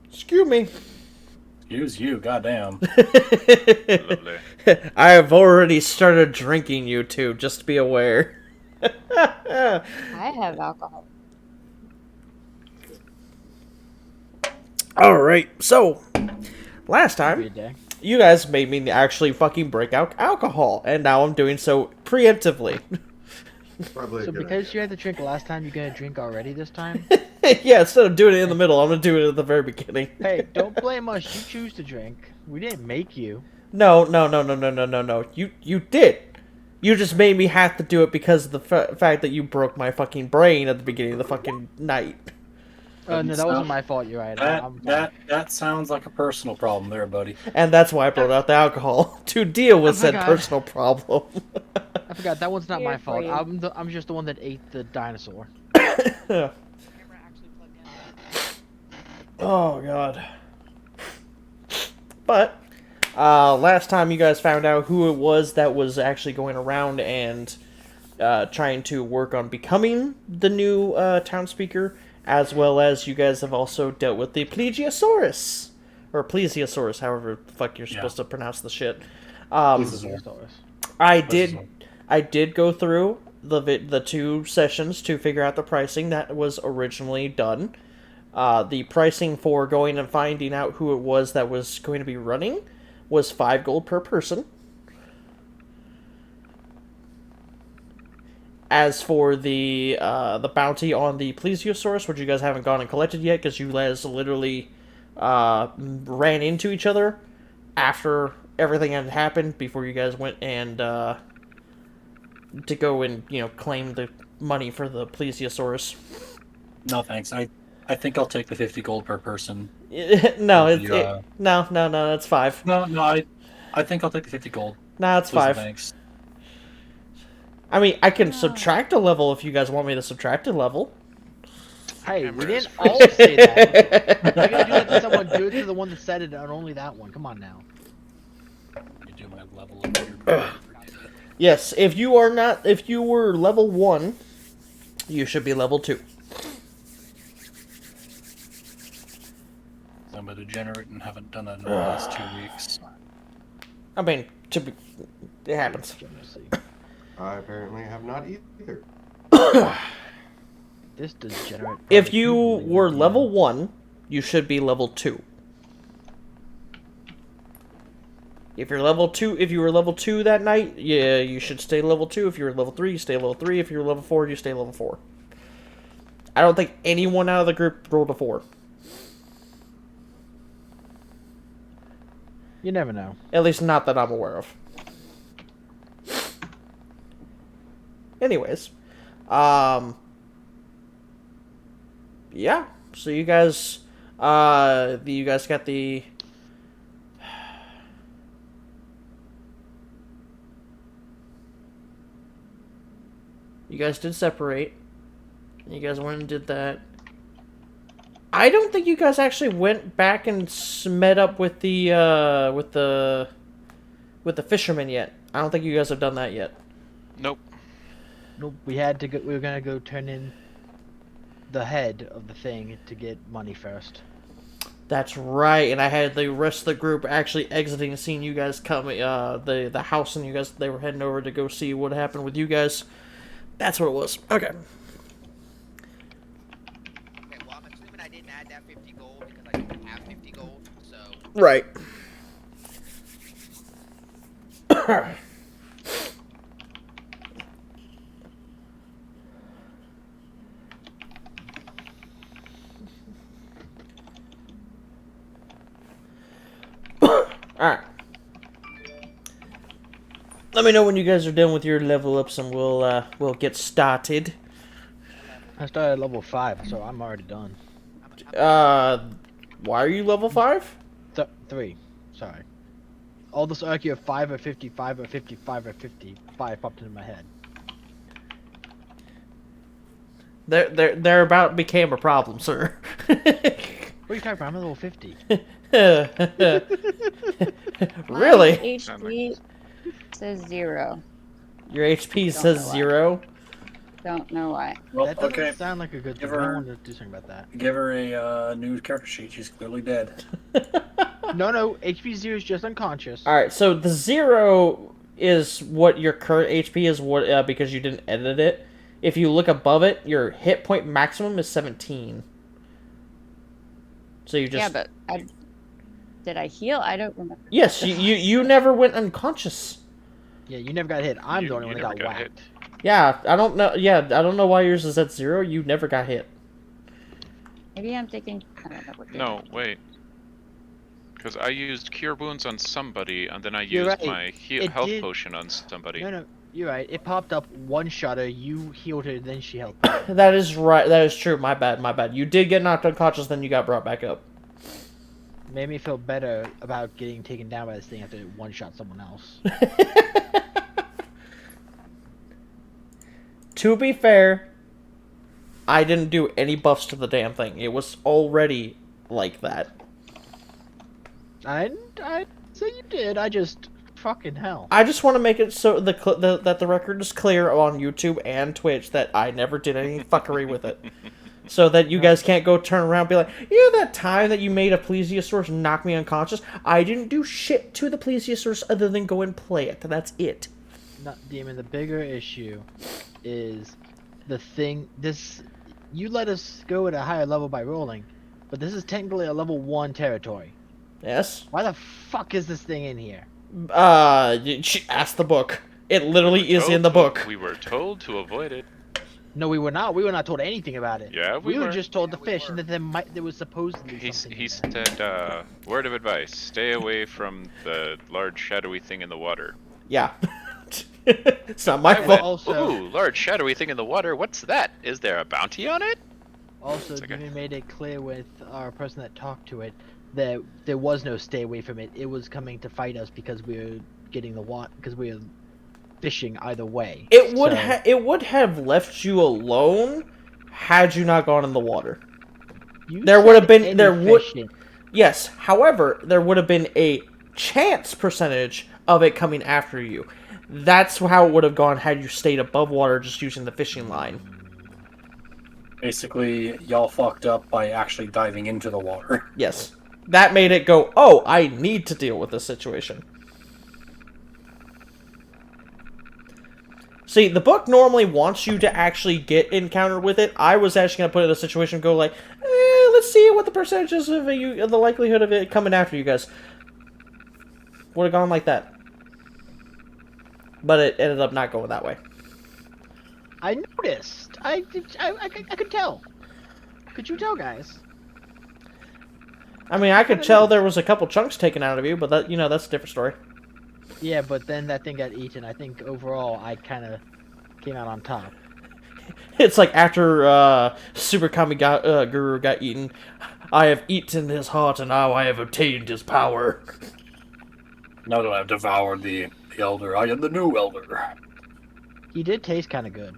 Excuse me. Excuse you, goddamn. Lovely. I have already started drinking, you two, just be aware. I have alcohol. Alright, so, last Every time, day. you guys made me actually fucking break out alcohol, and now I'm doing so preemptively. Probably a So good because idea. you had to drink last time, you're gonna drink already this time? Yeah, instead of doing it in the middle, I'm gonna do it at the very beginning. Hey, don't blame us. You choose to drink. We didn't make you. No. You did. You just made me have to do it because of the fact that you broke my fucking brain at the beginning of the fucking night. No, that wasn't my fault. You're right. That sounds like a personal problem there, buddy. And that's why I brought out the alcohol, to deal with said forgot. personal problem. I forgot that one's not my Here for fault. you. I'm just the one that ate the dinosaur. Oh, God. But, last time you guys found out who it was that was actually going around and trying to work on becoming the new town speaker, as well as you guys have also dealt with the Plesiosaurus. Or Plesiosaurus, however the fuck you're supposed to pronounce the shit. I did go through the 2 sessions to figure out the pricing that was originally done. The pricing for going and finding out who it was that was going to be running was 5 gold per person. As for the bounty on the Plesiosaurus, which you guys haven't gone and collected yet, because you guys literally ran into each other after everything had happened, before you guys went and to go and claim the money for the Plesiosaurus. No thanks. I think I'll take the 50 gold per person. No, No, that's 5. I think I'll take the 50 gold. No, it's Please and 5. Thanks. I mean, I can subtract a level if you guys want me to subtract a level. Hey, we didn't all say that. You're gonna do that to someone. Do it to the one that said it, and only that one. Come on now. You do my level up. Yes, if you were level 1, you should be level 2. I'm a degenerate and haven't done that in the last 2 weeks. I mean, it happens. I apparently have not either. This degenerate. If you were level 1, you should be level 2. If you were level 2 that night, yeah, you should stay level 2. If you were level 3, you stay level 3. If you were level 4, you stay level 4. I don't think anyone out of the group rolled a 4. You never know. At least not that I'm aware of. Anyways, yeah. So you guys got the. You guys did separate. You guys went and did that. I don't think you guys actually went back and met up with the fisherman yet. I don't think you guys have done that yet. Nope. Nope. We had to go. We were gonna go turn in the head of the thing to get money first. That's right, and I had the rest of the group actually exiting and seeing you guys come, the house, and they were heading over to go see what happened with you guys. That's what it was. Okay. Okay, well, I'm assuming I didn't add that 50 gold because I don't have 50 gold, so... Right. Alright. Let me know when you guys are done with your level ups and we'll get started. I started at level 5, so I'm already done. Why are you level 5? 3. Sorry. All this argue of 5 or 50, 5 or 50, 5 or 50. 5 popped into my head. There about became a problem, sir. What are you talking about? I'm at level 50. Really? My HP says 0. Your HP Don't says know why. 0? don't know why. Well, That doesn't okay. sound like a good thing. Give I her- want to do something about that. Give her a new character sheet. She's clearly dead. No, HP 0 is just unconscious. Alright, so the 0 is what your current HP is, what because you didn't edit it. If you look above it, your hit point maximum is 17. So you just... Yeah, but did I heal? I don't remember. Yes, you never went unconscious. Yeah, you never got hit. I'm You- the only you one that never got got hit. whacked. Yeah, I don't know. Yeah, I don't know why yours is at 0. You never got hit. Maybe I'm thinking. I don't know what. No, wait. Because I used Cure Wounds on somebody, and then I You're used right. my It health did- potion on somebody. No, you're right. It popped up one shutter. You healed her, then she healed. That is right. That is true. My bad. You did get knocked unconscious, then you got brought back up. Made me feel better about getting taken down by this thing after it one-shot someone else. To be fair, I didn't do any buffs to the damn thing. It was already like that. I say you did. I just fucking hell. I just want to make it so that the record is clear on YouTube and Twitch that I never did any fuckery with it. So that you guys can't go turn around and be like, you know that time that you made a plesiosaurus knock me unconscious? I didn't do shit to the plesiosaurus other than go and play it. That's it. Not Demon. The bigger issue is the thing. This you let us go at a higher level by rolling, but this is technically a level 1 territory. Yes? Why the fuck is this thing in here? Ask the book. It literally is in the book. We were told to avoid it. No, we were not. We were not told anything about it. Yeah, we we were were. just told Yeah, to we fish, were. and that there was supposedly He something. he in there. said, word of advice: stay away from the large shadowy thing in the water. Yeah. It's not my I fault. went, Also- ooh, large shadowy thing in the water. What's that? Is there a bounty on it? Also, It's okay. Jimmy made it clear with our person that talked to it that there was no stay away from it. It was coming to fight us because we were getting the because we were fishing either way. It would So, it would have left you alone had you not gone in the water. you there would have said been- any there would- fishing. Yes, however, there would have been a chance percentage of it coming after you. That's how it would have gone had you stayed above water just using the fishing line. Basically, y'all fucked up by actually diving into the water. Yes. That made it go, oh, I need to deal with this situation. See, the book normally wants you to actually get encountered with it. I was actually going to put it in a situation and go like, let's see what the percentages of the likelihood of it coming after you guys. Would have gone like that. But it ended up not going that way. I noticed. I could tell. Could you tell, guys? I mean, I could tell there was a couple chunks taken out of you, but that, that's a different story. Yeah, but then that thing got eaten. I think overall I kind of came out on top. It's like after Super Kami Guru got eaten, I have eaten his heart and now I have obtained his power. Now that I've devoured the elder, I am the new elder. He did taste kind of good.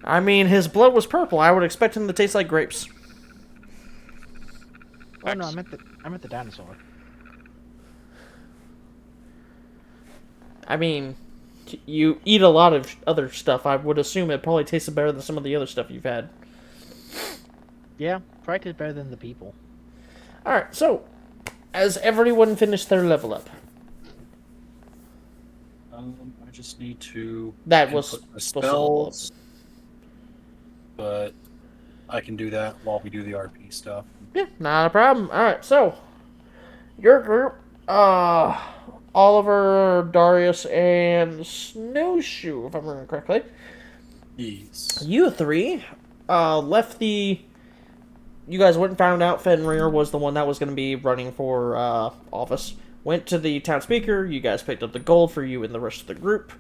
I mean, his blood was purple. I would expect him to taste like grapes. Oh no, X. I meant the dinosaur. I mean, you eat a lot of other stuff. I would assume it probably tasted better than some of the other stuff you've had. Yeah, probably tastes better than the people. Alright, so, has everyone finished their level up? I just need to That was input the supposed to level up. spells, but I can do that while we do the RP stuff. Yeah, not a problem. Alright, so, your group, Oliver, Darius, and Snowshoe, if I'm remembering correctly. Yes. You three left the... You guys went and found out Fenrir was the one that was going to be running for office. Went to the town speaker. You guys picked up the gold for you and the rest of the group.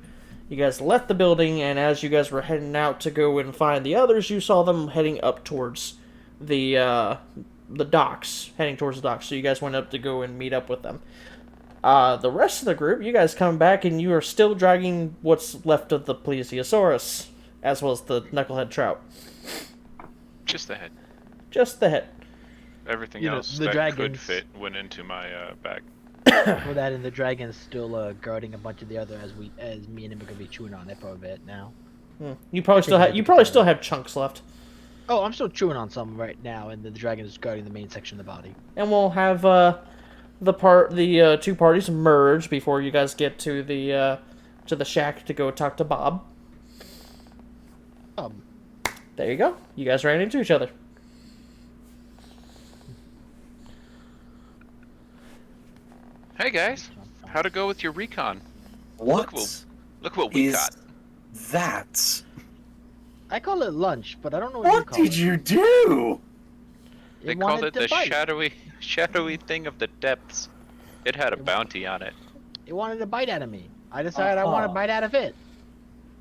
You guys left the building, and as you guys were heading out to go and find the others, you saw them heading up towards the docks. Heading towards the docks. So you guys went up to go and meet up with them. The rest of the group, you guys come back, and you are still dragging what's left of the plesiosaurus, as well as the knucklehead trout. Just the head. Just the head. Everything You know, else the that could dragons. fit went into my bag. For that, and the dragon's still guarding a bunch of the other as me and him are gonna be chewing on it for a bit now. You probably still have chunks left, Oh, I'm still chewing on some right now, and the dragon is guarding the main section of the body. and we'll have the two parties merge before you guys get to the shack to go talk to Bob. There you go. You guys ran into each other. Hey guys, how'd it go with your recon? What? Look what we is got. that? I call it lunch, but I don't know what you What call did it. you do? They It called wanted it to the bite. shadowy thing of the depths. It had a bounty on it. It wanted to bite out of me. I decided I want to bite out of it.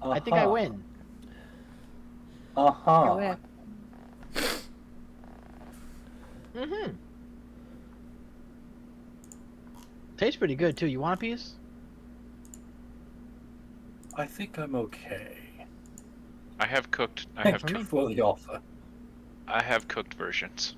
I think I win. Go ahead. Mm-hmm. Tastes pretty good too. You want a piece? I think I'm okay. I have cooked. Thank you for the offer. I have cooked versions.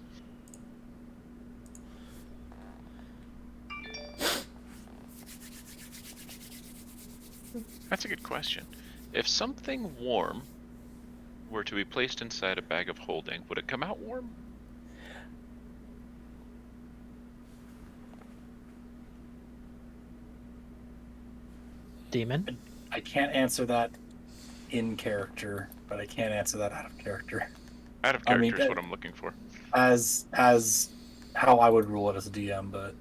That's a good question. If something warm were to be placed inside a bag of holding, would it come out warm? Demon. I can't answer that in character, but I can answer that out of character. Out of I mean, character is what I'm looking for. As how I would rule it as a DM, but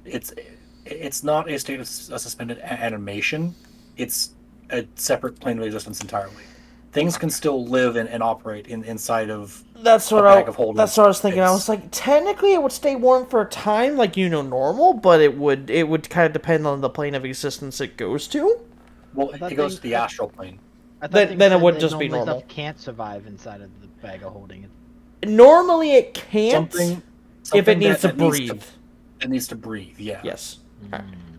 it's not a state of a suspended animation. It's a separate plane of existence entirely. Things can still live and operate inside of That's what bag of holding. That's what I was thinking. I was like, technically, it would stay warm for a time, like normal, but it would kind of depend on the plane of existence it goes to. Well, I thought it goes to they- the astral plane. I thought Then- things then it said would that just be normally normal. Stuff can't survive inside of the bag of holding. Normally, it can't Something if it needs that to breathe. It needs to breathe. Yeah. Yes.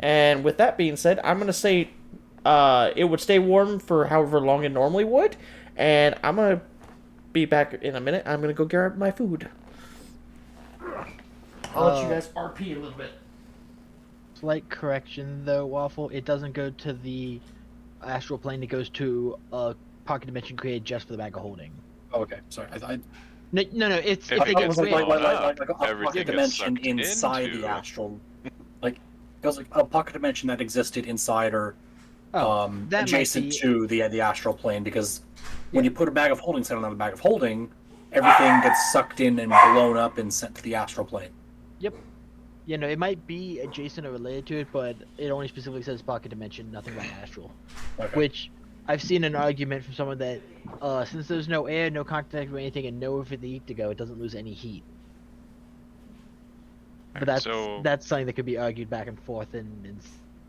And with that being said, I'm gonna say, it would stay warm for however long it normally would, and I'm gonna be back in a minute. I'm gonna go grab my food. I'll let you guys RP a little bit. Slight correction though, Waffle. It doesn't go to the astral plane. It goes to a pocket dimension created just for the bag of holding. Oh, okay. Sorry. No. It's If if it it it gets gets was weird. blown up, like a everything pocket gets dimension sucked inside into- the astral. Like it was like a pocket dimension that existed inside or that might adjacent be- to the astral plane, because when you put a bag of holding set on a bag of holding, everything gets sucked in and blown up and sent to the astral plane. Yep. It might be adjacent or related to it, but it only specifically says pocket dimension, nothing about astral. Okay. Which I've seen an argument from someone that since there's no air, no contact or anything, and nowhere for the heat to go, it doesn't lose any heat. But that's So- something that could be argued back and forth and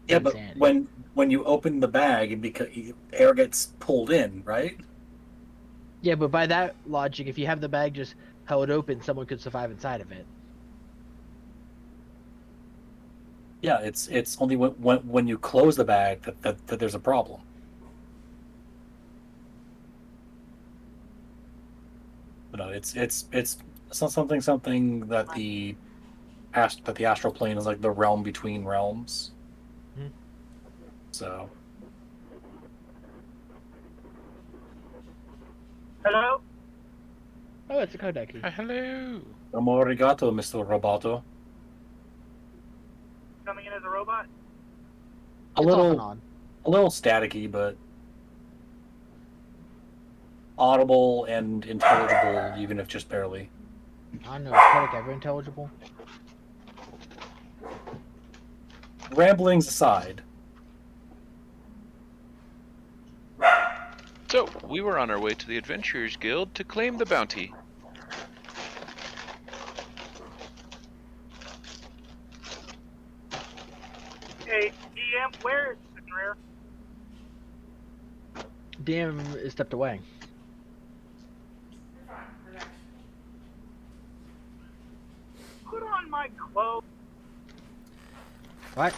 Yeah, but insanity. when you open the bag, because air gets pulled in, right? Yeah, but by that logic, if you have the bag just held open, someone could survive inside of it. Yeah, it's only when you close the bag that there's a problem. But no, it's something that the astral plane is like the realm between realms. Hmm. So Hello? Oh, it's a Kodaki. Hello. domo arigato, Mr. Roboto. Coming in as a robot? A It's off and little on. staticky, but audible and intelligible, even if just barely. I don't know, is Kodak ever intelligible? Ramblings aside, So, we were on our way to the Adventurers Guild to claim the bounty. Hey, DM, where's the career? DM is stepped away. Put on my clothes. What?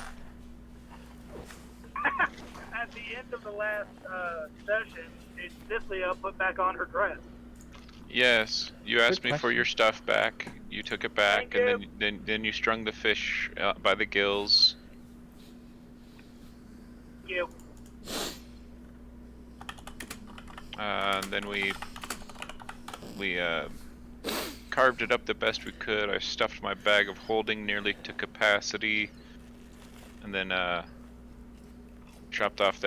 At the end of the last session, Cicely put back on her dress. Yes, you asked Good me for your question. stuff back. You took it back, Thank and then you strung the fish by the gills. You. And then we carved it up the best we could. I stuffed my bag of holding nearly to capacity, and then chopped off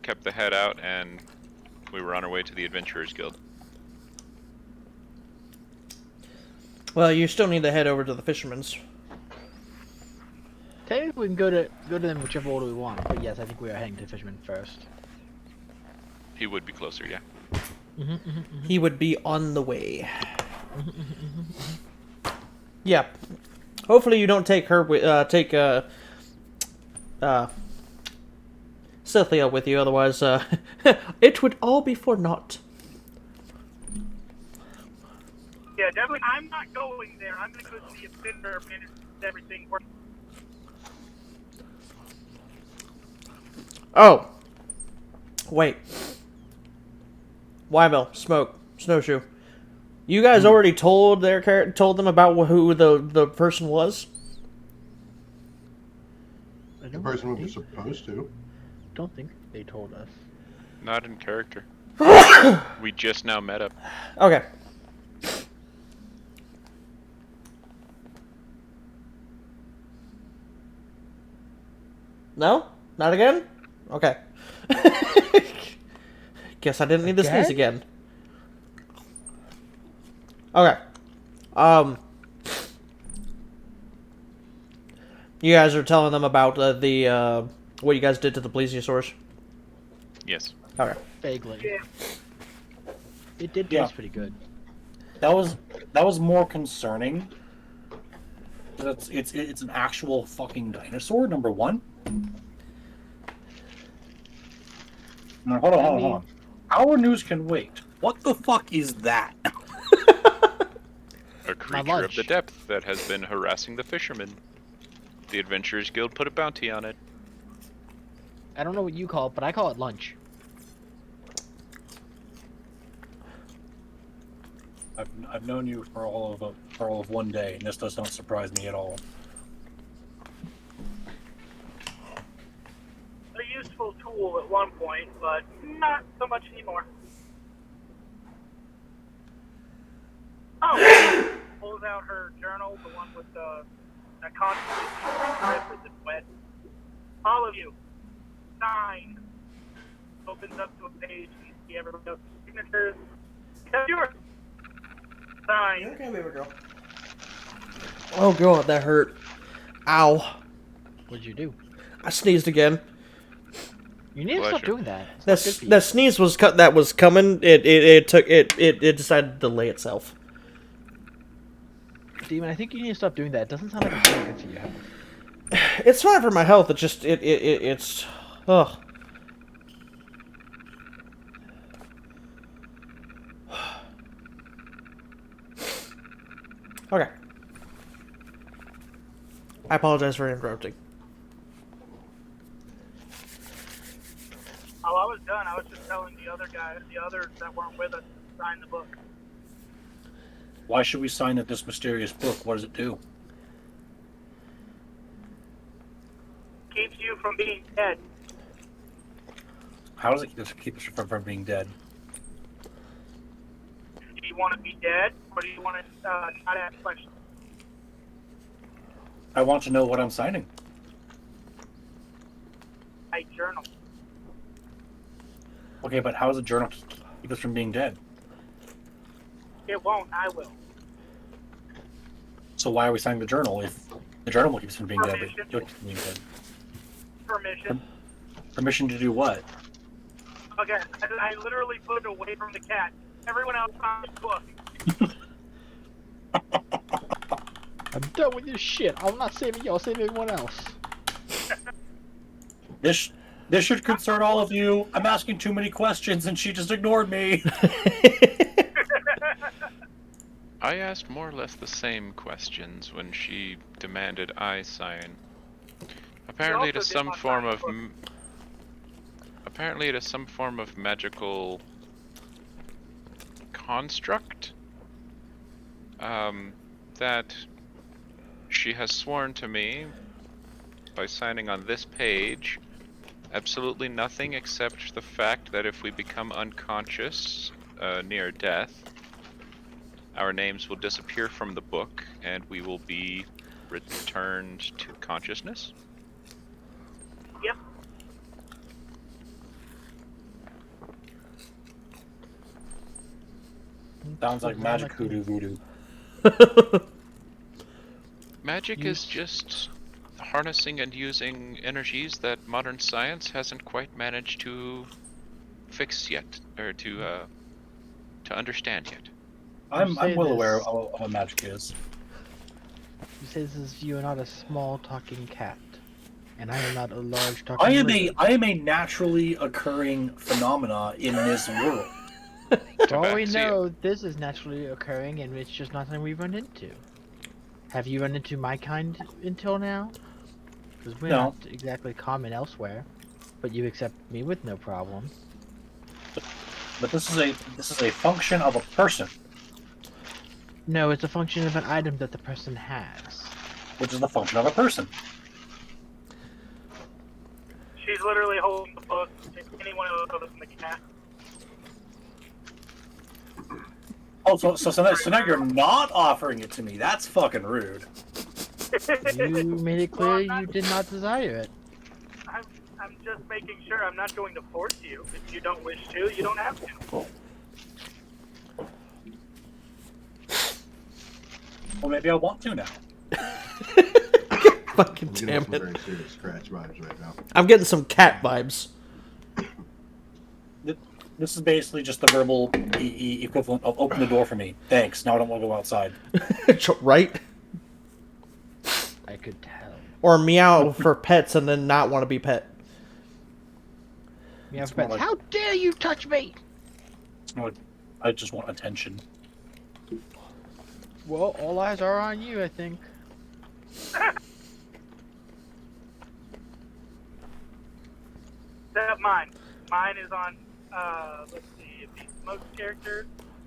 kept the head out, and we were on our way to the Adventurers Guild. Well, you still need to head over to the fisherman's. Technically, we can go to them whichever order we want. But yes, I think we are heading to Fisherman first. He would be closer, yeah. He would be on the way. Yeah. Hopefully you don't take her Cynthia with you, otherwise it would all be for naught. Yeah, definitely. I'm not going there. I'm gonna go to the offender and everything. Oh. Wait. Wyville, Smoke, Snowshoe. You guys already told them about who the person was? I The don't person was think, supposed to. don't think they told us. Not in character. We just now met up. Okay. No? Not again? Okay. Guess I didn't need to sneeze again. Okay. You guys are telling them about the what you guys did to the plesiosaurus? Yes. Okay. Vaguely. Yeah. It did Yeah. taste pretty good. That was more concerning. It's an actual fucking dinosaur. Number one. No, hold on. Our news can wait. What the fuck is that? A creature of the lunch. depth that has been harassing the fishermen. The Adventurers Guild put a bounty on it. I don't know what you call it, but I call it lunch. I've known you for all of one day, and this does not surprise me at all. A useful tool at one point, but not so much anymore. Oh, pulls out her journal, the one with that constantly rip as it wet. All of you, sign. Opens up to a page. You see everybody else's signatures. That's yours. Sign. Okay, baby girl. Oh god, that hurt. Ow. What'd you do? I sneezed again. You need to stop Pleasure. doing that. It's not good for you. That sneeze was that was coming. It decided to delay itself. Demon, I think you need to stop doing that. It doesn't sound like it's very good for your health. It's fine for my health. It just it's ugh. Okay. I apologize for interrupting. Oh, I was done. I was just telling the others that weren't with us to sign the book. Why should we sign this mysterious book? What does it do? Keeps you from being dead. How does it keep us from being dead? Do you want to be dead, or do you want to not ask questions? I want to know what I'm signing. I journal. Okay, but how does a journal keep us from being dead? It won't. I will. So why are we signing the journal if the journal will keep us from being dead, but Permission. you'll keep us from being dead? Permission. Permission to do what? Okay, I literally put it away from the cat. Everyone else signed the book. I'm done with this shit. I'm not saving you. I'll save everyone else. This should concern all of you. I'm asking too many questions, and she just ignored me. I asked more or less the same questions when she demanded I sign. Apparently it also is did some not form sign of the book. apparently it is some form of magical construct that she has sworn to me by signing on this page absolutely nothing except the fact that if we become unconscious near death, our names will disappear from the book and we will be returned to consciousness. Yep. Sounds like magic hoodoo voodoo. Magic is just harnessing and using energies that modern science hasn't quite managed to fix yet, or to understand yet. I'm say well this- aware of what magic is. You say this is you are not a small talking cat, and I am not a large talking. I lizard. am a naturally occurring phenomena in this world. For all we back to you. know, this is naturally occurring, and it's just not something we've run into. Have you run into my kind until now? Because we're No. not exactly common elsewhere, but you accept me with no problem. But this is a function of a person, No, it's a function of an item that the person has. which is the function of a person. She's literally holding the book to any one of those other than the cat. Oh, so now you're not offering it to me. That's fucking rude. You made it clear you did not desire it. I'm just making sure I'm not going to force you. If you don't wish to, you don't have to. Well, maybe I want to now. Fucking I'm getting damn some it. very serious scratch vibes right now. I'm getting some cat vibes. This is basically just the verbal equivalent of open the door for me. Thanks. Now I don't want to go outside. Right? I could tell. Or meow for pets and then not want to be pet. Yeah, It's more but like- how dare you touch me? No, I just want attention. Well, all eyes are on you, I think. Except mine. Mine is on, let's see, if he's Smoke's character,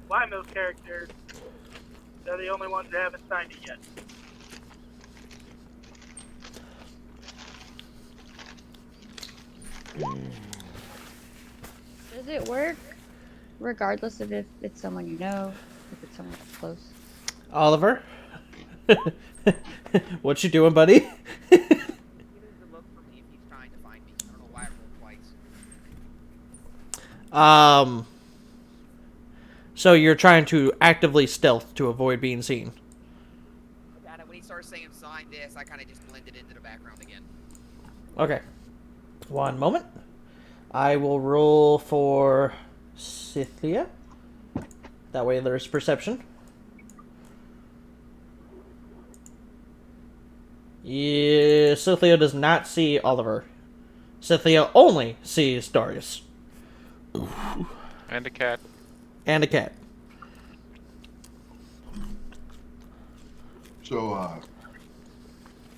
Limo's character, they're the only ones that haven't signed it yet. Does it work regardless of if it's someone you know, if it's someone close? Oliver? What you doing, buddy? He doesn't look for me if he's trying to find me. I don't know why I rolled twice. So you're trying to actively stealth to avoid being seen. God, when he started saying sign this, I kind of just blended into the background again. Okay. One moment. I will roll for Scythia. That way there's perception. Yeah, Scythia does not see Oliver. Scythia only sees Darius. And a cat. And a cat. So, I'm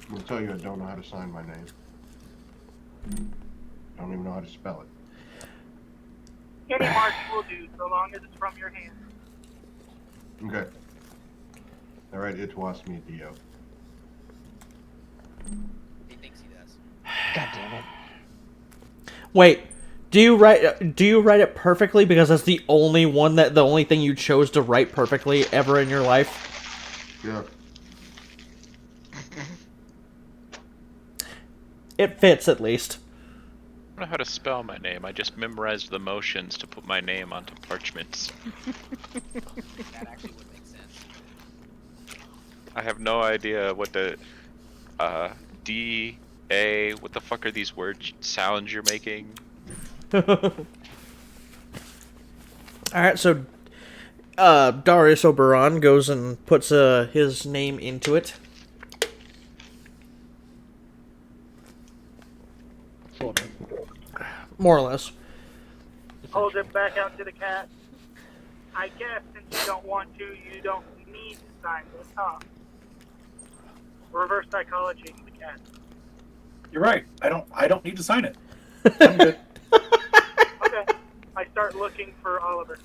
gonna tell you I don't know how to sign my name. I don't even know how to spell it. Any mark will do, so long as it's from your hand. Okay. Alright, it was me, Dio. He thinks he does. God damn it. Wait, do you write it perfectly because that's the only thing you chose to write perfectly ever in your life? Yeah. It fits at least. I don't know how to spell my name. I just memorized the motions to put my name onto parchments. That actually would make sense. I have no idea what the D, A, what the fuck are these word sounds you're making? Alright, so Darius Oberon goes and puts his name into it. Sort of. More or less. Hold it back out to the cat. I guess since you don't want to, you don't need to sign this, huh? Reverse psychology to the cat. You're right. I don't need to sign it. I'm good. Okay. I start looking for Oliver.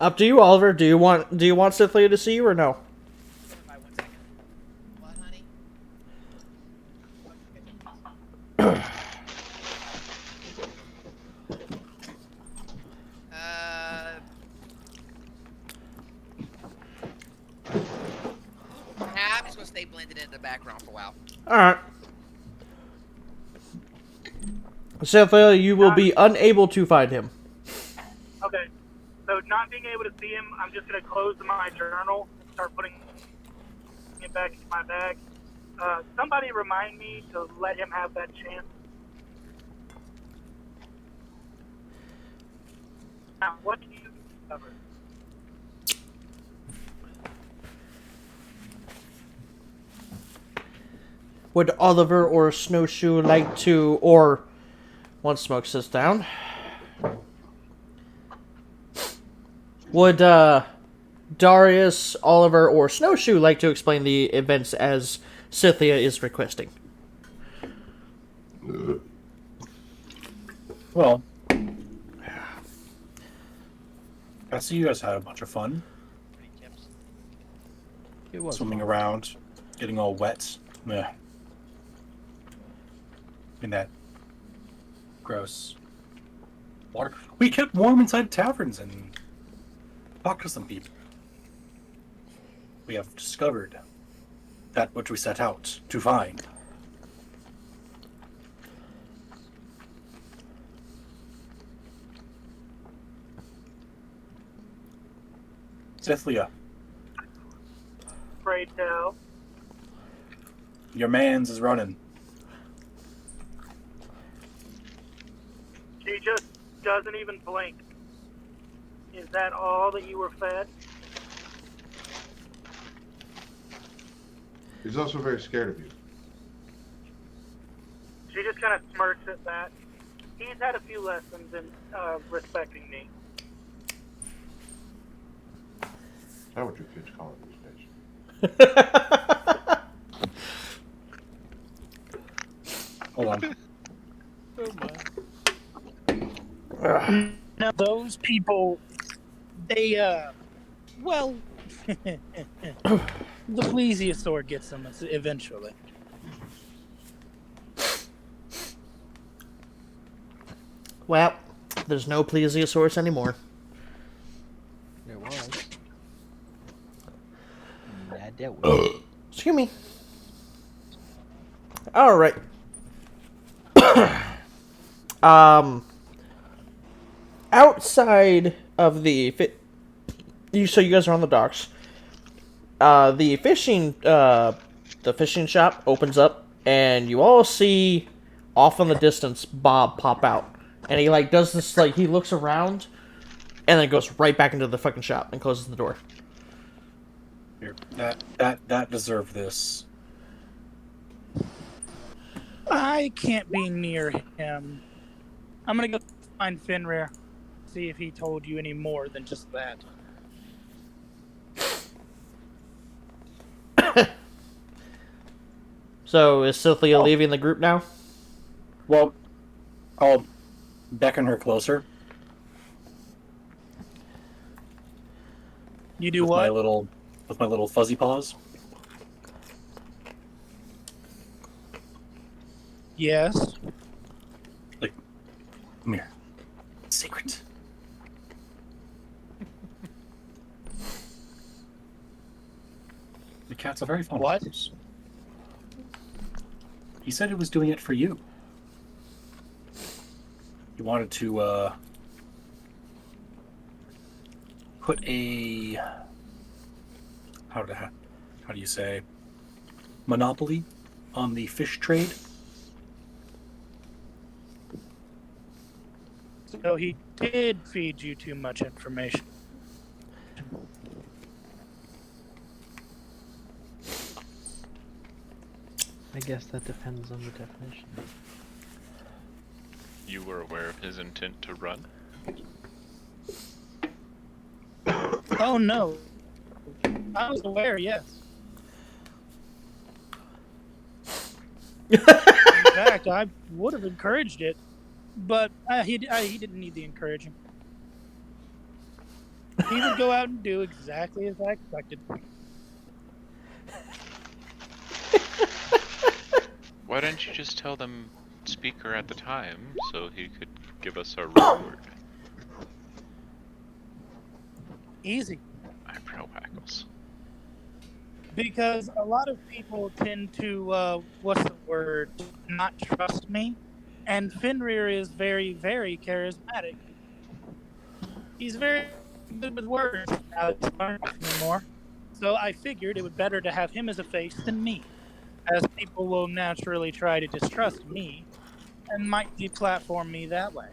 Up to you, Oliver. Do you want Cynthia to see you or no? Stand by 1 second. What, honey? I'm just gonna stay blended in the background for a while. All right. Cynthia, you will be unable to find him. Okay. So not being able to see him, I'm just going to close my journal and start putting it back in my bag. Somebody remind me to let him have that chance. Now, what do you discover? Would Oliver or Snowshoe like to, or once Smoke sits down, would Darius, Oliver, or Snowshoe like to explain the events as Cynthia is requesting? Well, I see you guys had a bunch of fun It was swimming fun. around, getting all wet. Yeah. In that gross water. We kept warm inside taverns and talked to some people. We have discovered that which we set out to find. Cynthia, Pray tell. your man's is running. She just doesn't even blink. Is that all that you were fed? He's also very scared of you. She just kind of smirks at that. He's had a few lessons in respecting me. Is that what your kids call it these days? Hold on. Now those people, they well, the plesiosaur gets them eventually. Well, there's no plesiosaurus anymore. There was. I dealt with it. Excuse me. All right. Outside of the so you guys are on the docks. The fishing shop opens up, and you all see off in the distance Bob pop out, and he like does this like he looks around, and then goes right back into the fucking shop and closes the door. Here, that deserved this. I can't be near him. I'm gonna go find Fenrir, see if he told you any more than just that. So is Cynthia leaving the group now? Well, I'll beckon her closer. You do with what? my little fuzzy paws. Yes. Come here. Secret. The cat's a very fond What? horse. He said he was doing it for you. He wanted to put a how do you say monopoly on the fish trade. So he did feed you too much information. I guess that depends on the definition. You were aware of his intent to run? Oh no. I was aware, yes. In fact, I would have encouraged it, but he didn't need the encouraging. he would go out and do exactly as I expected. Why don't you just tell them speaker at the time so he could give us a reward? Easy. Eyebrow waggles. Because a lot of people tend to, what's the word, not trust me. And Fenrir is very, very charismatic. He's very good with words now that he's learned anymore. So I figured it would better to have him as a face than me, as people will naturally try to distrust me and might deplatform me that way.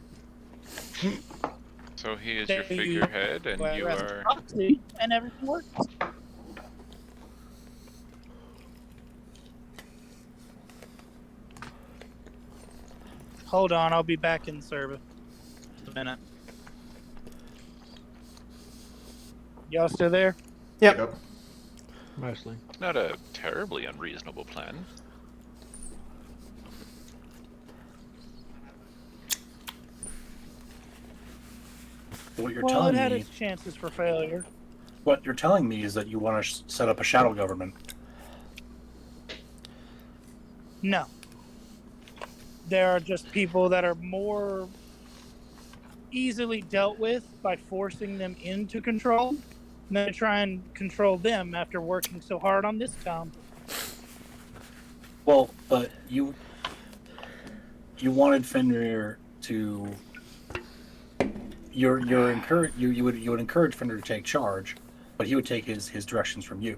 So he is your figurehead, and you are... And everything works. Hold on, I'll be back in service. Just a minute. Y'all still there? Yep. Mostly. Not a terribly unreasonable plan. What you're Well, telling it had me, its chances for failure. what you're telling me is that you want to set up a shadow government. No. There are just people that are more easily dealt with by forcing them into control than to try and control them after working so hard on this town. Well, but you wanted Fenrir to you would encourage Fenrir to take charge, but he would take his directions from you.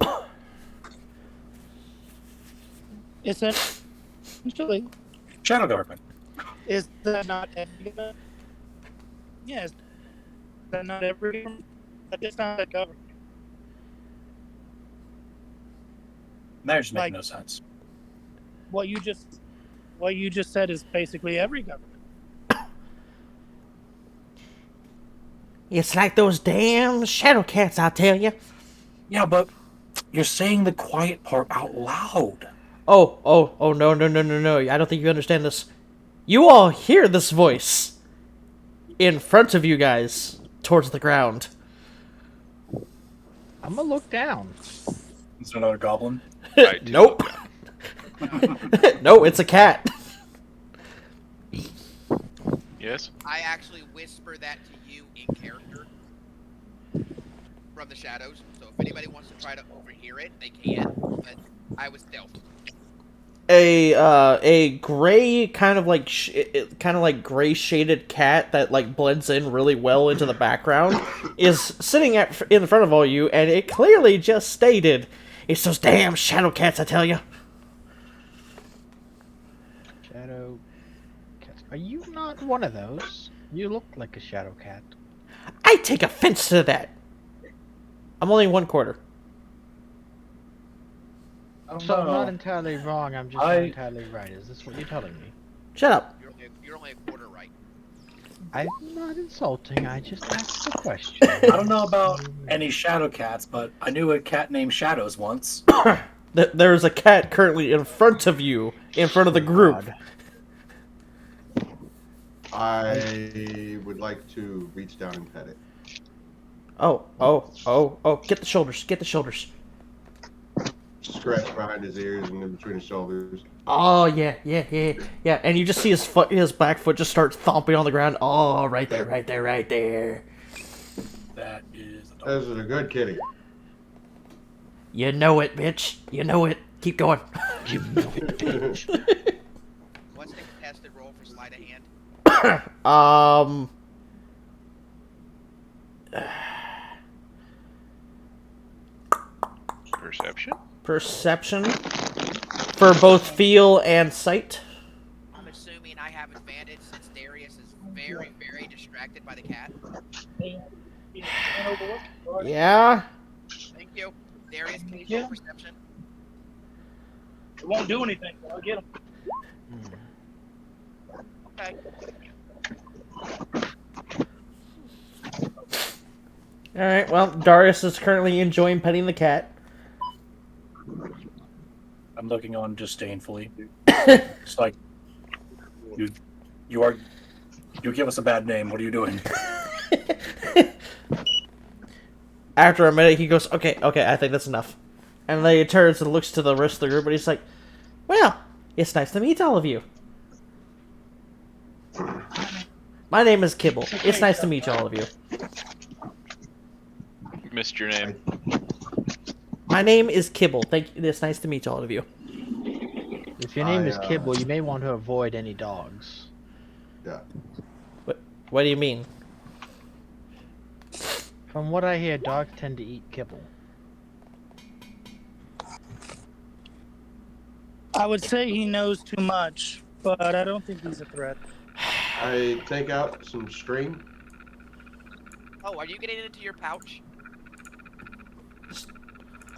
Essentially, Shadow government. is that not every government? Yes. Is that not every government? That is not a government. That just makes Like- no sense. What you just said is basically every government. It's like those damn shadow cats, I tell you. Yeah, but you're saying the quiet part out loud. Oh, no. I don't think you understand this. You all hear this voice in front of you guys, towards the ground. I'm gonna look down. Is there another goblin? I do Nope. No, it's a cat. Yes? I actually whisper that to you in character from the shadows. So if anybody wants to try to overhear it, they can. But I was stealth. A gray kind of like gray shaded cat that like blends in really well into the background is sitting in front of all you, and it clearly just stated, "It's those damn shadow cats, I tell you." Shadow cats. Are you not one of those? You look like a shadow cat. I take offense to that. I'm only 1/4. So I'm not entirely wrong, I'm just not entirely right. Is this what you're telling me? Shut up. You're only a quarter right. I'm not insulting, I just asked a question. I don't know about any shadow cats, but I knew a cat named Shadows once. There's a cat currently in front of you, in front of the group. I would like to reach down and pet it. Oh, get the shoulders. Scratch behind his ears and in between his shoulders. Oh, yeah, and you just see his back foot just start thumping on the ground. Oh, right there. That is Those are a good kitty. You know it, bitch. You know it. Keep going. You know it, bitch. What's the contested roll for sleight of hand? Perception? For both feel and sight. I'm assuming I have advantage since Darius is very, very distracted by the cat. Yeah. Thank you. Darius, can you Yeah. roll perception? It won't do anything. I'll get him. Okay. Alright, well, Darius is currently enjoying petting the cat. I'm looking on disdainfully. It's like you give us a bad name. What are you doing? After a minute, he goes, okay, I think that's enough. And then he turns and looks to the rest of the group, and he's like, well, it's nice to meet all of you. My name is Kibble. It's nice to meet all of you. Missed your name. My name is Kibble. Thank you. It's nice to meet all of you. If your name is Kibble, you may want to avoid any dogs. Yeah. What do you mean? From what I hear, dogs tend to eat kibble. I would say he knows too much, but I don't think he's a threat. I take out some string. Oh, are you getting it into your pouch?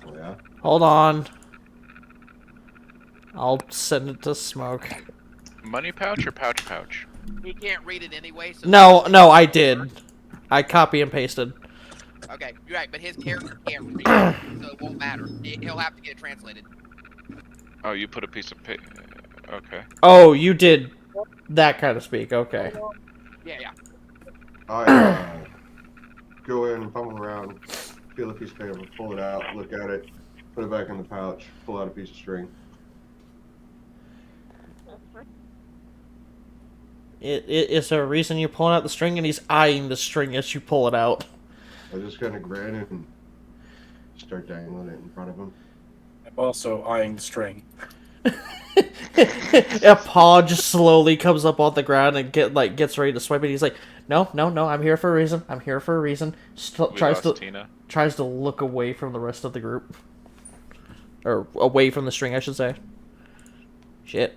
Oh, yeah. Hold on. I'll send it to Smoke. Money pouch or pouch pouch? He can't read it anyway, so... No, I did. I copy and pasted. Okay, you're right, but his character can't read it, so it won't matter. He'll have to get it translated. Oh, you put a piece of paper. Okay. Oh, you did that kind of speak. Okay. Yeah. I go in, fumble around, feel a piece of paper, pull it out, look at it, put it back in the pouch, pull out a piece of string. Is there a reason you're pulling out the string? And he's eyeing the string as you pull it out. I just kind of grin and start dangling it in front of him. I'm also eyeing the string. A paw just slowly comes up off the ground and gets ready to swipe it. He's like, no, I'm here for a reason. I'm here for a reason. Tries to look away from the rest of the group. Or away from the string, I should say. Shit.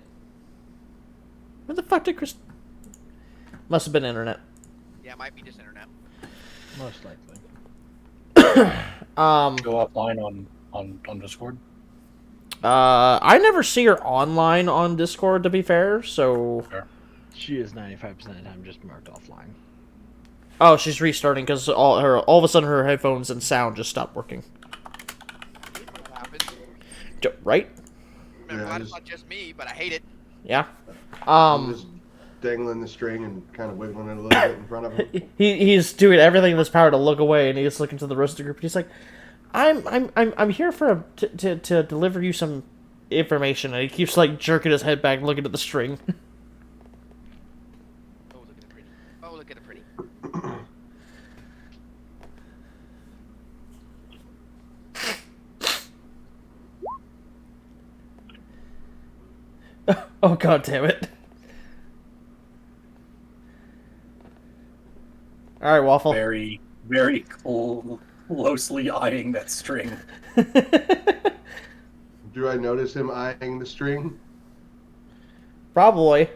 Where the fuck did Chris... Must have been internet. Yeah, it might be just internet. Most likely. Go offline on Discord. I never see her online on Discord, to be fair, so... She is 95% of the time just marked offline. Oh, she's restarting because all of a sudden her headphones and sound just stopped working. What happens? Right? I'm glad it's not just me, but I hate it. Yeah. I'm just dangling the string and kind of wiggling it a little bit in front of him. He's doing everything in his power to look away, and he's looking to the rest of the group. He's like, I'm here to deliver you some information, and he keeps like jerking his head back, looking at the string. Oh, look at it pretty. Oh, look at it pretty. Oh, god damn it. Alright, Waffle. Very, very closely eyeing that string. Do I notice him eyeing the string? Probably.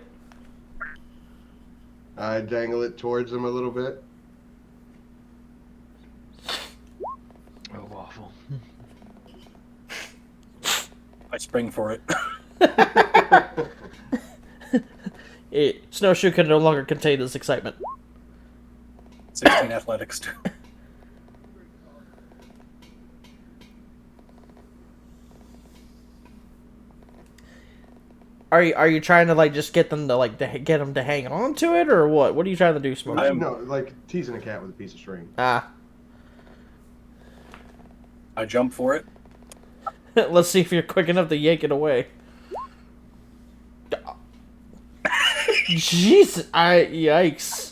I dangle it towards him a little bit. Oh, Waffle. I spring for it. Snowshoe can no longer contain his excitement. 16 athletics. Are you trying to like just get them to get them to hang on to it, or what? What are you trying to do, Smoke? No, like teasing a cat with a piece of string. Ah. I jump for it. Let's see if you're quick enough to yank it away. Jeez, yikes.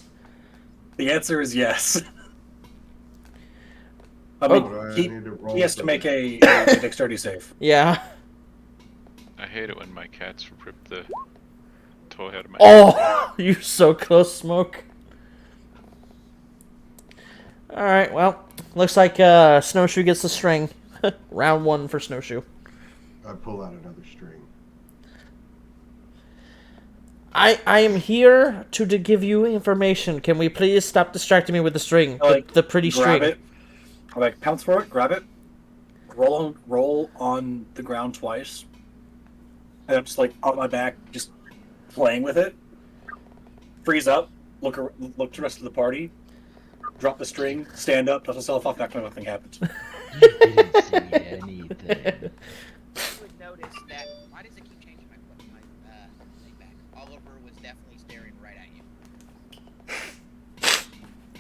The answer is yes. I mean, he has to make a dexterity save. Yeah. I hate it when my cats rip the toy out of my Oh, you're so close, Smoke. Alright, well, looks like Snowshoe gets the string. Round 1 for Snowshoe. I pull out another string. I am here to give you information. Can we please stop distracting me with the string? The pretty grab string. it. I like pounce for it, grab it, roll on the ground twice, and I'm just like on my back, just playing with it. Freeze up, look to the rest of the party, drop the string, stand up, dust myself off, act like nothing happens. You didn't see anything. You would notice that. Why does it keep changing my thing back? Oliver was definitely staring right at you.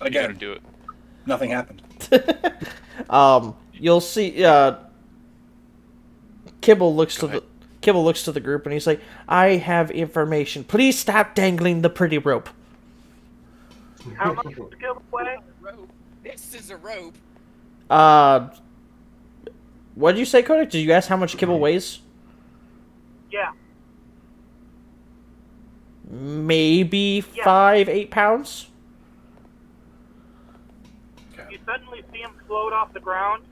Again, do it. nothing happened. You'll see. Kibble looks Go to ahead. Kibble looks to the group and he's like, "I have information. Please stop dangling the pretty rope." How much skill away? Rope. This is a rope. What did you say, Kodak? Did you ask how much Kibble weighs? Yeah. Maybe Yeah. 5-8 pounds. You suddenly see him float off the ground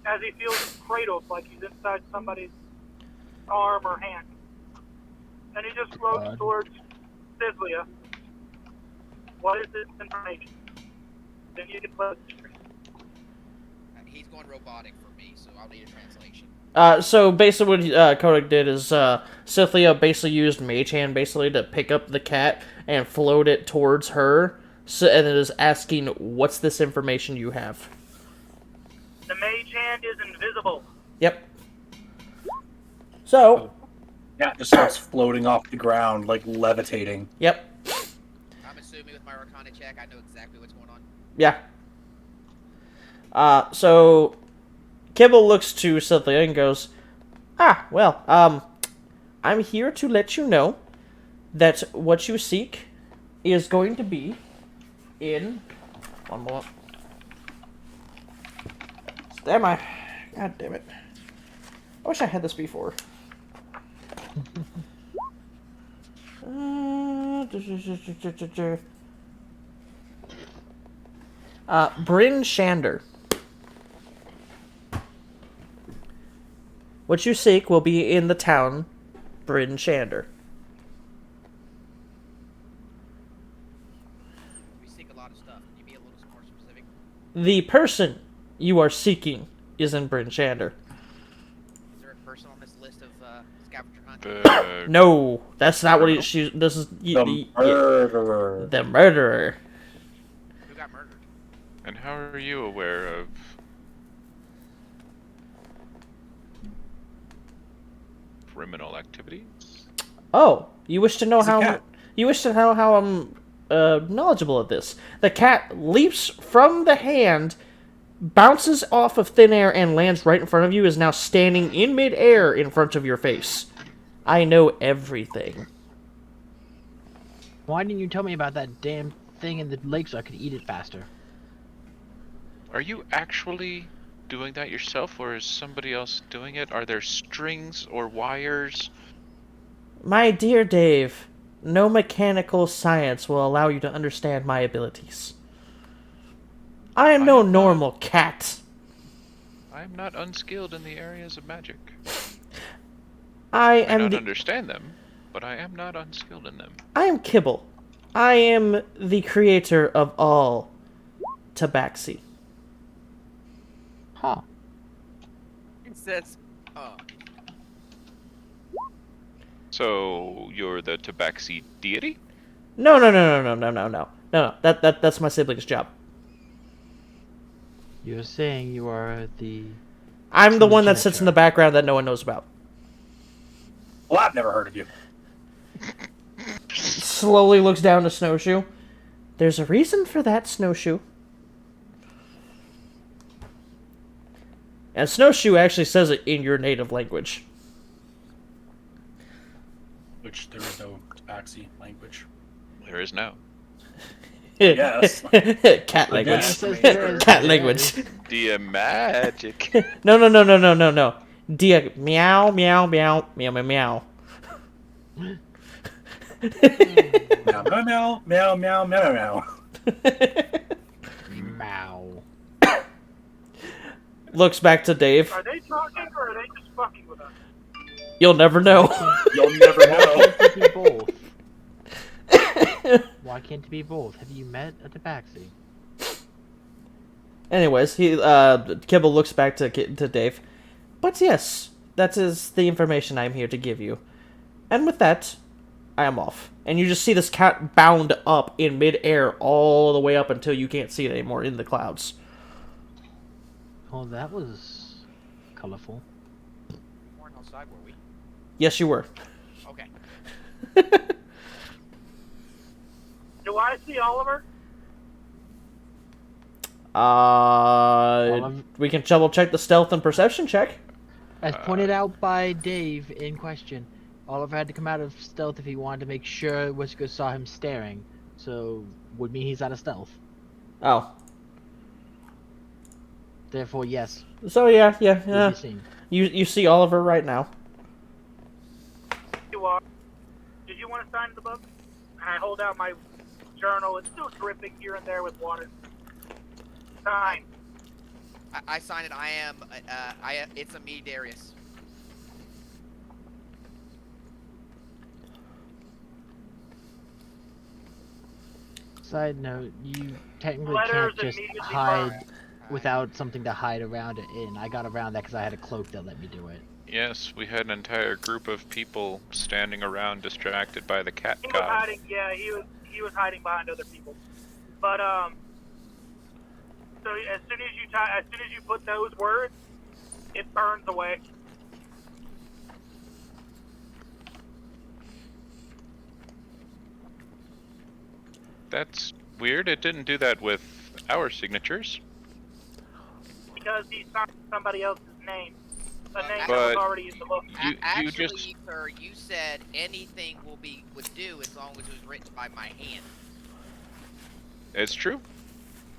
as he feels cradled like he's inside somebody's arm or hand. And he just floats God. towards Ciclia. What is this information? Then you can play with the screen. He's going robotic for me, so I'll need a translation. So basically what Kodak did is Cynthia basically used Mage Hand basically to pick up the cat and float it towards her, so, and it is asking, what's this information you have? The mage hand is invisible. Yep. So, Cat just starts floating off the ground, like levitating. yep, I'm assuming with my Arcana check, I know exactly what's going on. yeah. So Kibble looks to Cynthia and goes, well, I'm here to let you know that what you seek is going to be in... One more. God damn it. I wish I had this before. Bryn Shander. What you seek will be in the town Bryn Shander. We seek a lot of stuff. Can you be a little more specific? The person you are seeking is in Bryn Shander. Is there a person on this list of scavenger hunt? No, that's not what this is. The murderer. The murderer. Who got murdered? And how are you aware of criminal activities? Oh, you wish to know It's a how? cat. You wish to know how I'm knowledgeable at this? The cat leaps from the hand, bounces off of thin air, and lands right in front of you. Is now standing in midair in front of your face. I know everything. Why didn't you tell me about that damn thing in the lake so I could eat it faster? Are you actually doing that yourself, or is somebody else doing it? Are there strings or wires? My dear Dave, no mechanical science will allow you to understand my abilities. I am no normal cat. I am not unskilled in the areas of magic. I I am don't the understand them, but I am not unskilled in them. I am Kibble. I am the creator of all tabaxi. Huh. It says, So you're the Tabaxi deity? No. That's my sibling's job. You're saying you are the... I'm the one that sits Progenitor. in the background that no one knows about. Well, I've never heard of you. Slowly looks down to Snowshoe. There's a reason for that, Snowshoe. And Snowshoe actually says it in your native language. Which there is no tabaxi language. There is no. Yes. Cat language. guess. Cat language. Dear magic. No. Dia meow meow meow meow meow meow. Meow meow meow meow meow meow meow. Mow. Looks back to Dave. Are they talking or are they just fucking with us? You'll never know. You'll never know. It could be both. Why can't it be both? Have you met a tabaxi? Anyways, Kibble looks back to Dave. But yes, that is the information I'm here to give you. And with that, I am off. And you just see this cat bound up in midair all the way up until you can't see it anymore in the clouds. Oh, that was colorful. we weren't outside, were we? Yes, you were. Okay. Do I see Oliver? We can double check the stealth and perception check. As pointed out by Dave in question, Oliver had to come out of stealth if he wanted to make sure Whisker saw him staring. So, would mean he's out of stealth. Oh. Therefore, yes. So yeah. Would be seen. You see Oliver right now. You are. Did you want to sign the book? And I hold out my journal. It's still dripping here and there with water. Sign. I sign it. It's a me, Darius. Side note, you technically Letters can't just immediately hide burned. without something to hide around it in. I got around that because I had a cloak that let me do it. Yes, we had an entire group of people standing around distracted by the cat He was god. hiding. Yeah, he was hiding behind other people. But so as soon as you put those words, it burns away. That's weird. It didn't do that with our signatures. Because he signed somebody else's name. A name that But was already in the book. You Actually, just- sir, you said anything would do as long as it was written by my hand. It's true.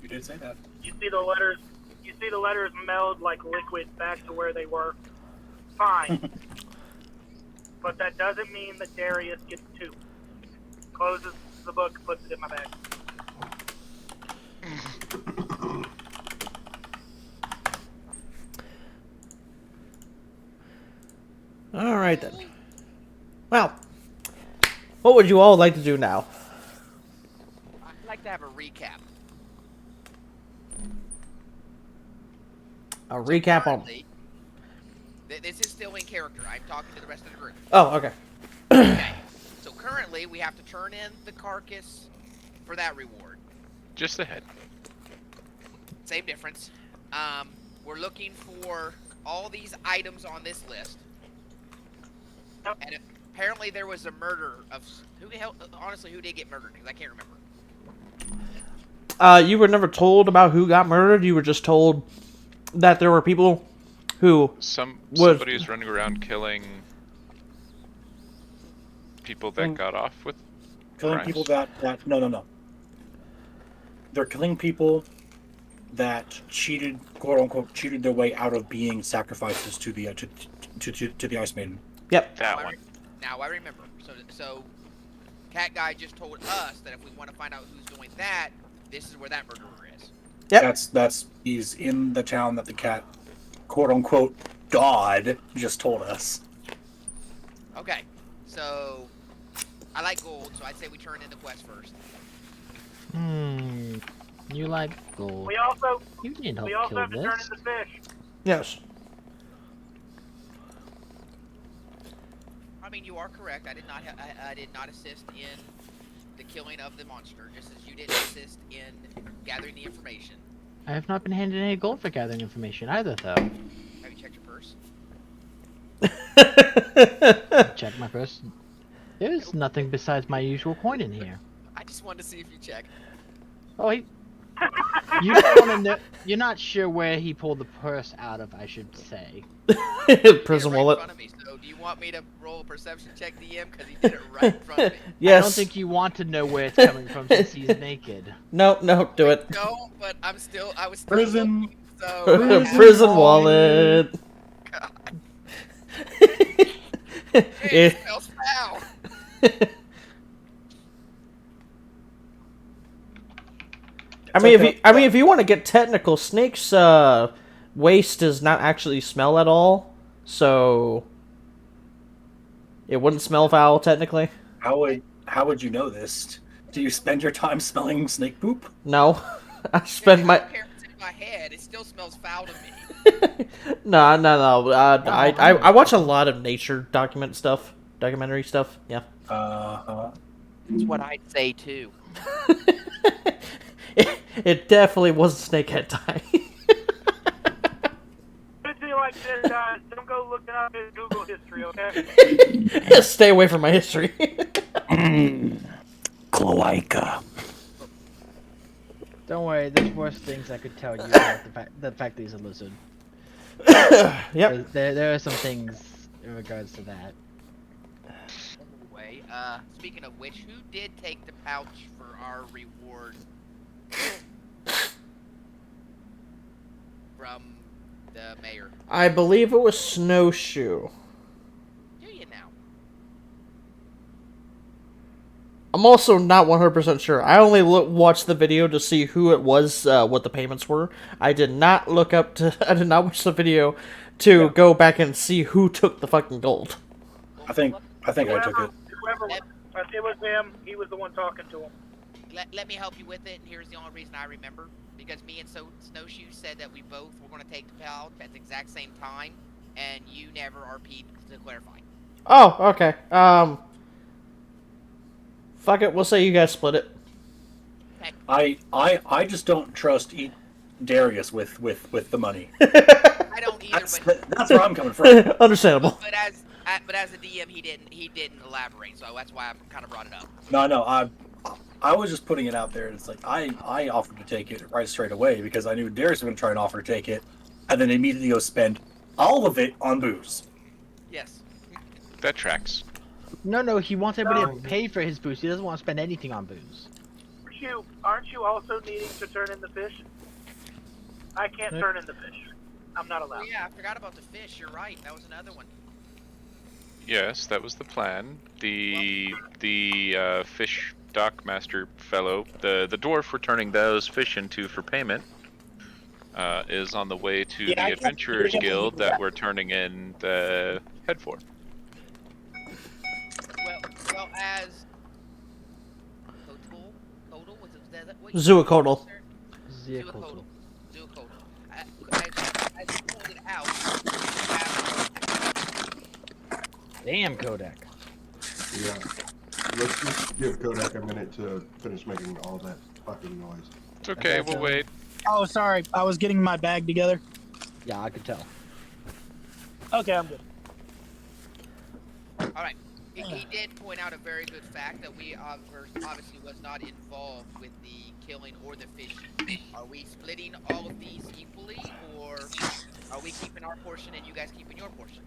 You did say that. You see the letters. You see the letters meld like liquid back to where they were. Fine. But that doesn't mean that Darius gets two. Closes the book, puts it in my bag. All right then. Well, what would you all like to do now? I'd like to have a recap. A recap on. Currently, this is still in character. I'm talking to the rest of the group. Oh, okay. Okay. So currently, we have to turn in the carcass for that reward. Just the head. Same difference. We're looking for all these items on this list. And apparently there was a murder of who the hell? Honestly, who did get murdered? Because I can't remember. You were never told about who got murdered. You were just told that there were people who Somebody's running around killing people that got off with Killing crimes. people that no. They're killing people that cheated, quote unquote, cheated their way out of being sacrifices to the to the Ice Maiden. Yep. That one. Now I remember. So, Cat Guy just told us that if we want to find out who's doing that, this is where that murderer is. Yep. That's he's in the town that the cat, quote unquote, god just told us. Okay. So I like gold, so I'd say we turn in the quest first. You like gold. We also You didn't help we also kill have to turn this. in the fish. Yes. I mean, you are correct. I did not. I did not assist in the killing of the monster, just as you didn't assist in gathering the information. I have not been handed any gold for gathering information either, though. Have you checked your purse? Check my purse. There's nothing besides my usual coin in here. I just wanted to see if you checked. Oh, wait. You don't want to know. You're not sure where he pulled the purse out of, I should say. Prison right wallet. In front of me. So, do you want me to roll a perception check, DM? Because he did it right in front of me. Yes. I don't think you want to know where it's coming from since he's naked. No, do it. No, but I was still Prison. looking, so Prison wallet. God. It- It smells foul. if you want to get technical, Snake's waste does not actually smell at all, so it wouldn't smell foul technically. How would you know this? Do you spend your time smelling snake poop? No, I spend I my don't care if it's in my head. It still smells foul to me. no. I watch a lot of nature documentary stuff. Yeah. That's what I'd say too. It definitely wasn't snakehead time. Good thing like this, guys. Don't go looking up his Google history, okay? Stay away from my history. Cloaca. Don't worry, there's worse things I could tell you about the fact that he's a lizard. Yep. There are some things in regards to that. Anyway, speaking of which, who did take the pouch for our reward from the mayor? I believe it was Snowshoe. Do you now? I'm also not 100% sure. I only watched the video to see who it was, what the payments were. I did not look up to. I did not watch the video to go back and see who took the fucking gold. I think I took it. Whoever it was him, he was the one talking to him. Let me help you with it, and here's the only reason I remember. Because me and Snowshoe said that we both were going to take the pouch at the exact same time, and you never RP'd to clarify. Oh, okay. Fuck it. We'll say you guys split it. Okay. I just don't trust Darius with the money. I don't either, That's where I'm coming from. Understandable. But as a DM, he didn't elaborate, so that's why I kind of brought it up. No, I was just putting it out there. It's like I offered to take it right straight away because I knew Darius was going to try and offer to take it, and then immediately go spend all of it on booze. Yes. That tracks. No, he wants everybody to pay for his booze. He doesn't want to spend anything on booze. Aren't you also needing to turn in the fish? I can't turn in the fish. I'm not allowed. Oh, yeah, I forgot about the fish. You're right. That was another one. Yes, that was the plan. The fish dockmaster fellow, the dwarf we're turning those fish into for payment, is on the way to the Adventurers Guild that we're turning in the head for. Well, as Total, was it what you Zuacodal. Zuacodal. As you pointed out, Damn, Kodak. Yeah. Let's just give Kodak a minute to finish making all that fucking noise. It's okay, we'll wait. Oh, sorry. I was getting my bag together. Yeah, I could tell. Okay, I'm good. all right. He did point out a very good fact that we obviously was not involved with the killing or the fishing. Are we splitting all of these equally, or are we keeping our portion and you guys keeping your portion?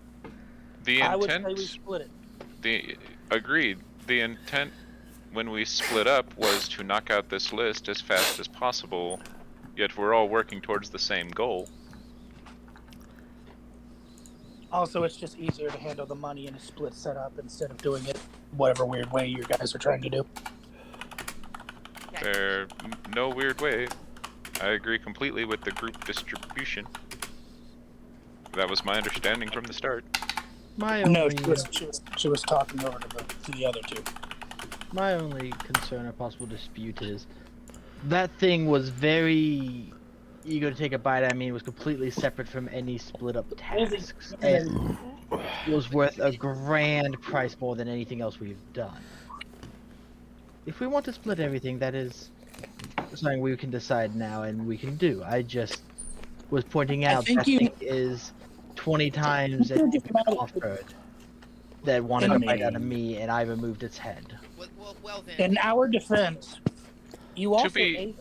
The I would intent. say we split it. Agreed. The intent when we split up was to knock out this list as fast as possible. Yet we're all working towards the same goal. Also, it's just easier to handle the money in a split setup instead of doing it whatever weird way you guys are trying to do. There, no weird way. I agree completely with the group distribution. That was my understanding from the start. No, she was talking over to the other two. My only concern or possible dispute is that thing was very eager to take a bite. I mean, it was completely separate from any split up tasks, and was worth a grand price more than anything else we've done. If we want to split everything, that is something we can decide now and we can do. I just was pointing out that thing is 20 times an offered that wanted to bite out of me, and I removed its head. Well then. In our defense, you also ate.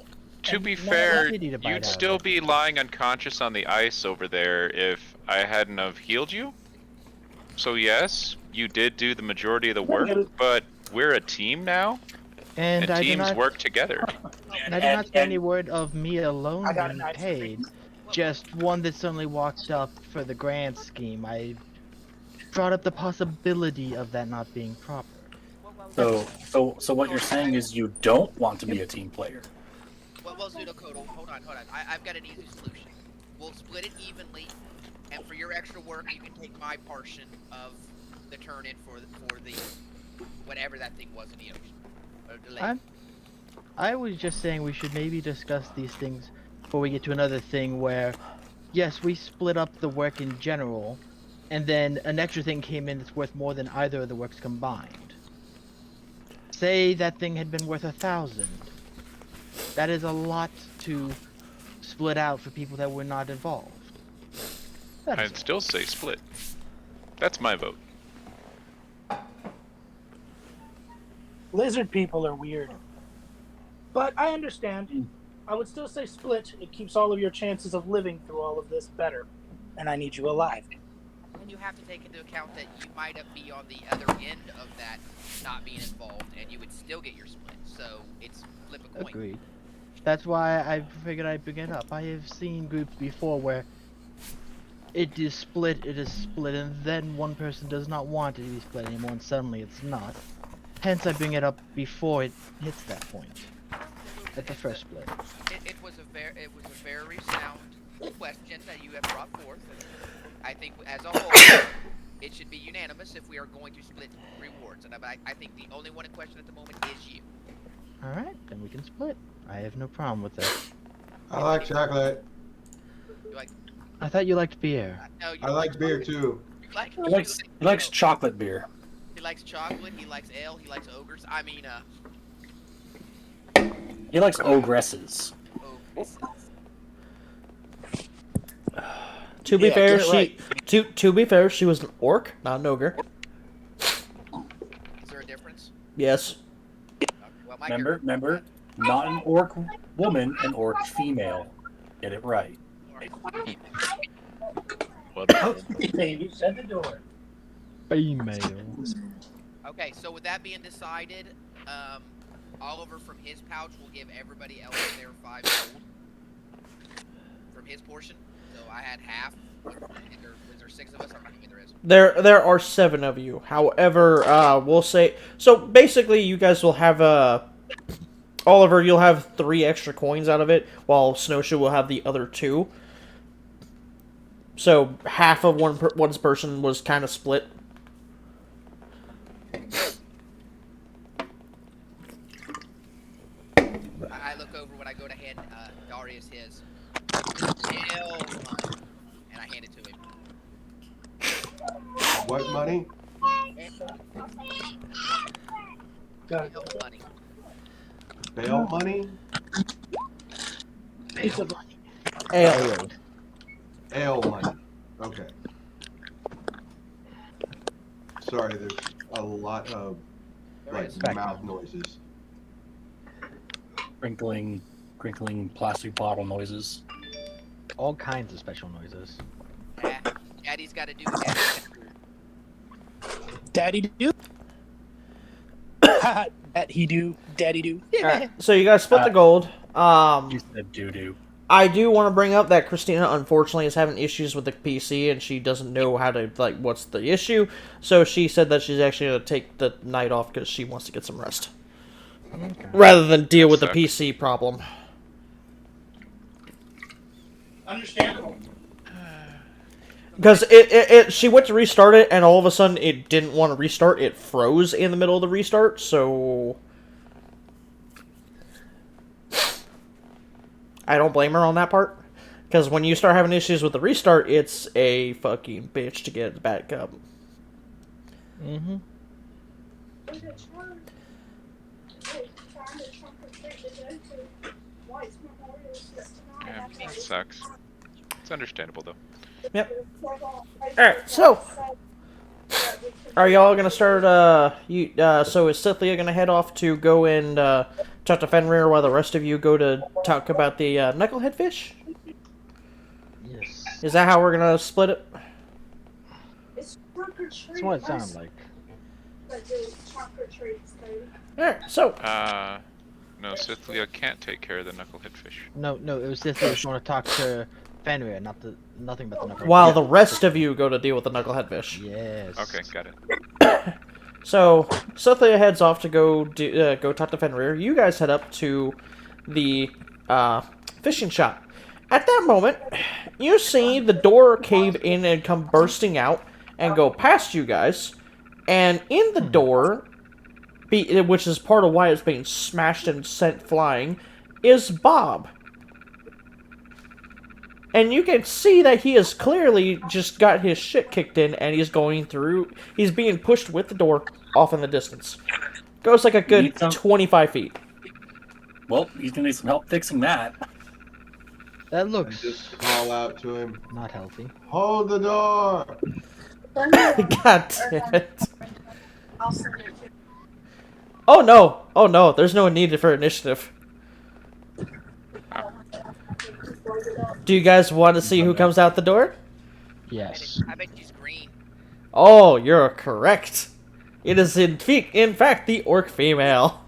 To be fair, you'd still be lying unconscious on the ice over there if I hadn't have healed you. So yes, you did do the majority of the work, but we're a team now, and teams work together. And I did not say any word of me alone being paid, just one that suddenly walked up for the grand scheme. I brought up the possibility of that not being proper. So what you're saying is you don't want to be a team player. Well, Zudokoto, hold on. I've got an easy solution. We'll split it evenly, and for your extra work, you can take my portion of the turn-in for the whatever that thing was in the ocean. Or the lake. I was just saying we should maybe discuss these things before we get to another thing where, yes, we split up the work in general, and then an extra thing came in that's worth more than either of the works combined. Say that thing had been worth 1,000. That is a lot to split out for people that were not involved. I'd still say split. That's my vote. Lizard people are weird. But I understand. I would still say split. It keeps all of your chances of living through all of this better. And I need you alive. And you have to take into account that you might be on the other end of that not being involved, and you would still get your split. So it's flip a coin. Agreed. That's why I figured I'd bring it up. I have seen groups before where it is split, and then one person does not want it to be split anymore, and suddenly it's not. Hence, I bring it up before it hits that point. At the first split. It was a very sound question that you have brought forth. I think as a whole, it should be unanimous if we are going to split rewards. And I think the only one in question at the moment is you. Alright, then we can split. I have no problem with that. I like chocolate. You like? I thought you liked beer. No, you I like beer too. He likes chocolate beer. He likes chocolate. He likes ale. He likes ogres. I mean, He likes ogresses. ogres. To be Yeah, fair, get it to be fair, she was an orc, not an ogre. Is there a difference? Yes. Well, my Remember, not an orc woman, an orc female. Get it right. Baby, shut the door. Female. Okay, so with that being decided, Oliver from his pouch will give everybody else their 5 gold from his portion. So I had half. Was there 6 of us? I'm not sure there is. There are 7 of you. However, we'll say so. Basically, you guys will have Oliver, you'll have 3 extra coins out of it, while Snowshoe will have the other 2. So half of one's person was kind of split. I look over when I go to hand Darius his. Hell money. And I hand it to him. What money? Hell money. Bail money? Ale. Ale money. Okay. Sorry, there's a lot of like mouth noises. Crinkling plastic bottle noises. All kinds of special noises. Yeah, Daddy's got to do what Daddy's got to do. Daddy do. That he do. Daddy do. Alright, so you guys split the gold. You said doo-doo. I do want to bring up that Christina, unfortunately, is having issues with the PC, and she doesn't know how to, like, what's the issue. So she said that she's actually going to take the night off because she wants to get some rest. Okay. Rather than deal with the PC problem. Understandable. Because she went to restart it, and all of a sudden it didn't want to restart. It froze in the middle of the restart, so... I don't blame her on that part. Because when you start having issues with the restart, it's a fucking bitch to get it back up. Mm-hmm. Yeah, it sucks. It's understandable though. Yep. Alright, so... Are y'all gonna start, so is Cynthia gonna head off to go and, talk to Fenrir while the rest of you go to talk about the, knucklehead fish? Yes. Is that how we're gonna split it? That's what it sounded like. Alright, so... No, Cynthia can't take care of the knucklehead fish. No, it was just that I want to talk to Fenrir, nothing but the knucklehead. While the rest of you go to deal with the knucklehead fish. Yes. Okay, got it. So, Cynthia heads off to go talk to Fenrir. You guys head up to the fishing shop. At that moment, you see the door cave in and come bursting out and go past you guys. And in the door, which is part of why it's being smashed and sent flying, is Bob. And you can see that he has clearly just got his shit kicked in, and he's being pushed with the door off in the distance. Goes like a good 25 feet. Well, he's gonna need some help fixing that. That And looks just call out to him, not healthy. hold the door! God damn it. Oh no, there's no need for initiative. Oh, Do you guys want to see who comes out the door? Yes. I bet she's green. Oh, you're correct. It is in fact the orc female.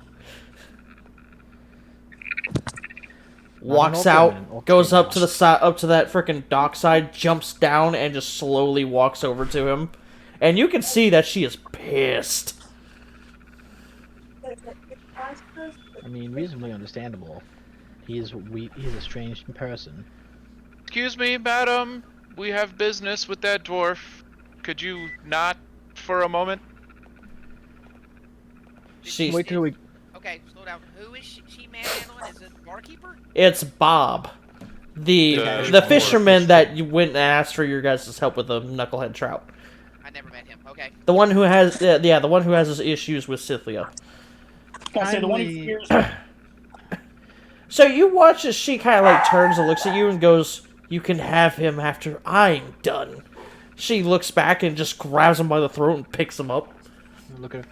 Walks orc out, woman, orc goes up female. to the side, up to that frickin' dockside, jumps down, and just slowly walks over to him. And you can see that she is pissed. I mean, reasonably understandable. He's a strange person. Excuse me, madam. We have business with that dwarf. Could you not for a moment? She's, Wait till we. Okay, slow down. Who is she manhandling? Is it barkeeper? it's Bob, the The fisherman that you went and asked for your guys' help with the knucklehead trout. I never met him. Okay. The one who has, the one who has his issues with Scythia. I say the one who Kindly- fears. So you watch as she kind of like turns and looks at you and goes, "You can have him after I'm done." She looks back and just grabs him by the throat and picks him up. Look at.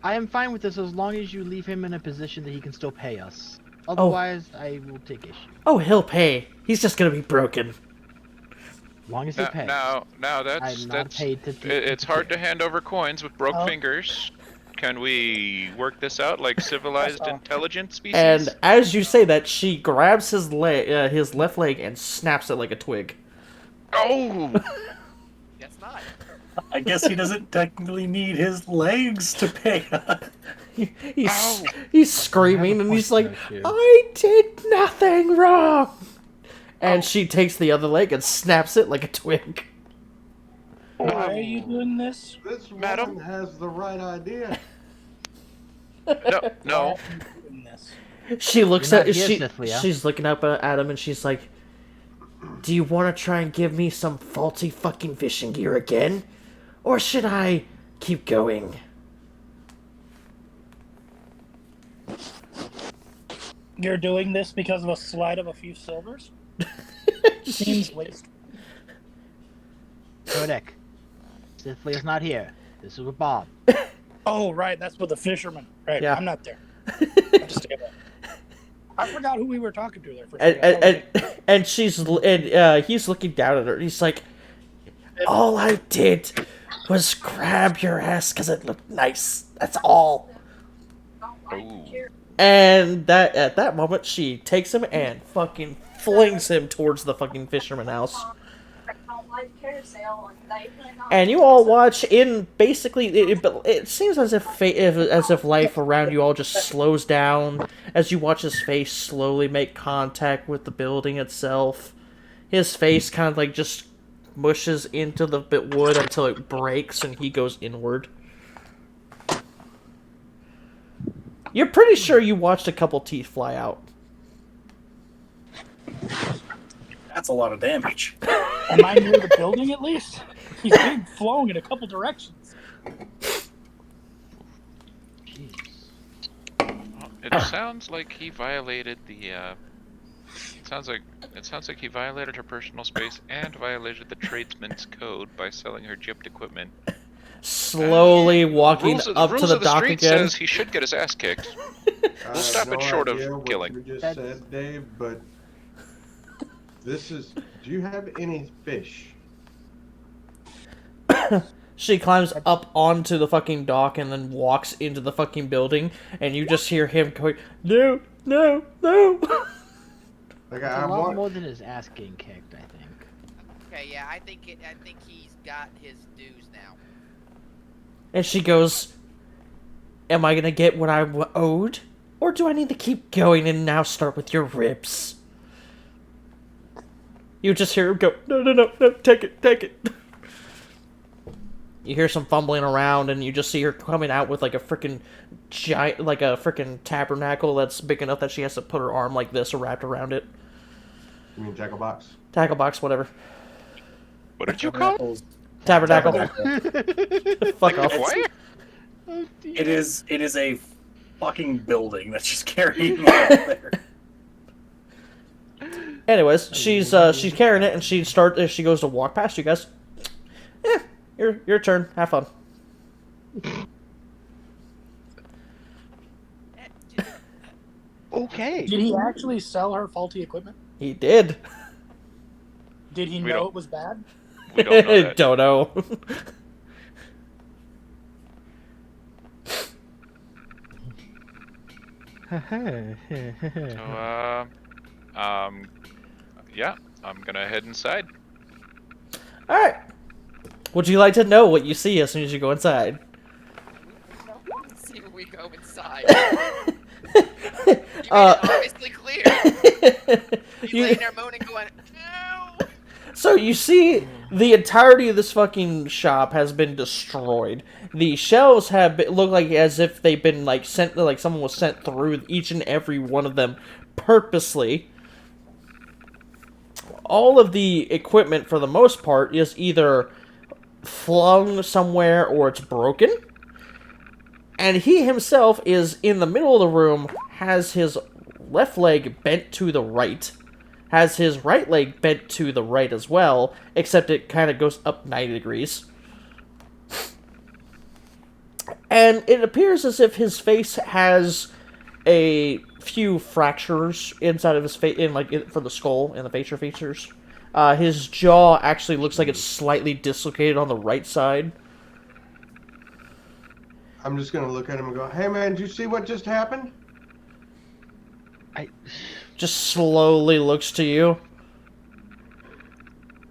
I am fine with this as long as you leave him in a position that he can still pay us. Otherwise, I will take issue. Oh, he'll pay. He's just gonna be broken. As long as he pays. Now that's I'm not paid to. it's hard to hand over coins with broke Oh. fingers. Can we work this out like civilized, intelligent species? And as you say that, she grabs his left leg, and snaps it like a twig. Oh! That's not. I guess he doesn't technically need his legs to pay. He's screaming and he's like, Thank you. "I did nothing wrong." And she takes the other leg and snaps it like a twig. Why are you doing this? This Madam? woman has the right idea. No. Why are you doing this? She looks You're at not here, she. Cynthia. She's looking up at him and she's like, "Do you want to try and give me some faulty fucking fishing gear again, or should I keep going?" You're doing this because of a slide of a few silvers? Seems wasteful. Kodak. Cynthia is not here. This is with Bob. Oh, right. That's with the fisherman. Right. Yeah. I'm not there. I just stay away. I forgot who we were talking to there for a second. And he's looking down at her. He's like, "All I did was grab your ass because it looked nice. That's all." Ooh. And at that moment, she takes him and fucking flings him towards the fucking fisherman house. And you all watch in basically it seems as if life around you all just slows down as you watch his face slowly make contact with the building itself. His face kind of like just mushes into the wood until it breaks and he goes inward. You're pretty sure you watched a couple teeth fly out. That's a lot of damage. Am I near the building at least? He's being flowing in a couple directions. It sounds like he violated the. It sounds like he violated her personal space and violated the tradesman's code by selling her gypped equipment. Slowly walking Rules up to the dock street again. says he should get his ass kicked. I We'll stop have it no short of idea what killing. You just That's- said, Dave, but this is. Do you have any fish? She climbs up onto the fucking dock and then walks into the fucking building, and you just hear him going, "No, no, no." Like It's I a lot want. more than his ass getting kicked, I think. Okay, yeah, I think he's got his dues now. And she goes, "Am I gonna get what I owed? Or do I need to keep going and now start with your ribs?" You just hear him go, "No, no, no, no, take it, take it." You hear some fumbling around, and you just see her coming out with like a freaking giant, like a freaking tabernacle that's big enough that she has to put her arm like this wrapped around it. You mean jackal box? Tackle box, whatever. What did you call it? Apples. Tabernacle. Fuck off. What? It is a fucking building that's just carrying me out there. Anyways, she's carrying it, and she goes to walk past you guys. Your turn. Have fun. Okay. Did he actually sell her faulty equipment? He did. Did he We know don't- it was bad? We don't know that. Don't know. So, yeah, I'm gonna head inside. All right. Would you like to know what you see as soon as you go inside? Let's see when we go inside. You made it obviously clear. You laying there moaning, going, "No." So you see, the entirety of this fucking shop has been destroyed. The shelves have look like as if they've been like sent, like someone was sent through each and every one of them purposely. All of the equipment, for the most part, is either flung somewhere or it's broken. And he himself is in the middle of the room, has his left leg bent to the right, has his right leg bent to the right as well, except it kind of goes up 90 degrees. And it appears as if his face has a few fractures inside of his face, for the skull and the facial features. His jaw actually looks like it's slightly dislocated on the right side. I'm just gonna look at him and go, "Hey man, did you see what just happened?" Just slowly looks to you.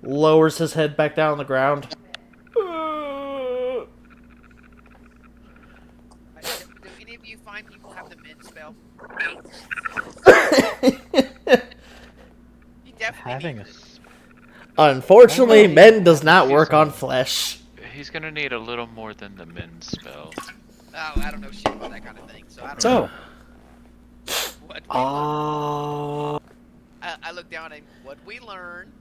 Lowers his head back down on the ground. Do any of you find people have the mend spell? He definitely Having needs a it. Unfortunately, men does not work on flesh. He's gonna need a little more than the min spell. Oh, I don't know shit about that kind of thing, so I don't So, know. What we learn. I look down and what we learn.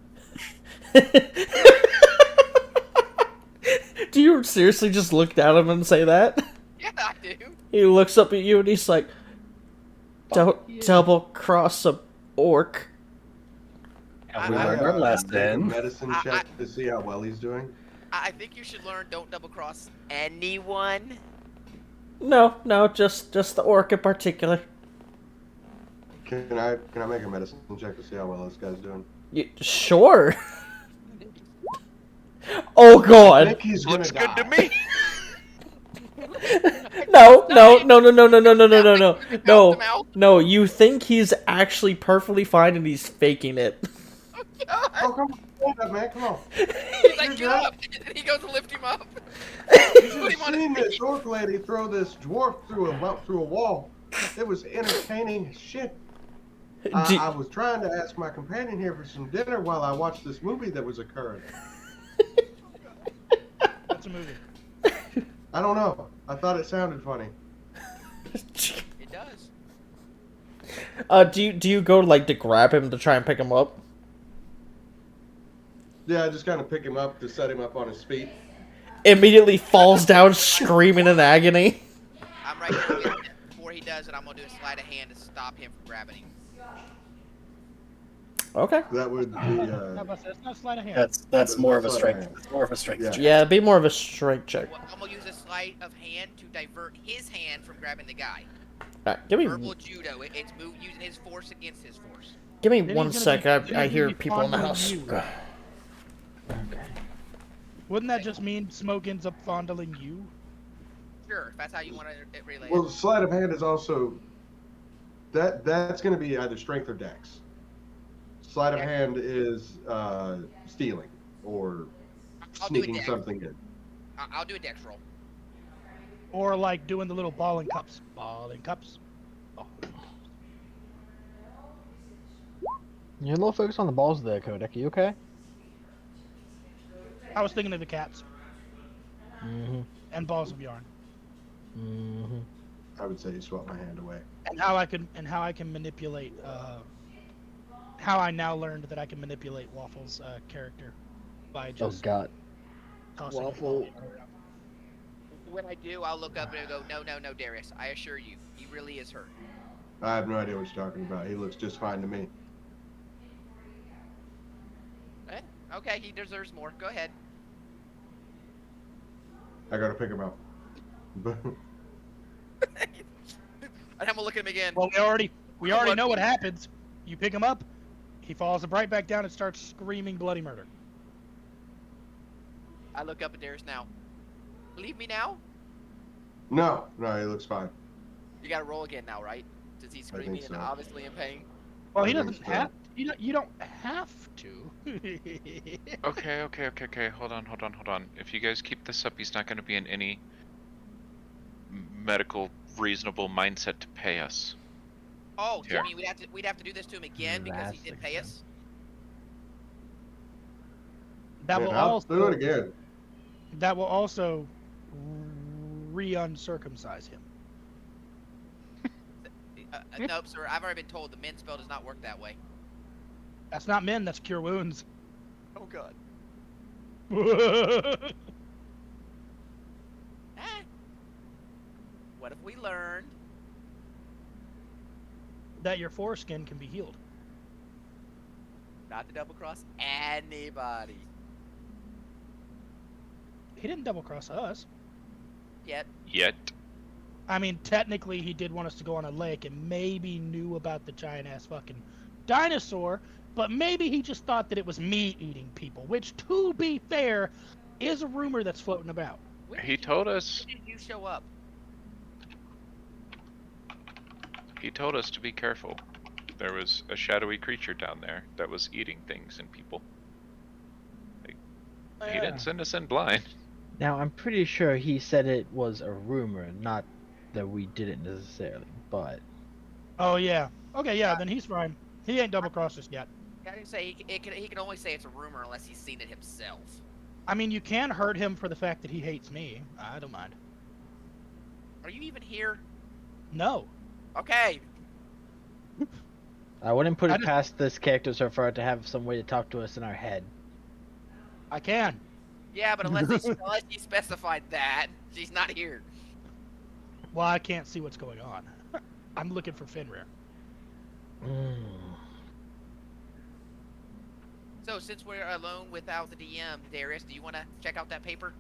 Do you seriously just look down at him and say that? Yeah, I do. He looks up at you and he's like, "Don't double cross a orc." we learned our make a lesson. medicine check to see how well he's doing. I think you should learn don't double cross anyone. No, just the orc in particular. Can I make a medicine check to see how well this guy's doing? Sure. Oh I god. think he's gonna Looks die. good to me. No. No, you think he's actually perfectly fine and he's faking it. Oh, come on, hold up, man, come on. He's like, get up! And he goes to lift him up. You should Put have him on his seen this feet. orc lady throw this dwarf through a wall. It was entertaining as shit. Do- I was trying to ask my companion here for some dinner while I watched this movie that was occurring. What's a movie? I don't know. I thought it sounded funny. It does. Do you go like to grab him to try and pick him up? Yeah, I just kind of pick him up to set him up on his feet. Immediately falls down screaming in agony. I'm right here with him. Before he does it, I'm gonna do a sleight of hand to stop him from grabbing him. Okay. That would be. No, but it's not sleight of hand. That's more of a strength. It's more of a strength Yeah. check. Yeah, it'd be more of a strength check. Well, I'm gonna use a sleight of hand to divert his hand from grabbing the guy. Alright, give me Verbal judo. It's using his force against his force. Then one he's sec. gonna be- then I he's hear gonna be people in the fondling house. you. Wouldn't that just mean Smoke ends up fondling you? Sure, if that's how you want to relay Well, it. sleight of hand is also. That's going to be either strength or dex. Sleight of hand is stealing or I'll do a sneaking dex. something in. I'll do a dex roll. Or like doing the little ball and cups. Ball and cups. You're a little focused on the balls there, Kodak. You okay? I was thinking of the cats Mm-hmm. and balls of yarn, Mm-hmm. I would say you swap my hand away. and how I can manipulate. How I now learned that I can manipulate Waffle's character by Oh just god. tossing a Waffle. ball around. When I do, I'll look up and go, no, Darius. I assure you, he really is hurt. I have no idea what you're talking about. He looks just fine to me. Okay, he deserves more. Go ahead. I gotta pick him up. And I'm gonna look at him again. Well, we already know what happens. You pick him up, He falls right back down and starts screaming bloody murder. I look up at Darius now. Believe me now? No, he looks fine. You gotta roll again now, right? Since he's I think screaming and so. obviously in pain. Well, he I think doesn't so. have. You don't have to. Okay. Hold on. If you guys keep this up, he's not going to be in any medical reasonable mindset to pay us. Oh, Here. you mean we'd have to do this to him again because he didn't pay us? That will I'll also do it again. That will also re-uncircumcise him. Nope, sir. I've already been told the min spell does not work that way. That's not men. That's cure wounds. Oh god. What if we learned That your foreskin can be healed. not to double cross anybody? He didn't double cross us. Yet. I mean, technically, he did want us to go on a lake and maybe knew about the giant ass fucking dinosaur, but maybe he just thought that it was meat eating people, which, to be fair, is a rumor that's floating about. He told us. When did you show up? He told us to be careful. There was a shadowy creature down there that was eating things and people. He didn't send us in blind. Now, I'm pretty sure he said it was a rumor, not that we did it necessarily, but... Oh, yeah. Okay, yeah, then he's fine. He ain't double crossed us yet. I didn't say he can only say it's a rumor unless he's seen it himself. I mean, you can hurt him for the fact that he hates me. I don't mind. Are you even here? No. Okay. I wouldn't put it past this character so far to have some way to talk to us in our head. I can. Yeah, but unless he specified that, she's not here. Well, I can't see what's going on. I'm looking for Fenrir. So, since we're alone without the DM, Darius, do you want to check out that paper?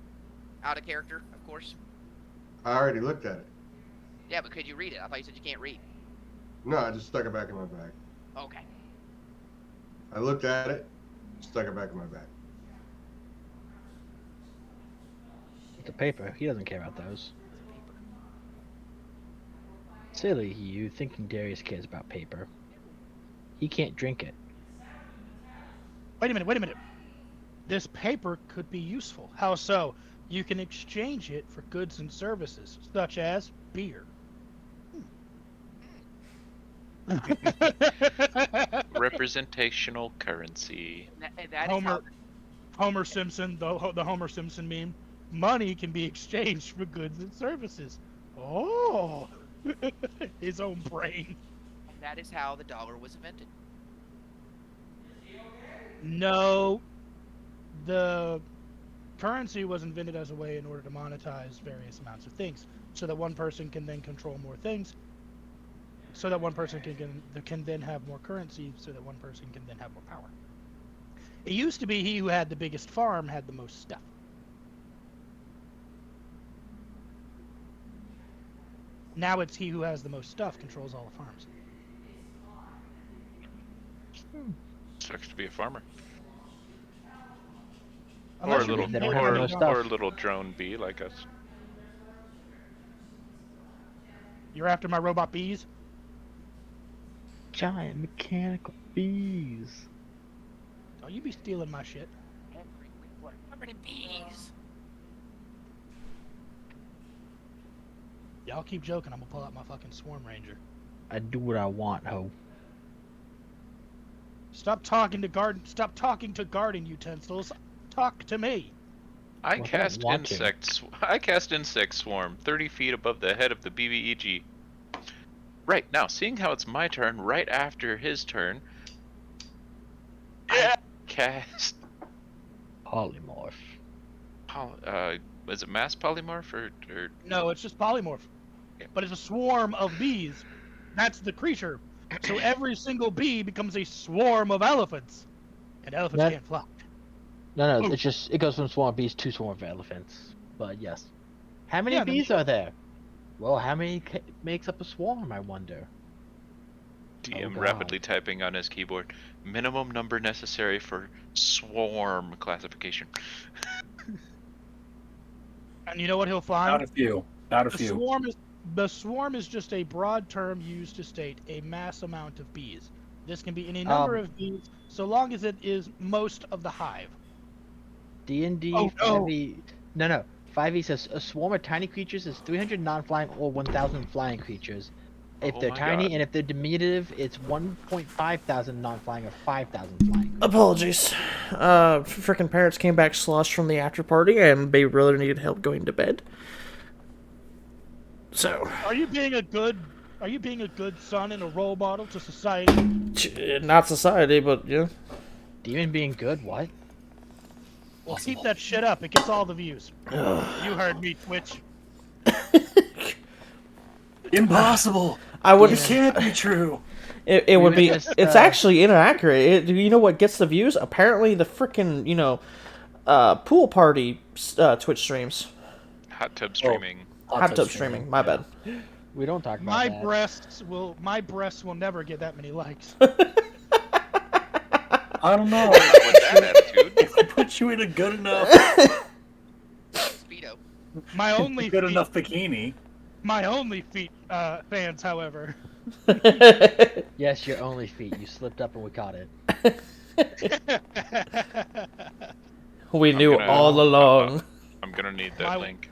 Out of character, of course. I already looked at it. Yeah, but could you read it? I thought you said you can't read. No, I just stuck it back in my bag. Okay. I looked at it, stuck it back in my bag. The paper, he doesn't care about those. Silly you, thinking Darius cares about paper. He can't drink it. Wait a minute. This paper could be useful. How so? You can exchange it for goods and services, such as beer. Representational currency. And that is how Homer Simpson, the Homer Simpson meme. Money can be exchanged for goods and services. Oh, his own brain. And that is how the dollar was invented. No, the currency was invented as a way in order to monetize various amounts of things, so that one person can then control more things, so that one person can then have more currency, so that one person can then have more power. It used to be he who had the biggest farm had the most stuff. Now it's he who has the most stuff controls all the farms. Sucks to be a farmer. Unless Or a you're little, getting paid for your job. or a little drone bee like us. You're after my robot bees? Giant mechanical bees. Don't you be stealing my shit. We're covered in bees. Y'all keep joking, I'm gonna pull out my fucking Swarm Ranger. I do what I want, ho. Stop talking to garden utensils. Talk to me. I Well, cast I don't want to. insect swarm 30 feet above the head of the BBEG. Right, now, seeing how it's my turn right after his turn, I cast... Polymorph. is it mass polymorph or... No, it's just polymorph. Yeah. But it's a swarm of bees. That's the creature. So every single bee becomes a swarm of elephants. And elephants That- can't fly. No, Ooh. it's just, it goes from swarm bees to swarm of elephants. But yes. How many Yeah, then bees are there? Well, how many makes up a swarm, I wonder? DM God. rapidly typing on his keyboard. Minimum number necessary for swarm classification. And you know what he'll find? Not a few. Not a The few. swarm is just a broad term used to state a mass amount of bees. This can be any number of bees, so long as it is most of the hive. D&D Oh, no. 5e. No. 5e says a swarm of tiny creatures is 300 non-flying or 1,000 flying creatures. If Oh they're my tiny God. and if they're diminutive, it's 1.5 thousand non-flying or 5,000 flying. Apologies. Frickin' parents came back sloshed from the after party, and they really needed help going to bed. So, Are you being a good son and a role model to society? not society, but yeah. Demon being good, what? Well, keep that shit up. It gets all the views. You heard me, Twitch. Impossible. I would. It can't be true. It would were be. just, It's actually inaccurate. You know what gets the views? Apparently, the frickin' pool party Twitch streams. Hot tub streaming. Hot tub streaming. My bad. We don't talk about My that. breasts will never get that many likes. I don't know. With that attitude. If I put you in a good enough, Speedo. My only good feet, enough bikini. my only feet fans, however. Yes, your only feet. You slipped up and we caught it. We knew gonna- all along. I'm gonna need that My- link.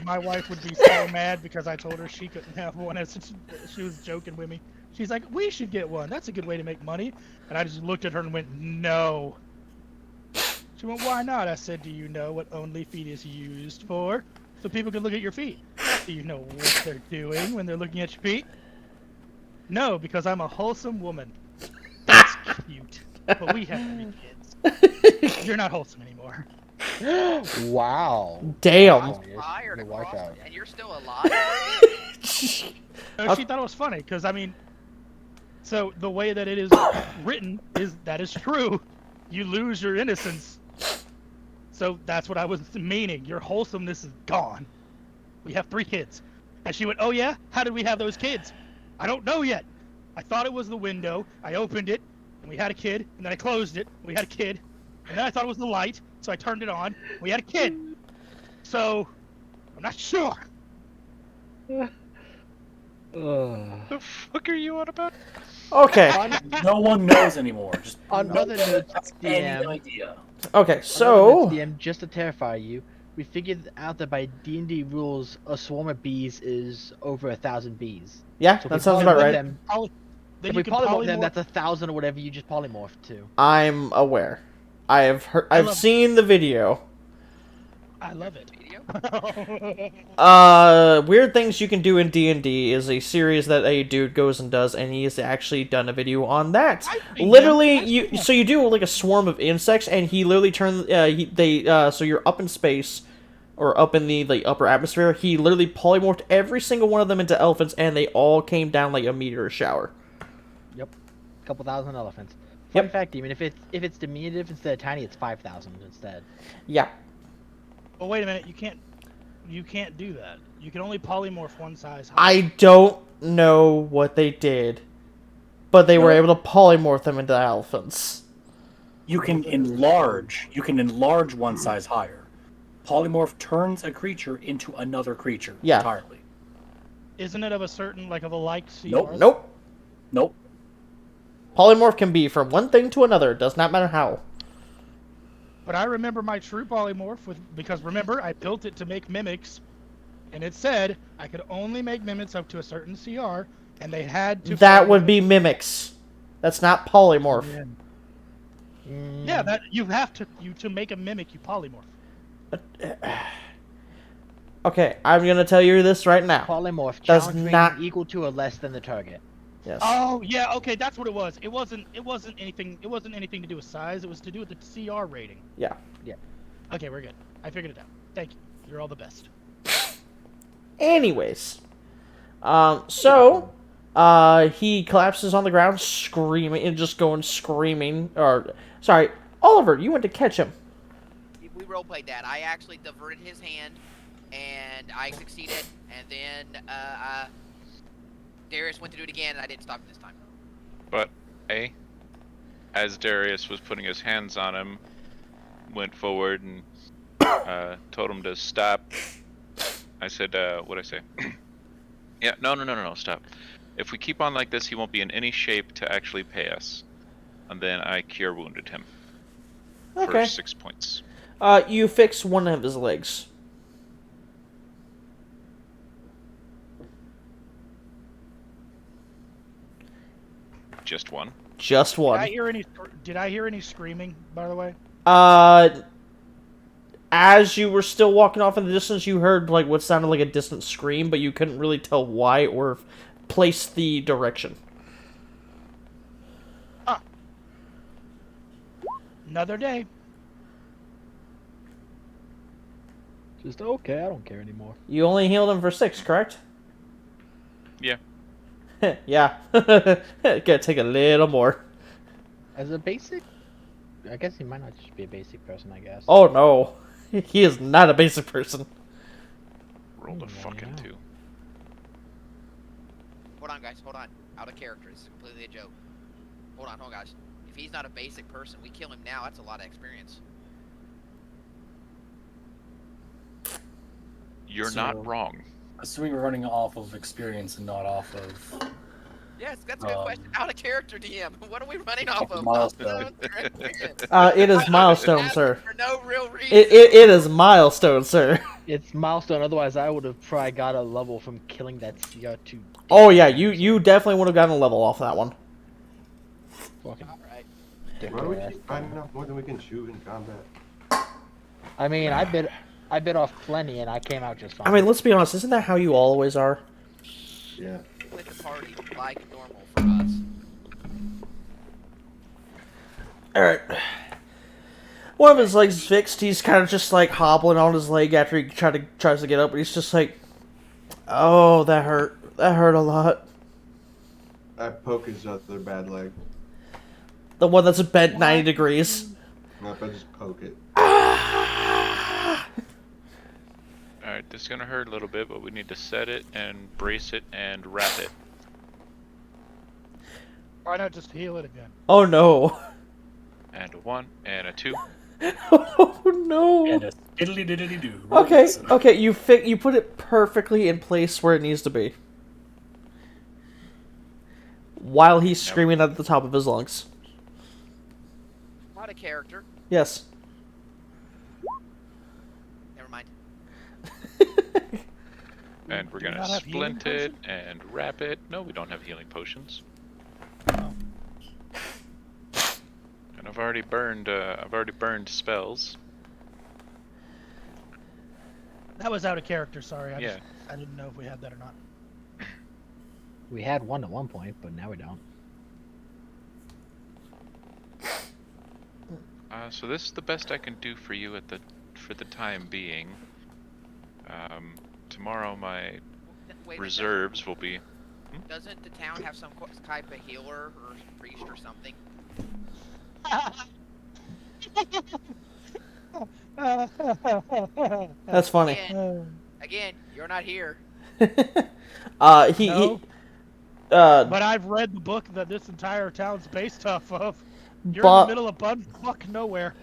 My wife would be so mad because I told her she couldn't have one. She was joking with me. She's like, "We should get one. That's a good way to make money." And I just looked at her and went, "No." She went, "Why not?" I said, "Do you know what OnlyFeet is used for? So people can look at your feet. Do you know what they're doing when they're looking at your feet?" "No, because I'm a wholesome woman." "That's cute, but we have 3 kids. You're not wholesome anymore." Wow. Damn. Oh, yes, Fired your wife across, out. and you're still alive. She thought it was funny because so the way that it is written is that is true. You lose your innocence. So that's what I was meaning. Your wholesomeness is gone. We have 3 kids. And she went, "Oh yeah? How did we have those kids?" "I don't know yet. I thought it was the window. I opened it, and we had a kid. And then I closed it. And we had a kid. And then I thought it was the light, so I turned it on. And we had a kid. So I'm not sure." The fuck are you on about? Okay. No one knows anymore. Just On no other one notes, has any DM. idea. Okay. So, So. DM, just to terrify you, we figured out that by D&D rules, a swarm of bees is over 1,000 bees. Yeah, So if that we sounds polymorph about right. Them, Then if you we can polymorph them, polymorph. that's 1,000 or whatever you just polymorphed to. I'm aware. I've love- seen the video. I love it. Video? Weird things you can do in D&D is a series that a dude goes and does, and he has actually done a video on that. I've seen Literally, them. I've seen so you do like a swarm of insects, and he literally turns. So you're up in space, or up in the upper atmosphere. He literally polymorphed every single one of them into elephants, and they all came down like a meteor shower. Yep. A couple thousand elephants. Yep. Fun fact, Demon, if it's diminutive instead of tiny, it's 5,000 instead. Yeah. Well, wait a minute. You can't do that. You can only polymorph one size high. I don't know what they did, but they were No. able to polymorph them into elephants. You can enlarge. You can enlarge one size higher. Polymorph turns a creature into another creature Yeah. entirely. Isn't it of a certain like of a like CR? Nope. Nope. Nope. Polymorph can be from one thing to another. Does not matter how. But I remember my true polymorph because remember I built it to make mimics, and it said I could only make mimics up to a certain CR, and they had to. That would be mimics. That's not polymorph. Yeah, that you have to make a mimic, you polymorph. Okay, I'm gonna tell you this right now. Polymorph, Does challenge rating not- equal to or less than the target. Yes. Oh yeah, okay, that's what it was. It wasn't anything. It wasn't anything to do with size. It was to do with the CR rating. Yeah. Okay, we're good. I figured it out. Thank you. You're all the best. Anyways, he collapses on the ground, screaming, and just going screaming. Or, sorry, Oliver, you went to catch him. We roleplayed that. I actually diverted his hand, and I succeeded. And then Darius went to do it again, and I didn't stop him this time. But as Darius was putting his hands on him, went forward and told him to stop. I said, what'd I say? Yeah, no, stop. If we keep on like this, he won't be in any shape to actually pay us. And then I cure wounded him Okay. for 6 points. You fix one of his legs. Just one. Just Did one. I hear any screaming? By the way. As you were still walking off in the distance, you heard like what sounded like a distant scream, but you couldn't really tell why or place the direction. Another day. Just okay, I don't care anymore. You only healed him for 6, correct? Yeah. Yeah. Gotta take a little more. As a basic, I guess he might not just be a basic person. I guess. Oh no, he is not a basic person. Rolled a Oh, fucking yeah. 2. Hold on, guys. Hold on. Out of character. This is completely a joke. Hold on, guys. If he's not a basic person, we kill him now. That's a lot of experience. You're So- not wrong. Assuming we're running off of experience and not off of Yes, that's a good question. Out of character, DM. What are we running off of? Milestone. It is milestone, sir. For no real reason. It is milestone, sir. It's milestone. Otherwise, I would have probably got a level from killing that CR2. Oh yeah, you definitely would have gotten a level off that one. Fucking Alright. Why do we dick-ass. keep fighting off more than we can shoot in combat? I mean, I bit off plenty, and I came out just fine. I mean, let's be honest. Isn't that how you always are? Yeah. With the party like normal for us. All right. One of his legs is fixed. He's kind of just like hobbling on his leg after he tries to get up, but he's just like, "Oh, that hurt. That hurt a lot." I poke his other bad leg. The one that's bent 90 degrees. Nope, I just poke it. Alright, this is gonna hurt a little bit, but we need to set it and brace it and wrap it. Why not just heal it again? Oh no. And a 1 and a 2. Oh no. and a diddly diddly do. Okay, you put it perfectly in place where it needs to be. While he's screaming at the top of his lungs. Out of character. Yes. Never mind. And we're Do you gonna not have healing splint it and wrap it. No, we don't have healing potions. Oh. And I've already burned spells. That was out of character. Sorry. Yeah. I didn't know if we had that or not. we had one at one point, but now we don't. So this is the best I can do for you for the time being. Tomorrow my Wait, reserves will be. Doesn't the town have some type of healer or priest or something? That's funny. Again, you're not here. He No. uh But I've read the book that this entire town's based off of. You're Bob- in the middle of fuck nowhere.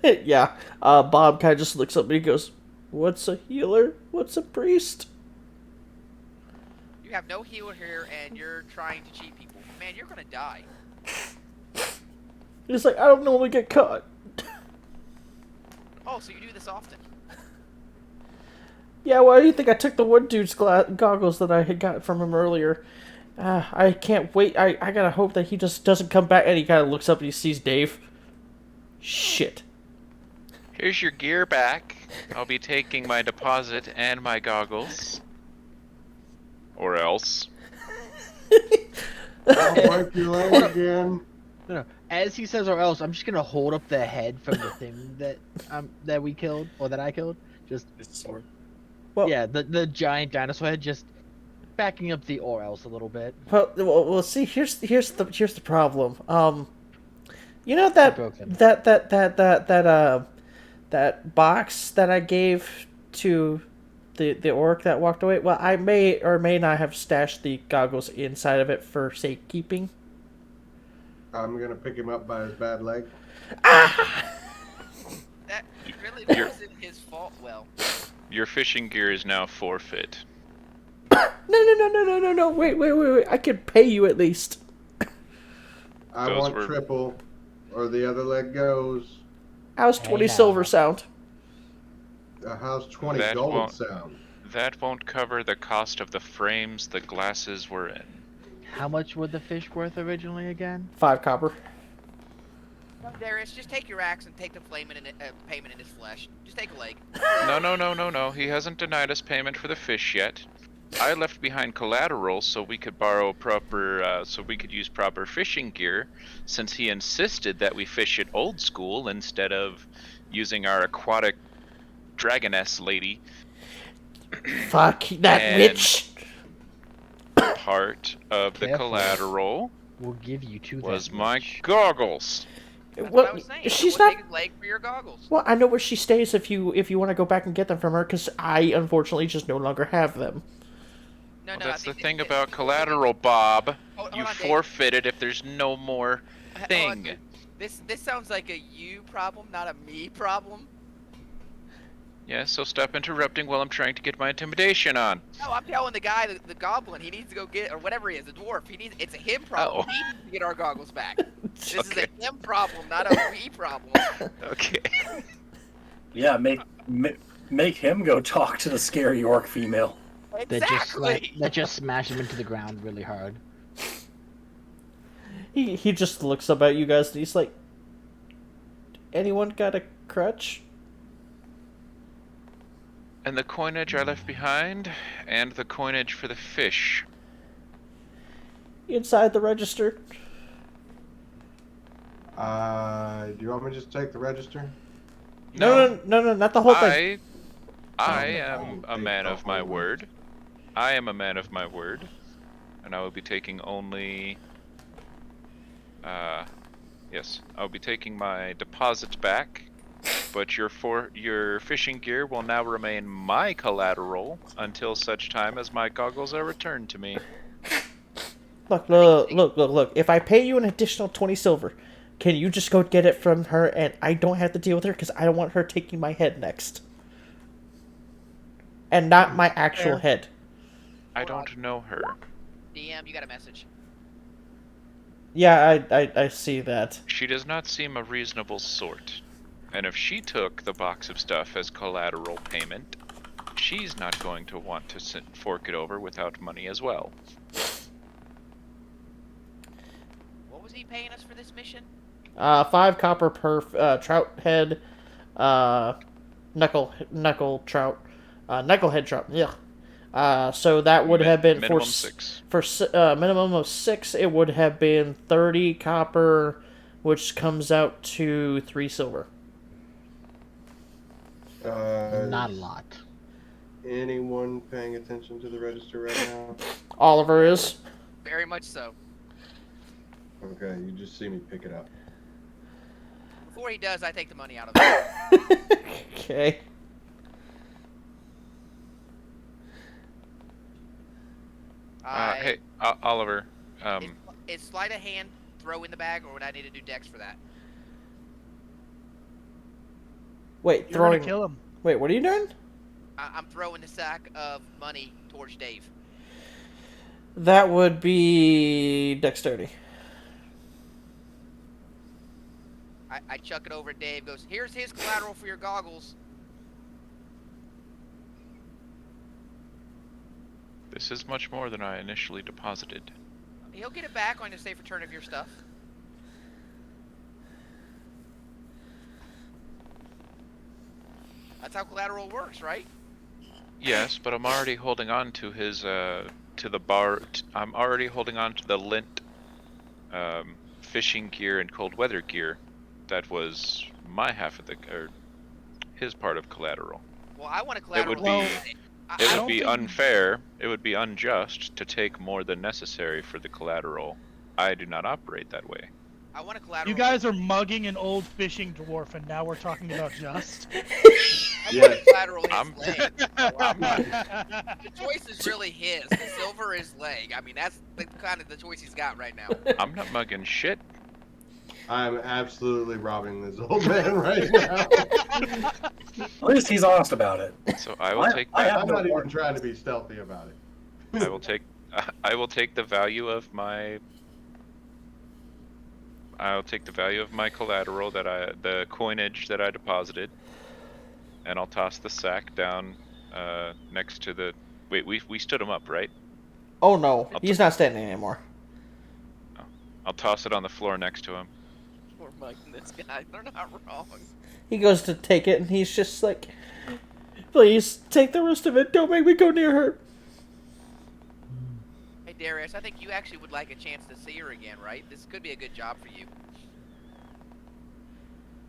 yeah. Bob kind of just looks up and he goes, "What's a healer? What's a priest?" You have no healer here, and you're trying to cheat people. Man, you're gonna die. He's like, "I don't normally get caught." Oh, so you do this often? Yeah, why do you think I took the wood dude's goggles that I had got from him earlier? I can't wait. I gotta hope that he just doesn't come back. And he kind of looks up and he sees Dave. Shit. Here's your gear back. I'll be taking my deposit and my goggles. Or else. I'll wipe your leg again. No. As he says, or else, I'm just gonna hold up the head from the thing that we killed, or that I killed. Just It's sword. Well, yeah, the giant dinosaur head, just backing up the or else a little bit. Well, see, here's the problem. You know that Broken. that box that I gave to the orc that walked away. Well, I may or may not have stashed the goggles inside of it for safekeeping. I'm gonna pick him up by his bad leg. That really You're- wasn't his fault. Well, Your fishing gear is now forfeit. No. Wait. I can pay you at least. I Those want were- triple, or the other leg goes. How's 20 silver sound? How's 20 That gold won't- sound? That won't cover the cost of the frames the glasses were in. How much were the fish worth originally again? 5 copper. no, Darius, just take your axe and take the payment in his flesh. Just take a leg. No. He hasn't denied us payment for the fish yet. I left behind collateral so we could use proper fishing gear, since he insisted that we fish it old school instead of using our aquatic dragoness lady. Fuck that And- witch. Part of the Careful. collateral We'll give you two. was that my much. goggles. That's what I Well, was saying. she's We'll not. take his leg for your goggles. Well, I know where she stays if you want to go back and get them from her, because I unfortunately just no longer have them. No, Well, no. that's I the think thing that- about collateral, Bob. Hold You on, Dave. forfeit it if there's no more Hold on, thing. Dave. This sounds like a you problem, not a me problem. Yeah, so stop interrupting while I'm trying to get my intimidation on. No, I'm telling the guy, the goblin, he needs to go get, or whatever he is, the dwarf. It's a him problem. Oh. He needs to get our goggles back. This Okay. is a him problem, not a me problem. Okay. Yeah, make him go talk to the scary orc female. Exactly. That just smash him into the ground really hard. He just looks up at you guys and he's like, anyone got a crutch? And the coinage I left behind, and the coinage for the fish. Inside the register? Do you want me to just take the register? No, not the whole thing. I am a man of my word. I am a man of my word. And I will be taking only... yes, I'll be taking my deposit back. But your fishing gear will now remain my collateral until such time as my goggles are returned to me. Look. If I pay you an additional 20 silver, can you just go get it from her and I don't have to deal with her because I don't want her taking my head next. And not my actual head. I don't know her. DM, you got a message. Yeah, I see that. She does not seem a reasonable sort. And if she took the box of stuff as collateral payment, she's not going to want to fork it over without money as well. What was he paying us for this mission? 5 copper per trout head, knuckle trout, knucklehead trout. Yeah. So that would have been minimum 6. For minimum of 6. It would have been 30 copper, which comes out to 3 silver. Not a lot. Anyone paying attention to the register right now? Oliver is. Very much so. Okay, you just see me pick it up. Before he does, I take the money out of it. Okay. Hey, Oliver. Is sleight of hand throw in the bag, or would I need to do dex for that? Wait, You're gonna throwing. kill him. Wait, what are you doing? I'm throwing the sack of money towards Dave. That would be dexterity. I chuck it over at Dave, goes, here's his collateral for your goggles. This is much more than I initially deposited. He'll get it back on the safe return of your stuff. That's how collateral works, right? Yes, but I'm already holding on to his, I'm already holding on to the lint, fishing gear and cold weather gear. That was my half of or his part of collateral. Well, I want a It collateral. would be, I it would don't be think- unfair, it would be unjust to take more than necessary for the collateral. I do not operate that way. I want a collateral. You guys are mugging an old fishing dwarf, and now we're talking about just. I Yes. Collateral his I'm- leg. I'm not, The choice is really his. The silver is leg. I mean, that's the kind of the choice he's got right now. I'm not mugging shit. I'm absolutely robbing this old man right now. At least he's honest about it. So I will take I back. have I'm no not even warrant. trying to be stealthy about it. I will take. I will take the value of my. I'll take the value of my collateral the coinage that I deposited, and I'll toss the sack down next to the. Wait, we stood him up, right? Oh no, he's not standing anymore. I'll toss it on the floor next to him. We're mugging this guy. They're not wrong. He goes to take it, and he's just like, "Please take the rest of it. Don't make me go near her." Hey Darius, I think you actually would like a chance to see her again, right? This could be a good job for you.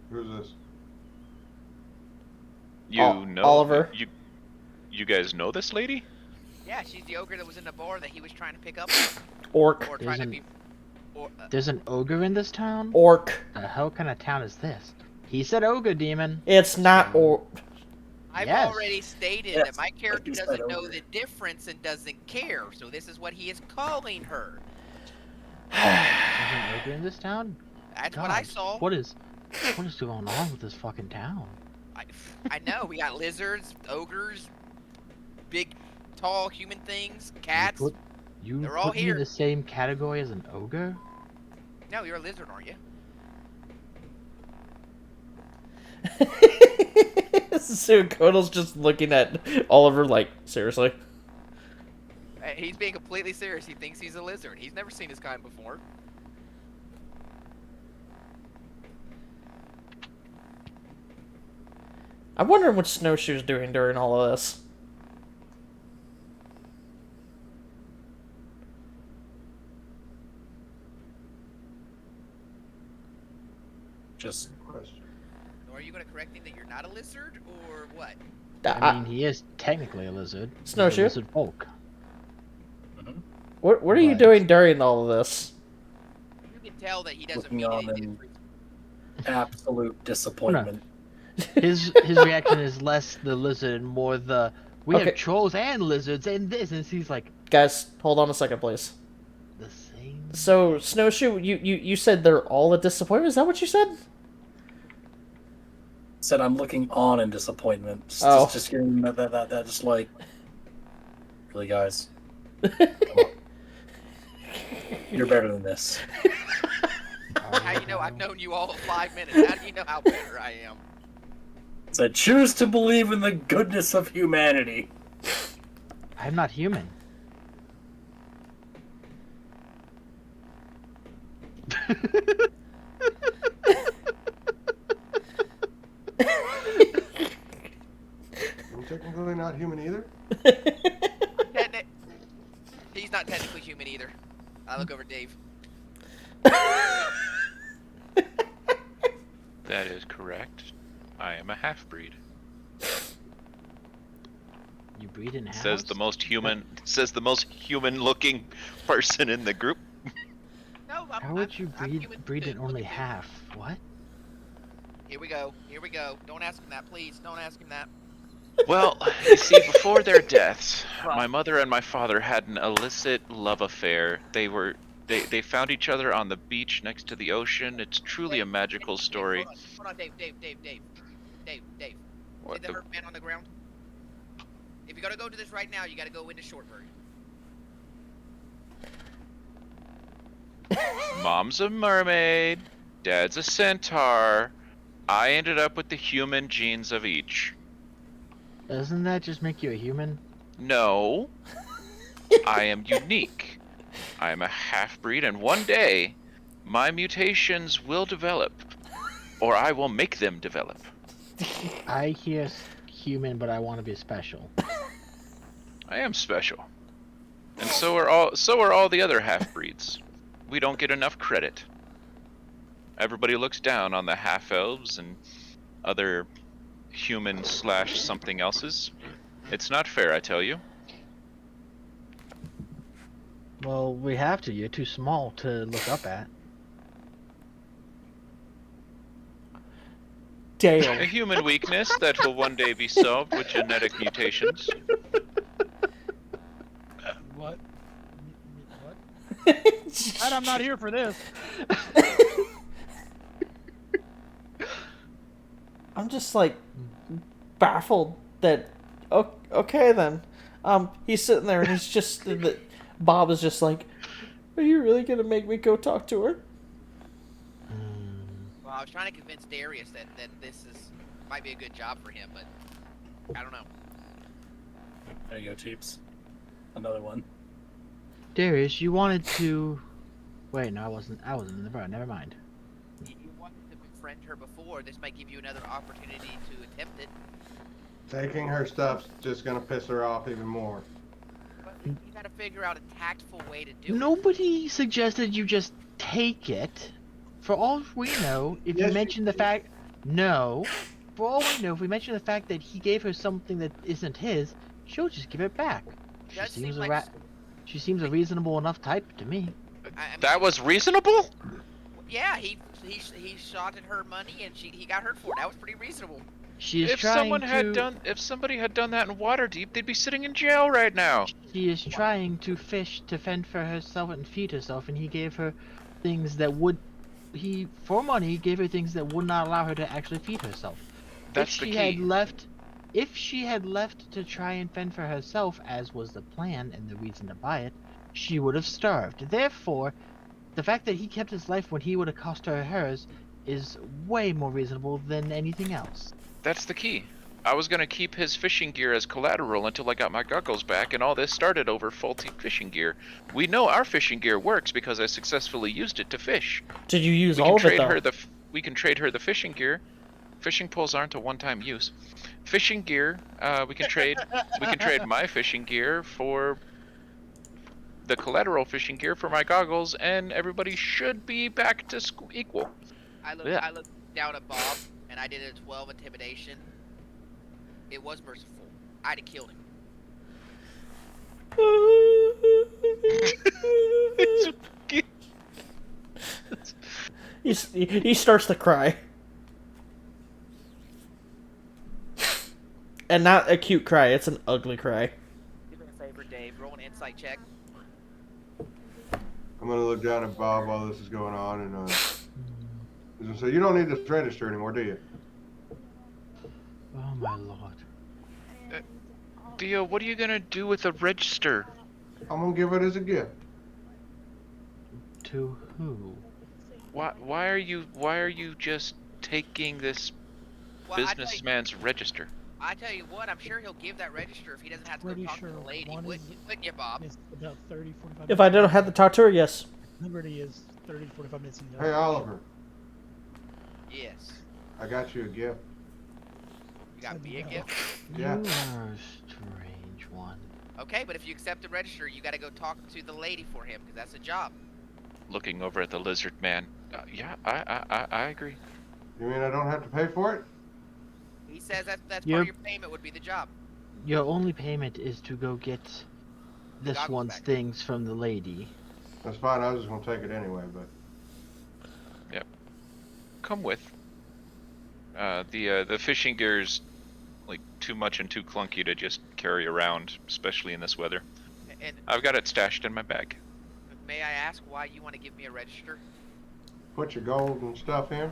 Who's this? You know Oliver. You guys know this lady? Yeah, she's the ogre that was in the bar that he was trying to pick up. Orc. Or trying to Isn't- be. Or, There's an ogre in this town? Orc. The hell kind of town is this? He said ogre demon. It's not orc. I've Yes. already stated Yes, that my character like you said, doesn't know ogre. the difference and doesn't care, so this is what he is calling her. There's an ogre in this town? That's what I God, saw. What is going on with this fucking town? I know, we got lizards, ogres, big, tall human things, cats. You They're all put me here. in the same category as an ogre? No, you're a lizard, aren't you? So Kotal's just looking at Oliver like, seriously? He's being completely serious. He thinks he's a lizard. He's never seen his kind before. I'm wondering what Snowshoe's doing during all of this. Just Question. Or are you going to correct him that you're not a lizard, or what? I mean, he is technically a lizard. He's a Snowshoe? lizard folk. What are you Right. doing during all of this? You can tell that he doesn't Looking mean on any and- difference. absolute disappointment. His reaction is less the lizard and more the we Okay. have trolls and lizards and this, and he's like Guys, hold on a second, please. the same. So, Snowshoe, you said they're all a disappointment? Is that what you said? Said I'm looking on in disappointment. Oh. Just hearing that just like, really, guys, you're better than this. How do you know I've known you all 5 minutes? How do you know how better I am? Said choose to believe in the goodness of humanity. I'm not human. I'm technically not human either. He's not technically human either. I look over Dave. That is correct. I am a half-breed. You breed in halves? Says the most human-looking person in the group. No, How would you I'm human breed too. in only Look at me. half? What? Here we go. Here we go. Don't ask him that, please. Don't ask him that. Well, you see, before their deaths, my mother and my father had an illicit love affair. They found each other on the beach next to the ocean. It's truly a magical story. Hold on, Dave. Dave. What See the the- hurt man on the ground? If you gotta go to this right now, you gotta go into Shortbird. Mom's a mermaid, Dad's a centaur. I ended up with the human genes of each. Doesn't that just make you a human? No. I am unique. I am a half-breed, and one day, my mutations will develop. Or I will make them develop. I hear human, but I want to be special. I am special. And so are all the other half-breeds. We don't get enough credit. Everybody looks down on the half-elves and other human / something else's. It's not fair, I tell you. Well, we have to. You're too small to look up at. A Damn. human weakness that will one day be solved with genetic mutations. What? What? Glad I'm not here for this. I'm just like baffled that. Okay then. He's sitting there and he's just. Bob is just like, "Are you really gonna make me go talk to her?" Well, I was trying to convince Darius that this might be a good job for him, but I don't know. There you go, Cheeps. Another one. Darius, you wanted to. Wait, no, I wasn't in the front. Never mind. You wanted to befriend her before. This might give you another opportunity to attempt it. Taking her stuff's just gonna piss her off even more. But you gotta figure out a tactful way to do it. Nobody suggested you just take it. For all we know, if Yes, you you mention the did. fact, no. For all we know, if we mention the fact that he gave her something that isn't his, she'll just give it back. She Does seems seem a like She seems a reasonable enough type to me. I mean, That was reasonable? yeah, he shot at her money and he got hurt for it. That was pretty reasonable. She is If trying if somebody had done that in Waterdeep, they'd be sitting in jail right now. She is trying to fish to fend for herself and feed herself, and he gave her things that would. For money, gave her things that would not allow her to actually feed herself. That's if the she key. had left, if she had left to try and fend for herself, as was the plan and the reason to buy it, she would have starved. Therefore, the fact that he kept his life when he would have cost her hers is way more reasonable than anything else. That's the key. I was gonna keep his fishing gear as collateral until I got my goggles back, and all this started over faulty fishing gear. We know our fishing gear works because I successfully used it to fish. Did you use We all can of it trade though? her we can trade her the fishing gear. Fishing poles aren't a one-time use. Fishing gear, we can trade. We can trade my fishing gear for the collateral fishing gear for my goggles, and everybody should be back to equal. I looked down at Bob and I did a 12 intimidation. It was merciful. I'd have killed him. He starts to cry. And not a cute cry, it's an ugly cry. Do me a favor, Dave. Roll an insight check. I'm gonna look down at Bob while this is going on, and so you don't need this register anymore, do you? Oh my lord. Dio, what are you gonna do with the register? I'm gonna give it as a gift. To who? Why are you just taking this Well, businessman's register? I tell you what, I'm sure he'll give that register if he doesn't have to go Pretty talk sure to the lady. one Wouldn't you, Bob? It's about 30, 45 If I don't have to talk to her, yes. Liberty is 30, 45 minutes in the Hey, Oliver, Yes. I got you a gift. You got me a gift? Yeah. You are a strange one. Okay, but if you accept the register, you gotta go talk to the lady for him, because that's a job. Looking over at the lizard man. Yeah, I agree. You mean I don't have to pay for it? He says that's part Yep. of your payment would be the job. Your only payment is to go get this Goggles one's back. things from the lady. That's fine. I was just gonna take it anyway, but Come with. The fishing gear's like too much and too clunky to just carry around, especially in this weather. And I've got it stashed in my bag. may I ask why you want to give me a register? put your gold and stuff in.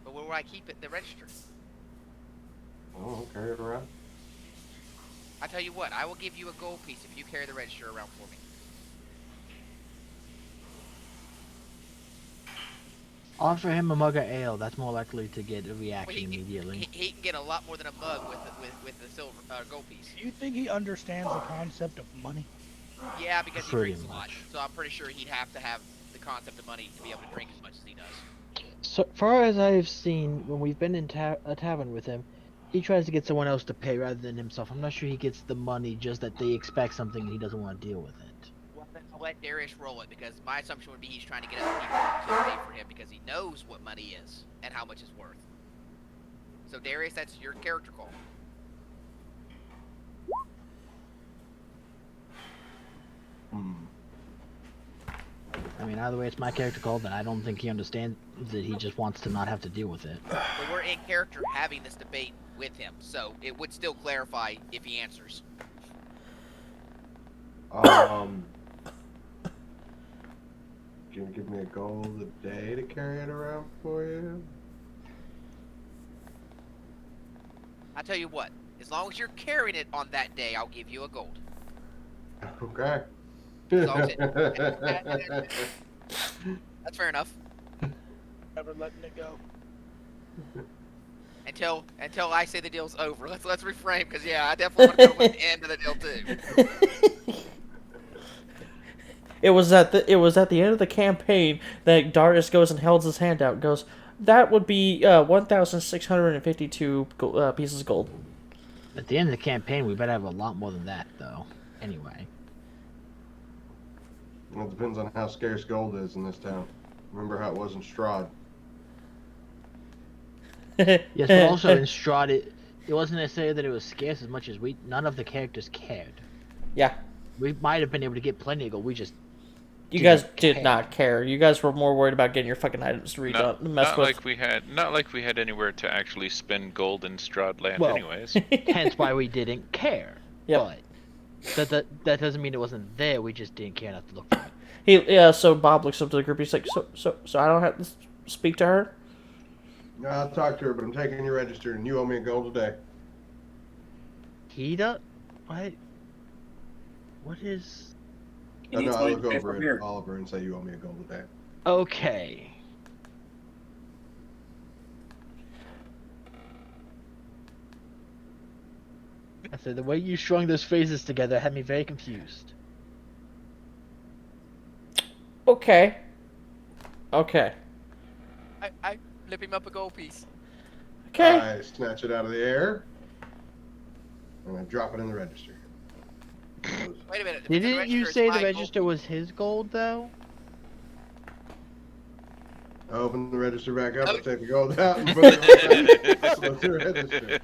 But where will I keep it? The register. Oh, carry it around. I tell you what, I will give you a gold piece if you carry the register around for me. Offer him a mug of ale. That's more likely to get a Well, reaction immediately. he can get a lot more than a mug with the silver gold piece. Do you think he understands the concept of money? Yeah, because he Pretty drinks a lot. much. So I'm pretty sure he'd have to have the concept of money to be able to drink as much as he does. So far as I have seen, when we've been in a tavern with him, he tries to get someone else to pay rather than himself. I'm not sure he gets the money, just that they expect something and he doesn't want to deal with it. Well, then I'll let Darius roll it because my assumption would be he's trying to get other people to pay for him because he knows what money is and how much it's worth. So Darius, that's your character call. Hmm. I mean, mean, either way, it's my character call, and I don't think he understands that. He just wants to not have to deal with it. But we're in character having this debate with him, so it would still clarify if he answers. Can you give me a gold a day to carry it around for you? I tell you what, as long as you're carrying it on that day, I'll give you a gold. Okay. As long as That's fair enough. Never letting it go. Until I say the deal's over. Let's reframe, because yeah, I definitely want to go with the end of the deal too. It was at the end of the campaign that Darius goes and holds his hand out and goes, "That would be 1,652 pieces of gold." At the end of the campaign, we better have a lot more than that, though. Anyway. Well, it depends on how scarce gold is in this town. Remember how it was in Strahd. Yes, but also in Strahd, it wasn't necessarily that it was scarce as much as none of the characters cared. Yeah. We might have been able to get plenty of gold. We just You guys did not care. You guys were more worried about getting your fucking items redone. Not like we had anywhere to actually spend gold in Strahd land, anyways. Hence why we didn't care. Yep. But that doesn't mean it wasn't there. We just didn't care enough to look for it. So Bob looks up to the group. He's like, so I don't have to speak to her? No, I'll talk to her, but I'm taking your register, and you owe me a gold a day. He does? What is... Oh, no, I'll look over at Oliver and say you owe me a gold a day. Okay. I said, the way you strung those phrases together had me very confused. Okay. I flip him up a gold piece. Okay. I snatch it out of the air, and I drop it in the register. Wait a minute. Didn't you say the register was his gold, though? I open the register back up, I take the gold out, and put it on the register.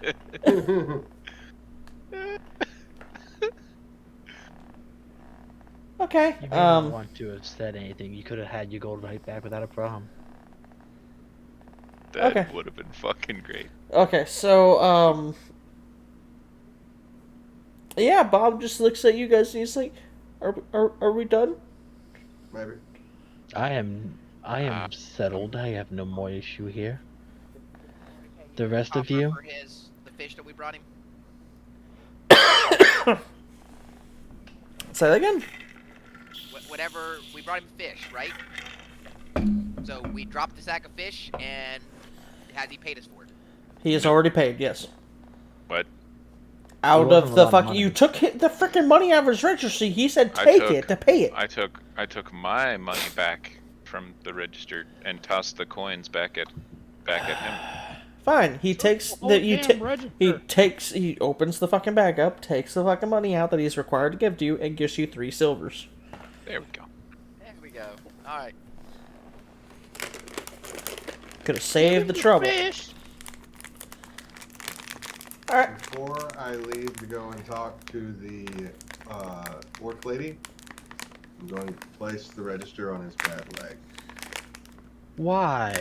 Okay. You may not want to have said anything. You could have had your gold right back without a problem. That would have been fucking great. Okay, so, yeah, Bob just looks at you guys and he's like, are we done? Maybe. I am settled. I have no more issue here. The rest of you? The fish that we brought him. Say that again? Whatever, we brought him fish, right? So we dropped the sack of fish, and has he paid us for it? He has already paid, yes. What? Out of the fucking... You took the freaking money out of his register. He said take it to pay it. I took my money back from the register and tossed the coins back at him. Fine. He takes he opens the fucking bag up, takes the fucking money out that he's required to give to you, and gives you 3 silvers. There we go. There we go. All right. Could have saved the trouble. Alright. Before I leave to go and talk to the orc lady, I'm going to place the register on his bad leg. Why?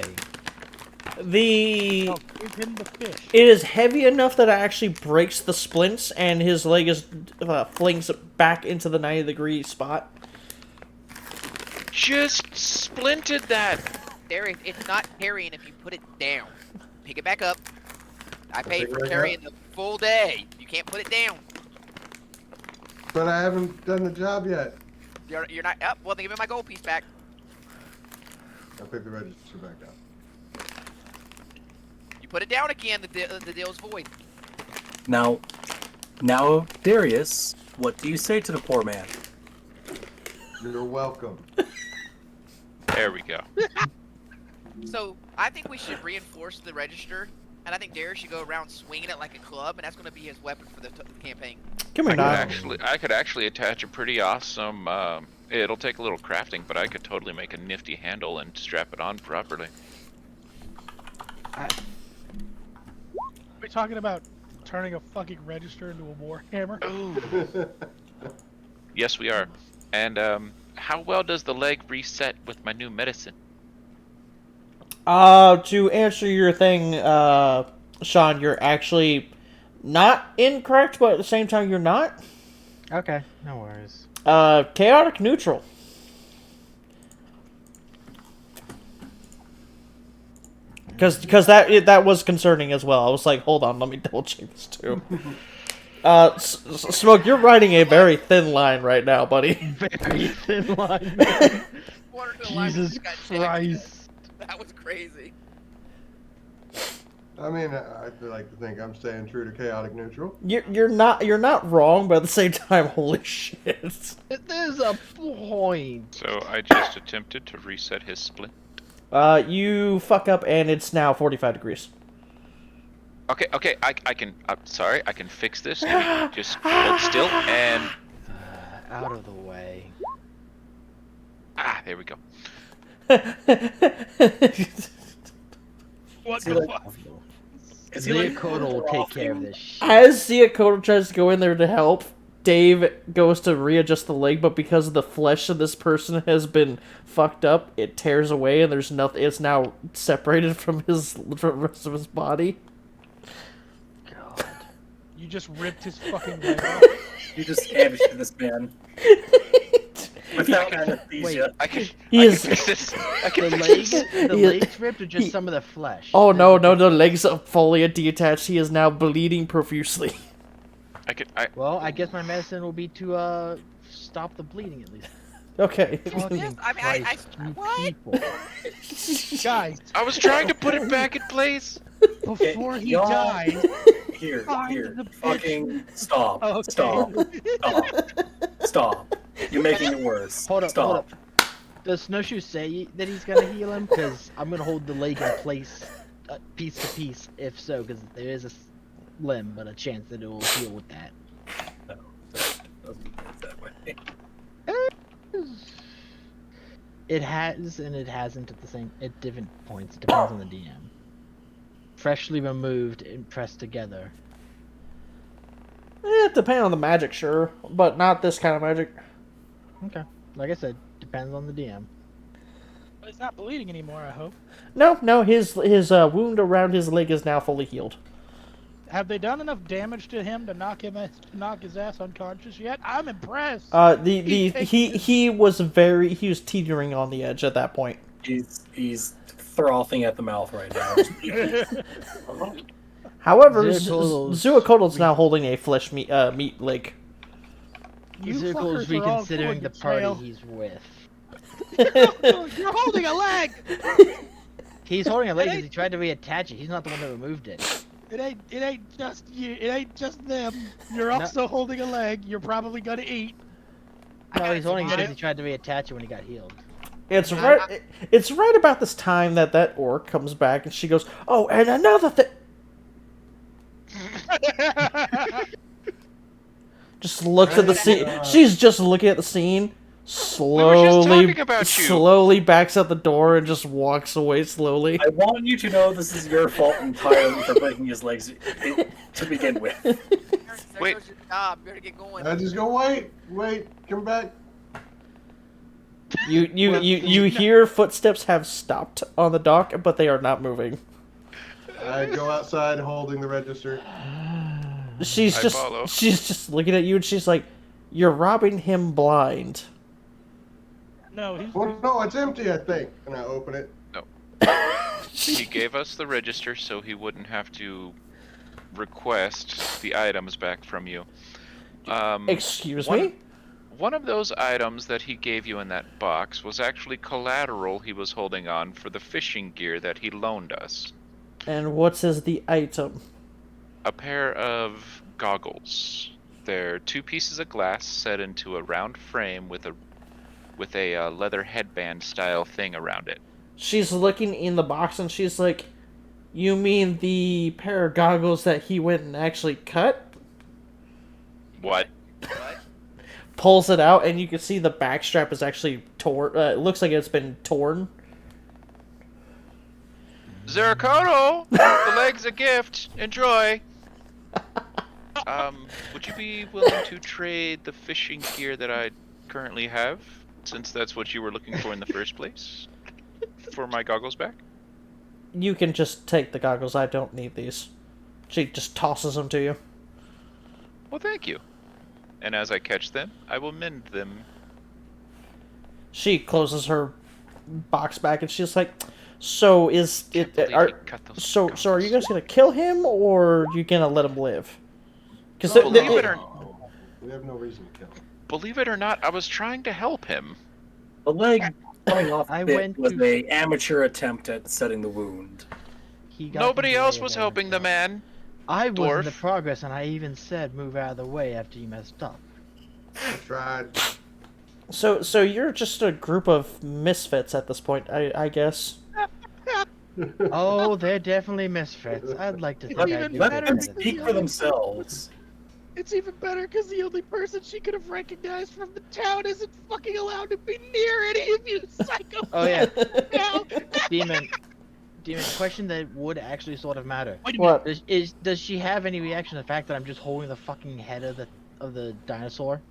It Give him the fish. is heavy enough that it actually breaks the splints, and his leg is flings it back into the 90-degree spot. Just splinted that. There, it's not carrying if you put it down. Pick it back up. I paid for carrying the full day. You can't put it down. But I haven't done the job yet. You're not up. Well, then give me my gold piece back. I'll pick the register back up. You put it down again. The deal's void. Now, Darius, what do you say to the poor man? You're welcome. There we go. So I think we should reinforce the register, and I think Darius should go around swinging it like a club, and that's going to be his weapon for the campaign. Come here, I could actually attach a pretty awesome. It'll take a little crafting, but I could totally make a nifty handle and strap it on properly. We're talking about turning a fucking register into a warhammer. Yes, we are. And How well does the leg reset with my new medicine? To answer your thing, Sean, you're actually not incorrect, but at the same time, you're not. Okay, no worries. Chaotic neutral. Because that was concerning as well. I was like, hold on, let me double check this too. Smoke, you're riding a very thin line right now, buddy. Very thin line. Jesus Christ. That was crazy. I mean, I like to think I'm staying true to chaotic neutral. You're not wrong, but at the same time, holy shit. There's a point. So I just attempted to reset his split. You fuck up and it's now 45 degrees. Okay, I can. Sorry, I can fix this. Just hold still and. Out of the way. There we go. What See, the like, fuck? is he like Ziakoto will take care of this shit. As Ziakoto tries to go in there to help, Dave goes to readjust the leg, but because of the flesh of this person has been fucked up, it tears away and there's nothing. It's now separated from the rest of his body. God. You just ripped his fucking leg off. You just amputated this man without anesthesia. I can Is fix this. I can The fix legs, this. the legs ripped, or just some of the flesh? oh no, the legs are fully detached. He is now bleeding profusely. Well, I guess my medicine will be to stop the bleeding at least. Okay. Fucking Yes, I mean, Christ, you what? people. Guys, I was trying to put it back in place. before he y'all- died, Here, Find here. the bitch. Fucking stop. Okay. Stop. You're making it worse. Hold up, Stop. hold up. Does Snowshoe say that he's gonna heal him? Because I'm gonna hold the leg in place, piece to piece, if so, because there is a limb, but a chance that it will heal with that. No, doesn't work that way. It has and it hasn't at different points. It depends on the DM. Freshly removed and pressed together. It depends on the magic, sure, but not this kind of magic. Okay. Like I said, depends on the DM. but it's not bleeding anymore, I hope. No, his wound around his leg is now fully healed. Have they done enough damage to him to knock his ass unconscious yet? I'm impressed. He was teetering on the edge at that point. He's frothing at the mouth right now. However, Zuakotl's- Zuakotl's now holding a flesh meat leg. You Zirkle's fuckers are all reconsidering going the to party jail. he's with. You're holding a leg. He's holding a leg because he tried to reattach it. He's not the one that removed it. It ain't just you. It ain't just them. You're also holding a leg. You're probably gonna eat. No, he's holding it Get because it? he tried to reattach it when he got healed. It's right. It's right about this time that orc comes back and she goes, "Oh, and another thing." Just looks at the scene. She's just looking at the scene. talking about you. Slowly backs out the door and just walks away slowly. I want you to know this is your fault entirely for breaking his legs to begin with. There Wait. goes your job. You better get going. I just go, wait, come back. You hear footsteps have stopped on the dock, but they are not moving. I go outside holding the register. She's I just follow. she's just looking at you and she's like, "You're robbing him blind." No, he's. Well, no, it's empty, I think. And I open it. He gave us the register so he wouldn't have to request the items back from you. Excuse one- me? One of those items that he gave you in that box was actually collateral he was holding on for the fishing gear that he loaned us. And what is the item? A pair of goggles. They're two pieces of glass set into a round frame with a leather headband style thing around it. She's looking in the box and she's like, "You mean the pair of goggles that he went and actually cut?" What? Pulls it out and you can see the back strap is actually torn. It looks like it's been torn. Zirakoto! The leg's a gift. Enjoy. Would you be willing to trade the fishing gear that I currently have Since that's what you were looking for in the first place. For my goggles back? You can just take the goggles. I don't need these. She just tosses them to you. Well, thank you. And as I catch them, I will mend them. She closes her box back and she's like, "So is Can't it? believe Are he cut those so are you goggles. guys gonna kill him or are you gonna let him live?" Because Believe it or We have no reason to kill him. believe it or not, I was trying to help him. The leg coming off I it went was to- a amateur attempt at setting the wound. He got Nobody in the else way was of helping the everything. man. I was in the dwarf. progress, and I even said move out of the way after you messed up. I tried. so you're just a group of misfits at this point, I guess. Oh, they're definitely misfits. I'd like to think Let- I even do Let better better them than speak that. for themselves. It's even better because the only person she could have recognized from the town isn't fucking allowed to be near any of you psychopaths. Oh yeah, Now. demon. Question that would actually sort of matter. Wait a minute. What? Does she have any reaction to the fact that I'm just holding the fucking head of the dinosaur?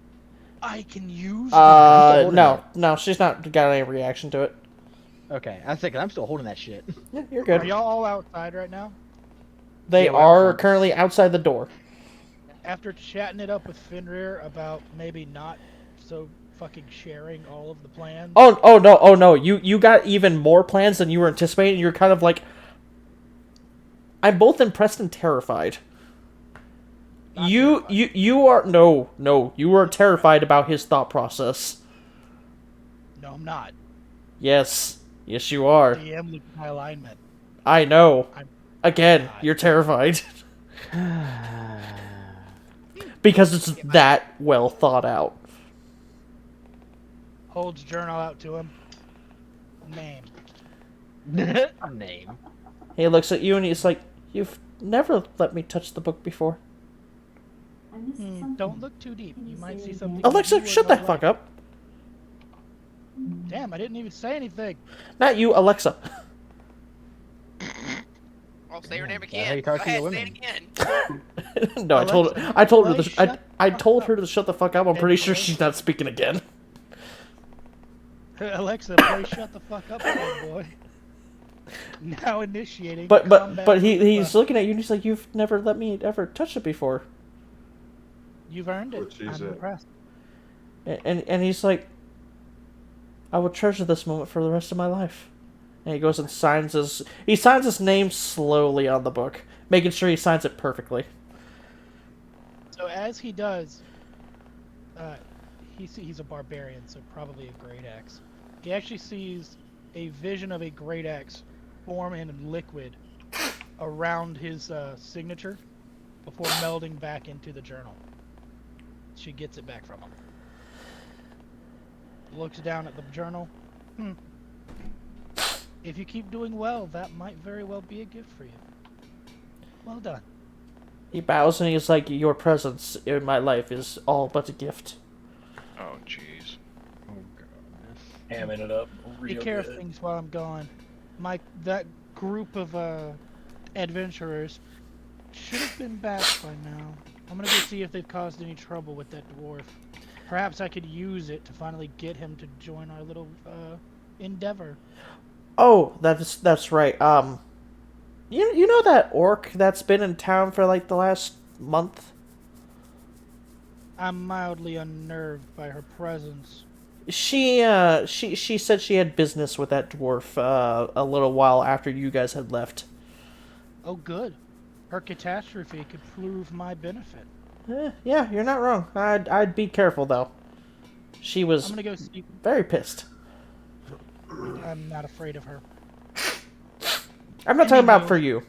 I can use. No, she's not got any reaction to it. Okay, I was thinking I'm still holding that shit. Yeah, you're Are good. y'all all outside right now? They Yeah, we're are outside. currently outside the door. After chatting it up with Fenrir about maybe not so fucking sharing all of the plans. Oh no! You got even more plans than you were anticipating. You're kind of like, I'm both impressed and terrified. Not You terrified. you are no. You are terrified about his thought process. No, I'm not. Yes, you are. DM looked at my alignment. I know. I'm Again, not. you're terrified because it's that well thought out. Holds journal out to him. Name. Name. He looks at you and he's like, "You've never let me touch the book before." Don't look too deep. You might see something. Alexa, you shut wouldn't the fuck like. up. Damn, I didn't even say anything. Not you, Alexa. I'll say her name Is that how again. you Go talk to your ahead, say it women? again. No, Alexa, I told her please I shut told the her fuck to shut the fuck up. I'm Hey, pretty sure Alexa. she's not speaking again. Alexa, please shut the fuck up, little boy. Now initiating. But combat he's with, looking at you and he's like, "You've never let me ever touch it before." You've earned it. What she I'm said. impressed. And he's like, "I will treasure this moment for the rest of my life." And he goes and signs his name slowly on the book, making sure he signs it perfectly. So as he does, he's a barbarian, so probably a great axe. He actually sees a vision of a great axe form in liquid around his signature before melding back into the journal. She gets it back from him. Looks down at the journal. If you keep doing well, that might very well be a gift for you. Well done. He bows and he's like, "Your presence in my life is all but a gift." Oh, jeez. Hamming it up real Take care good. of things while I'm gone. That group of adventurers should have been back by now. I'm gonna go see if they've caused any trouble with that dwarf. Perhaps I could use it to finally get him to join our little endeavor. Oh, that's right. You know that orc that's been in town for like the last month? I'm mildly unnerved by her presence. She said she had business with that dwarf a little while after you guys had left. Oh, good. Her catastrophe could prove my benefit. Yeah, you're not wrong. I'd be careful though. She I'm was gonna go see. very pissed. I'm not afraid of her. I'm not talking about Anywho. for you.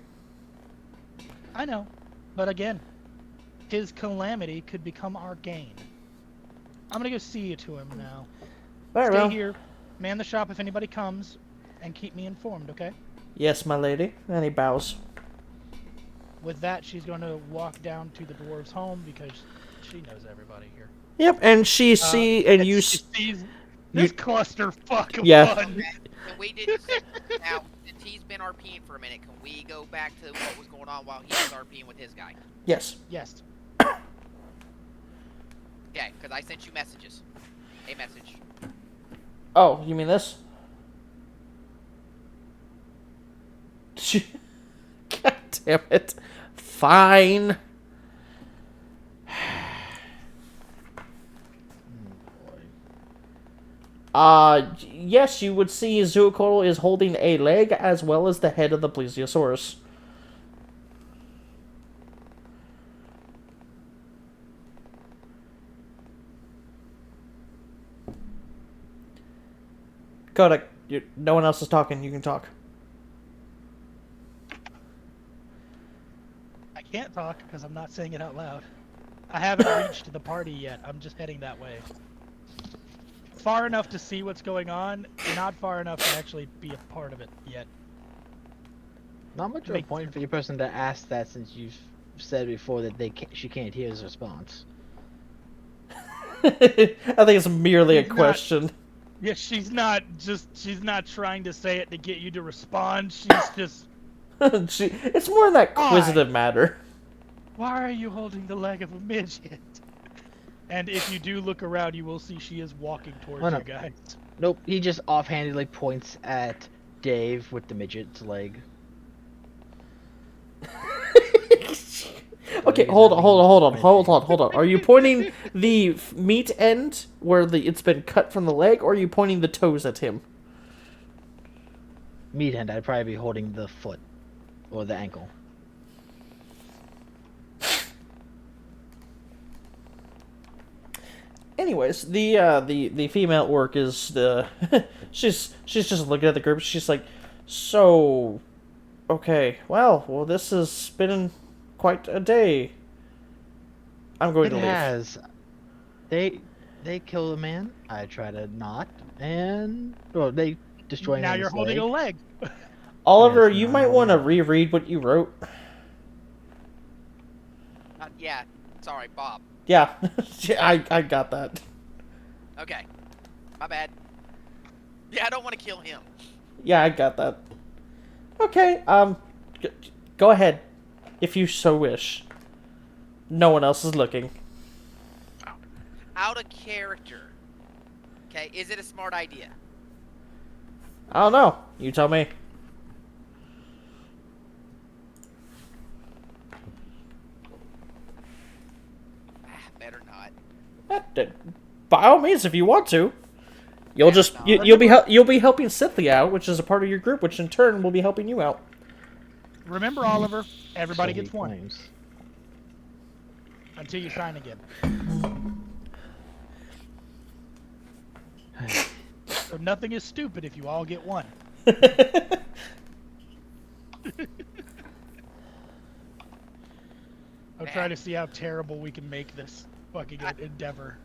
I know, but again, his calamity could become our gain. I'm gonna go see you to him now. Very Stay well. here, man the shop if anybody comes, and keep me informed, okay? Yes, my lady. And he bows. With that, she's going to walk down to the dwarves' home because she knows everybody here. Yep, and she see and you. She sees this clusterfuck of Yeah. fun. Can we did now? Since he's been RPing for a minute, can we go back to what was going on while he was RPing with his guy? Yes. Yes. Okay, because I sent you messages. A message. Oh, you mean this? God damn it. Fine. Yes, you would see Zoocotl is holding a leg as well as the head of the plesiosaurus. Kodak, no one else is talking. You can talk. I can't talk because I'm not saying it out loud. I haven't reached the party yet. I'm just heading that way. Far enough to see what's going on, not far enough to actually be a part of it yet. Not much of a point for your person to ask that, since you've said before that she can't hear his response. I think it's merely a He's not- question. Yeah, she's not trying to say it to get you to respond. She's just, It's more in that quizzitive matter. why are you holding the leg of a midget? And if you do look around, you will see she is walking towards Oh, no. you guys. Nope, he just offhandedly points at Dave with the midget's leg. Okay, hold on. Are you pointing the meat end where it's been cut from the leg, or are you pointing the toes at him? Meat hand, I'd probably be holding the foot or the ankle. Anyways, the female orc is the she's just looking at the group. She's like, so, okay, well, this has been quite a day. I'm going to leave. It has. They kill a man. I try to not, and they destroy. Now you're holding a leg. Oliver, Yes, you no, might no, want to no. reread what you wrote. Yeah. Sorry, Bob. Yeah, I got that. Okay. My bad. Yeah, I don't want to kill him. Yeah, I got that. Okay, go ahead, if you so wish. No one else is looking. Out of character. Okay, is it a smart idea? I don't know. You tell me. Better not. By all means, if you want to. You'll just no. you'll be helping Cynthia out, which is a part of your group, which in turn will be helping you out. Remember, Oliver, everybody So he gets one claims. until you sign again. So nothing is stupid if you all get one. I'm trying to see how terrible we can make this fucking endeavor.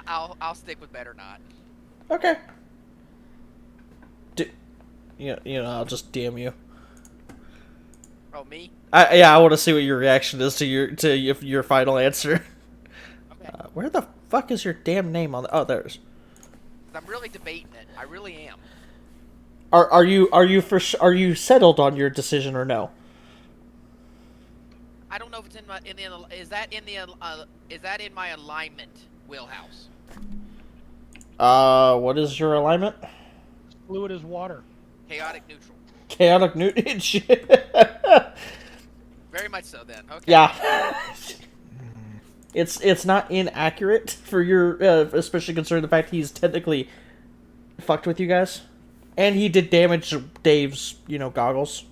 I'll stick with better not. Okay. I'll just DM you. Oh, me? I want to see what your reaction is to your final answer. Okay. Where the fuck is your damn name on the? Oh, there it is. I'm really debating it. I really am. Are you settled on your decision or no? I don't know if it's is that in my alignment wheelhouse? What is your alignment? Fluid is water. Chaotic neutral. Chaotic Newton. Very much so then. Okay. Yeah. It's not inaccurate for your, especially considering the fact he's technically fucked with you guys, and he did damage to Dave's, goggles.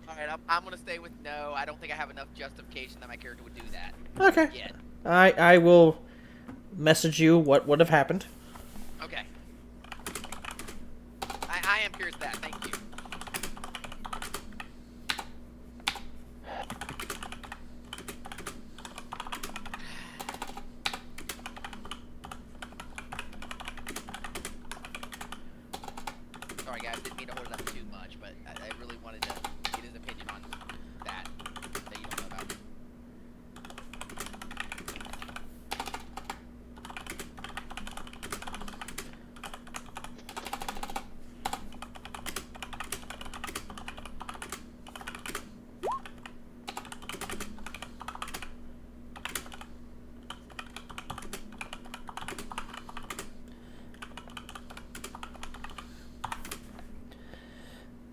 All right, I'm gonna stay with no. I don't think I have enough justification that my character would do that. Okay. Yet. I will message you what would have happened. Okay. I am curious that. Thank you. Sorry guys, didn't mean to hold it up too much, but I really wanted to get his opinion on that you don't know about.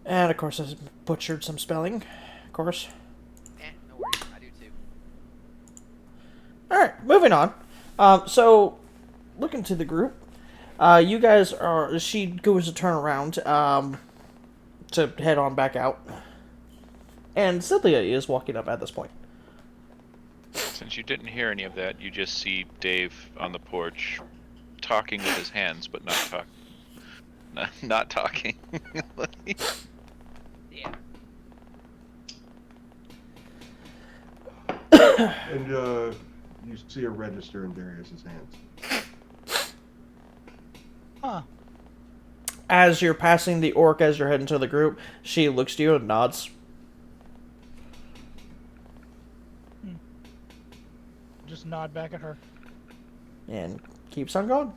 And of course, I butchered some spelling. Of course. No worries. I do too. Alright, moving on. So, looking to the group. You guys are... She goes to turn around to head on back out. And Celia is walking up at this point. Since you didn't hear any of that, you just see Dave on the porch talking with his hands, but not talking. Yeah. And you see a register in Darius's hands. Huh. As you're passing the orc as you're heading to the group, she looks to you and nods. Just nod back at her. And keeps on going.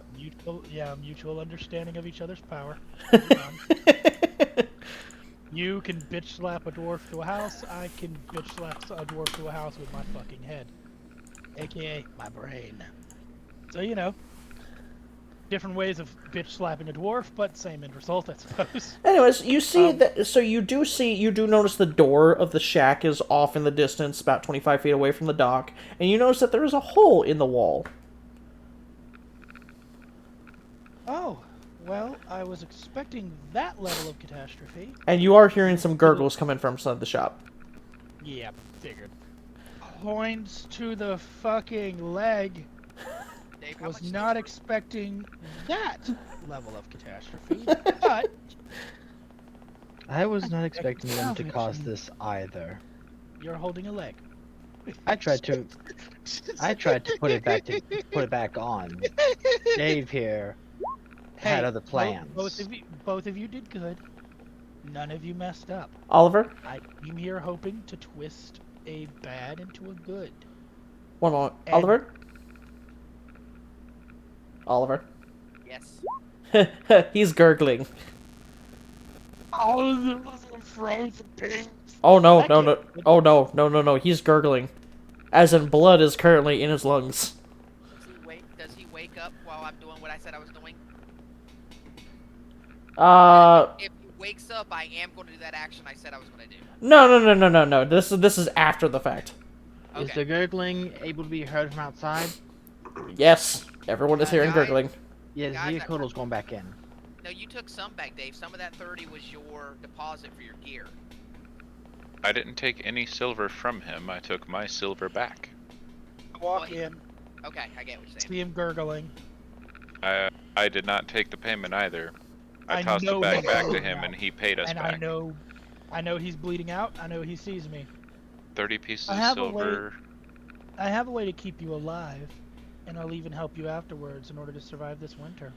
Mutual understanding of each other's power. You can bitch slap a dwarf to a house. I can bitch slap a dwarf to a house with my fucking head, aka my brain. So you know, different ways of bitch slapping a dwarf, but same end result, I suppose. Anyways, you see that. So you do notice the door of the shack is off in the distance, about 25 feet away from the dock, and you notice that there is a hole in the wall. Oh, well, I was expecting that level of catastrophe. And you are hearing some gurgles coming from inside the shop. Yeah, figured. Points to the fucking leg. Dave, how Was much not did- expecting that level of catastrophe, but I was not expecting them to salvage cause me. this either. You're holding a leg. I tried to put it back on. Dave here had other plans. Both of you did good. None of you messed up. Oliver, I came here hoping to twist a bad into a good. one moment. And- Oliver. Yes. He's gurgling. Oh, frozen pig. Oh no, That no, kid- no. Oh no, no, no, no. He's gurgling. As in blood is currently in his lungs. Does he wake up while I'm doing what I said I was doing? If he wakes up, I am going to do that action I said I was going to do. No. This is after the fact. Is Okay. the gurgling able to be heard from outside? Yes, everyone is hearing Guys. gurgling. Yeah, Guys, the Zeocodel's going back in. No, you took some back, Dave. Some of that 30 was your deposit for your gear. I didn't take any silver from him. I took my silver back. Walk in, Okay, I get what you're saying. see him gurgling. I did not take the payment either. I I tossed the know bag he's back to bleeding him out. and he paid us And back. I know he's bleeding out. I know he sees me. 30 pieces I of have a way- silver. I have a way to keep you alive, and I'll even help you afterwards in order to survive this winter.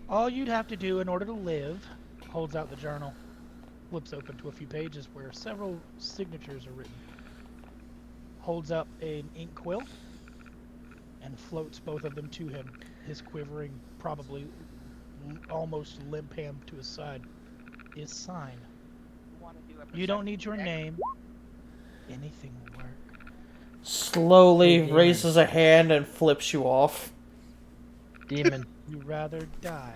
All you'd have to do in order to live, holds out the journal, flips open to a few pages where several signatures are written, holds up an ink quill, and floats both of them to him, his quivering, probably almost limp hand to his side, is sign. You don't need your name. Anything will work. Slowly Hey, raises a hand and flips you off. Demon, You rather die.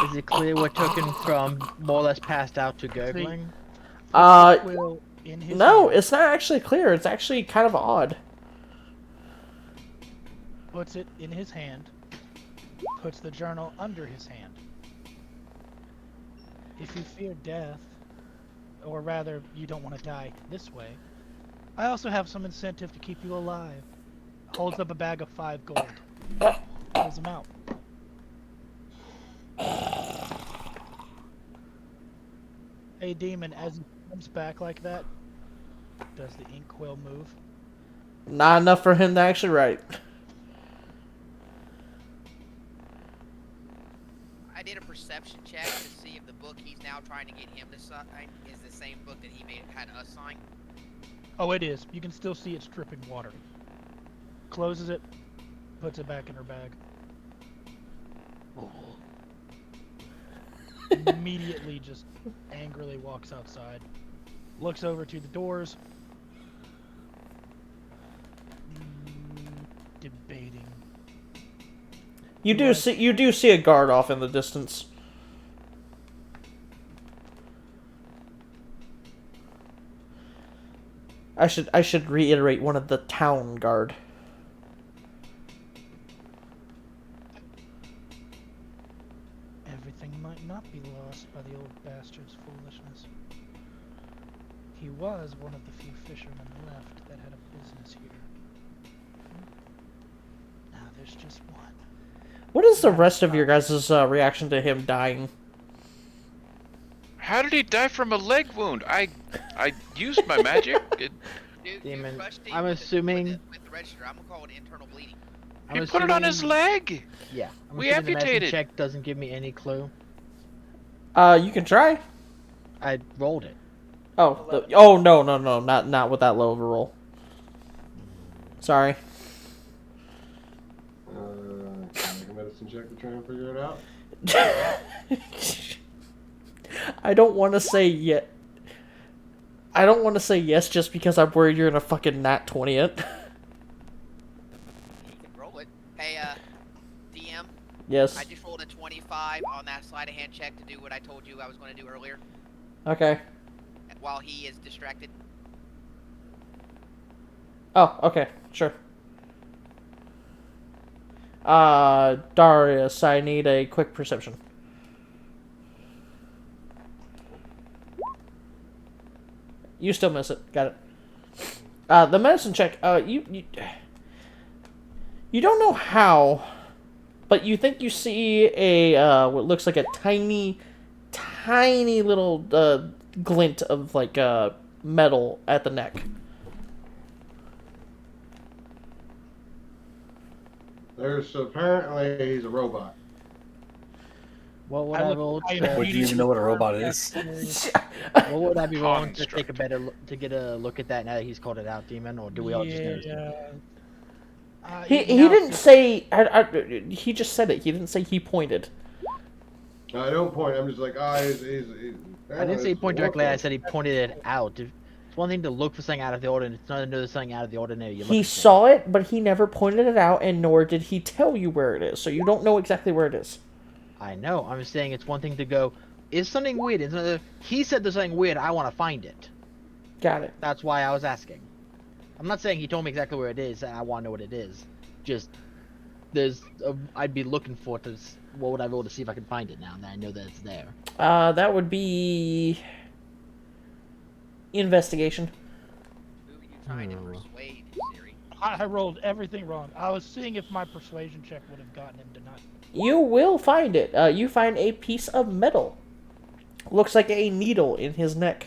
is it clear we're taken from more or less passed out to gurgling? Quill in his No, hand, it's not actually clear. It's actually kind of odd. puts it in his hand, puts the journal under his hand. If you fear death, or rather, you don't want to die this way, I also have some incentive to keep you alive. Holds up a bag of 5 gold. Pulls them out. Hey, demon, as he comes back like that, does the ink quill move? Not enough for him to actually write. I did a perception check to see if the book he's now trying to get him to sign is the same book that he had us sign. Oh, it is. You can still see it's dripping water. Closes it, puts it back in her bag. Immediately just angrily walks outside. Looks over to the doors. Debating. You do see a guard off in the distance. I should reiterate one of the town guard. Everything might not be lost by the old bastard's foolishness. He was one of the few fishermen left that had a business here. Now there's just one. What is the rest of your guys' reaction to him dying? How did he die from a leg wound? I used my magic. Demon, crushed him I'm with the- assuming- with the register. I'm gonna call it internal bleeding. I'm He put it on his assuming- leg. Yeah. I'm We assuming the medicine amputated. check doesn't give me any clue. You can try. I rolled it. Oh, no, not with that low of a roll. Sorry. Can I make a medicine check to try and figure it out? I don't want to say yet. I don't want to say yes just because I'm worried you're gonna fucking nat 20 it. You can roll it. Hey, DM, Yes. I just rolled a 25 on that sleight of hand check to do what I told you I was going to do earlier Okay. while he is distracted. Oh, okay, sure. Darius, I need a quick perception. You still miss it. Got it. The medicine check. You don't know how, but you think you see a what looks like a tiny little glint of like metal at the neck. There's apparently he's a robot. What would I I look- roll? I- To, Would you even know what a robot is? what would I be rolling to take a Construct. better to get a look at that now that he's called it out, Demon? Or do we all just know? He now didn't say. He just said it. He didn't say he pointed. I don't point. I'm just like, he's I didn't say he pointed directly. I said he pointed it out. It's one thing to look for something out of the ordinary. It's another to know something out of the ordinary. You're He looking for. saw it, but he never pointed it out, and nor did he tell you where it is. So you don't know exactly where it is. I know. I'm just saying it's one thing to go. Is something weird? It's another. He said there's something weird. I want to find it. Got it. That's why I was asking. I'm not saying he told me exactly where it is, and I want to know what it is. Just I'd be looking for to. What would I roll to see if I can find it now that I know that it's there? That would be investigation. Who are you trying to Oh. persuade, Siri? I rolled everything wrong. I was seeing if my persuasion check would have gotten him to not. You will find it. You find a piece of metal. Looks like a needle in his neck.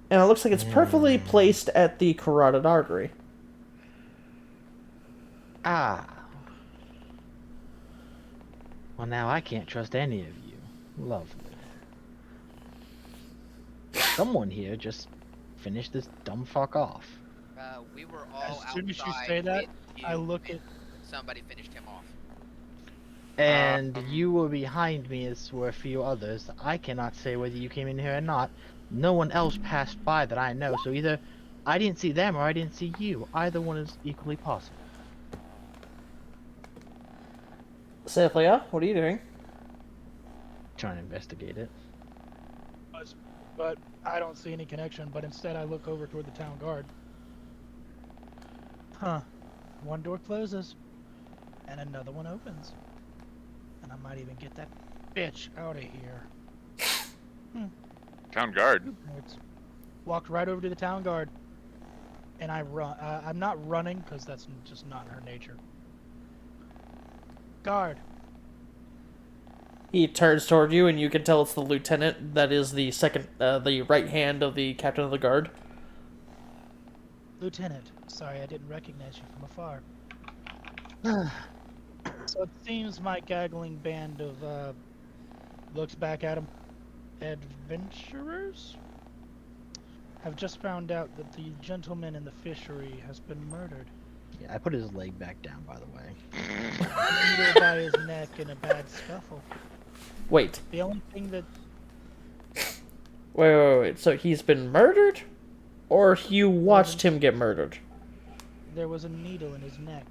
And it looks like it's perfectly placed at the carotid artery. Ah. Well, now I can't trust any of you. Lovely. Someone here just finish this dumb fuck off. We were all As soon as you outside say that, with you I look when at. somebody finished him off. And you were behind me as were a few others. I cannot say whether you came in here or not. No one else passed by that I know, so either I didn't see them or I didn't see you. Either one is equally possible. Cephlia, what are you doing? Trying to investigate it. But I don't see any connection. But instead, I look over toward the town guard. Huh. One door closes, and another one opens. And I might even get that bitch out of here. Town guard. It's walked right over to the town guard, and I run. I'm not running because that's just not her nature. Guard. He turns toward you, and you can tell it's the lieutenant that is the the right hand of the captain of the guard. Lieutenant, sorry I didn't recognize you from afar. So it seems my gaggling band of, looks back at him, adventurers? Have just found out that the gentleman in the fishery has been murdered. Yeah, I put his leg back down, by the way. Needle by his neck in a bad scuffle. Wait. The only thing that Wait. So he's been murdered? Or you watched him get murdered? there was a needle in his neck.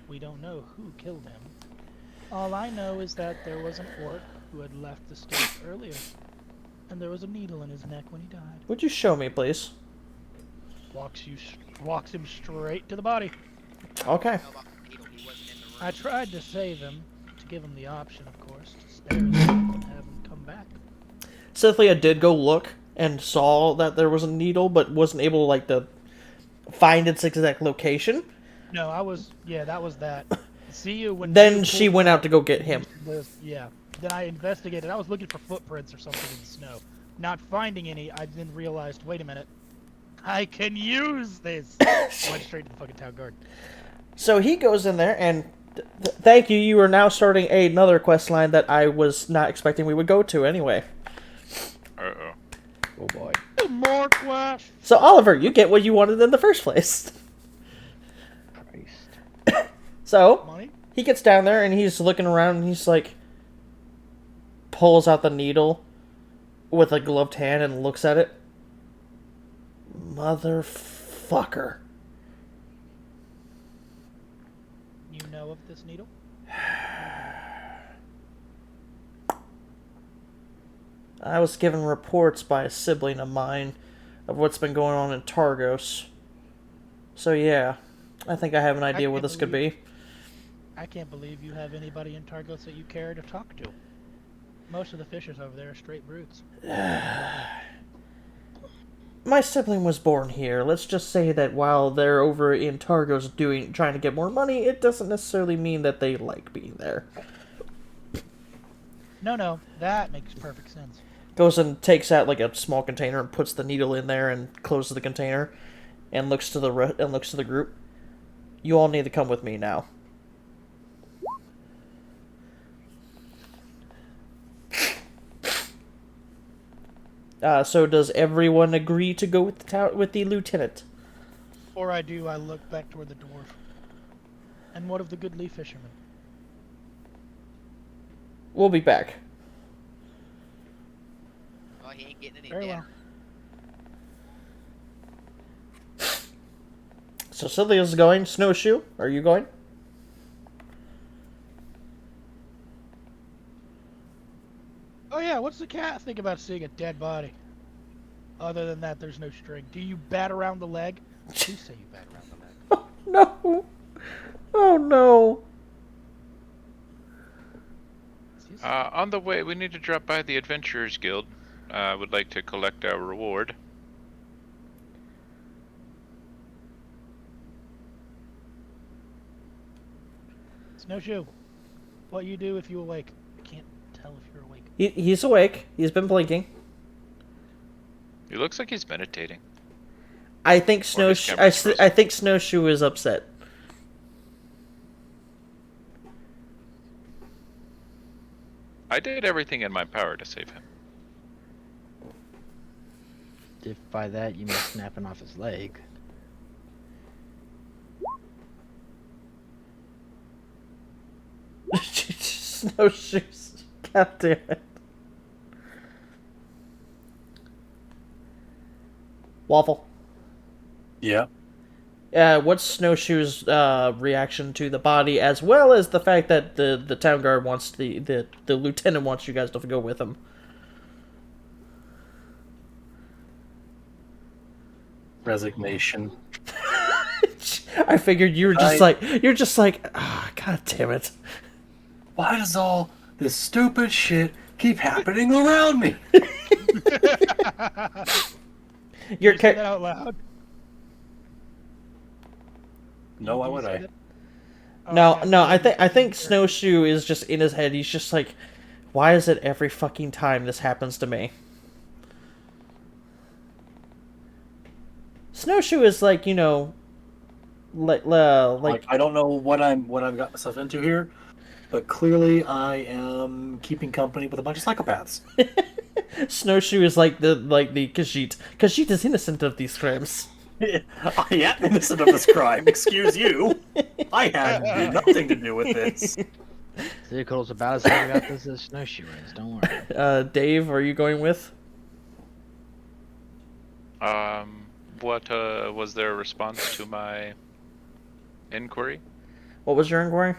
We don't know who killed him. All I know is that there was an orc who had left the state earlier, and there was a needle in his neck when he died. Would you show me, please? walks him straight to the body. Okay. Know about the needle, he wasn't in the room. I tried to save him, to give him the option, of course, to spare his life and have him come back. Cynthia did go look and saw that there was a needle, but wasn't able like to find its exact location. No, that was that. See you when. Then you she pulled went out up to go get him. Yeah. Then I investigated. I was looking for footprints or something in the snow. Not finding any, I then realized, wait a minute, I can use this. Went straight to the fucking town guard. So he goes in there, and thank you. You are now starting another quest line that I was not expecting we would go to anyway. Uh-oh. Oh boy. More quests. So Oliver, you get what you wanted in the first place. Christ. So Money? he gets down there and he's looking around and he's like, pulls out the needle with a gloved hand and looks at it. Motherfucker. You know of this needle? I was given reports by a sibling of mine of what's been going on in Targos. So yeah, I think I have an idea what this could be. I can't believe you have anybody in Targos that you care to talk to. Most of the fishers over there are straight brutes. My sibling was born here. Let's just say that while they're over in Targos trying to get more money, it doesn't necessarily mean that they like being there. No, that makes perfect sense. Goes and takes out like a small container and puts the needle in there and closes the container, and looks to the group. You all need to come with me now. So does everyone agree to go with the lieutenant? Before I do, I look back toward the dwarf. And what of the good leaf fisherman? We'll be back. Oh, he ain't getting any Very dinner. well. So Cynthia's going. Snowshoe, are you going? Oh yeah, what's the cat think about seeing a dead body? Other than that, there's no string. Do you bat around the leg? Please say you bat around the leg. Oh, no. Oh, no. On the way, we need to drop by the Adventurers Guild. Would like to collect our reward. Snowshoe, what you do if you awake? I can't tell if you're awake. He's awake. He's been blinking. He looks like he's meditating. I think Or his Snowshoe. camera's frozen. I think Snowshoe is upset. I did everything in my power to save him. If by that you mean snapping off his leg. Snowshoes. God damn it. Waffle. Yeah. What's Snowshoe's reaction to the body, as well as the fact that the town guard wants the lieutenant wants you guys to go with him? Resignation. I figured you're just like, ah, god damn it. Why does all this stupid shit keep happening around me? Your Say that out loud. No, why You would say I? that? No, Okay. no, I think Snowshoe is just in his head. He's just like, why is it every fucking time this happens to me? Snowshoe is like, you know, like I don't know what I've got myself into here, but clearly I am keeping company with a bunch of psychopaths. Snowshoe is like the Khajiit. Khajiit is innocent of these crimes. I am innocent of this crime. Excuse you. I had nothing to do with this. Vehicle's about as heavy about this as Snowshoe is, don't worry. Dave, are you going with? What was their response to my inquiry? What was your inquiry?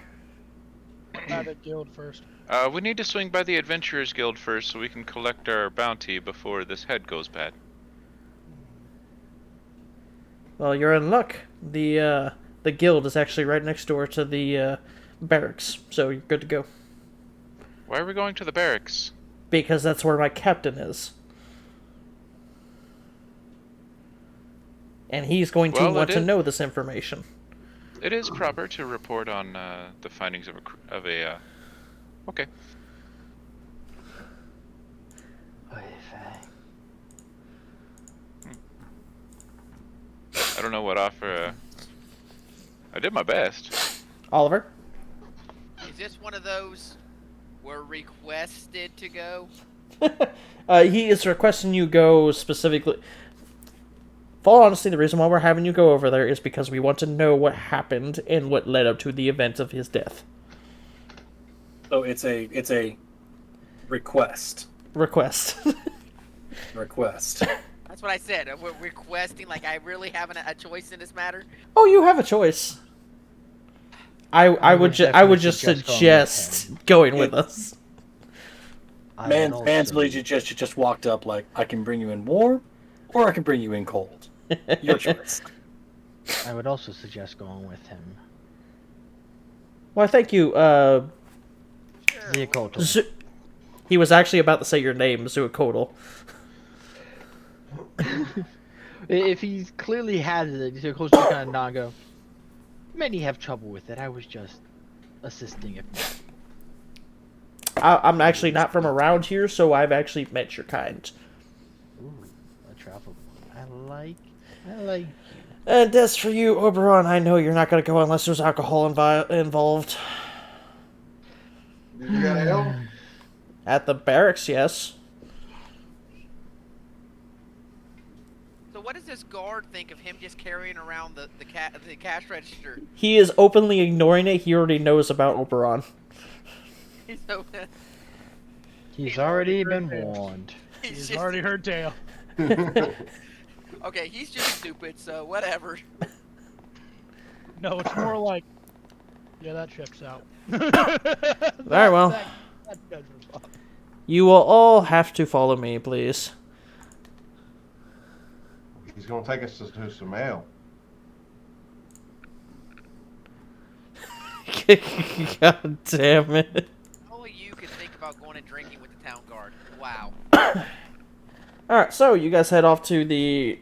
By the guild first. We need to swing by the Adventurers Guild first so we can collect our bounty before this head goes bad. Well, you're in luck. The guild is actually right next door to the barracks, so you're good to go. Why are we going to the barracks? Because that's where my captain is. And he's going to Well, want it to is- know this information. It is proper to report on the findings of a. Okay. I don't know what offer. I did my best. Oliver? Is this one of those we're requested to go? He is requesting you go specifically. For all honesty, the reason why we're having you go over there is because we want to know what happened and what led up to the event of his death. So it's a request. Request. Request. That's what I said. We're requesting, like I really have a choice in this matter. Oh, you have a choice. I would just suggest going with us. Man's really just walked up like, I can bring you in warm, or I can bring you in cold. Your choice. I would also suggest going with him. Well, thank you. Zeokotel. He was actually about to say your name, Zuakotel. If he clearly has it, Zeokotel just kind of nod and go, many have trouble with it. I was just assisting if I'm actually not from around here, so I've actually met your kind. Ooh, a travel. I like you. And as for you, Oberon, I know you're not going to go unless there's alcohol involved. You got ale? At the barracks, yes. So what does this guard think of him just carrying around the cash register? He is openly ignoring it. He already knows about Oberon. So, He's already been warned. He's just- already heard tale. Okay, he's just stupid, so whatever. No, it's more like, yeah, that checks out. Very well. That does respond. You will all have to follow me, please. He's going to take us to some ale. God damn it. Only you can think about going and drinking with the town guard. Wow. All right, so you guys head off to the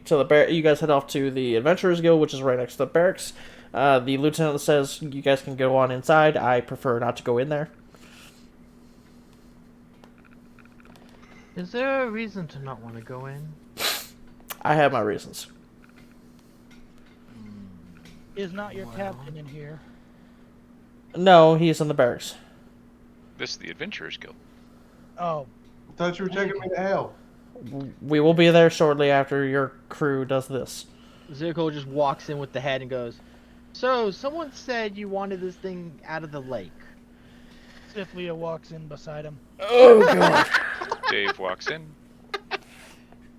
Adventurers Guild, which is right next to the barracks. The lieutenant says you guys can go on inside. I prefer not to go in there. Is there a reason to not want to go in? I have my reasons. Is not your captain in here? No, he's in the barracks. This is the Adventurers Guild. Oh, I thought you were taking me to ale. We will be there shortly after your crew does this. Zeokotel just walks in with the head and goes, so, someone said you wanted this thing out of the lake. Siflia walks in beside him. Oh, God. Dave walks in.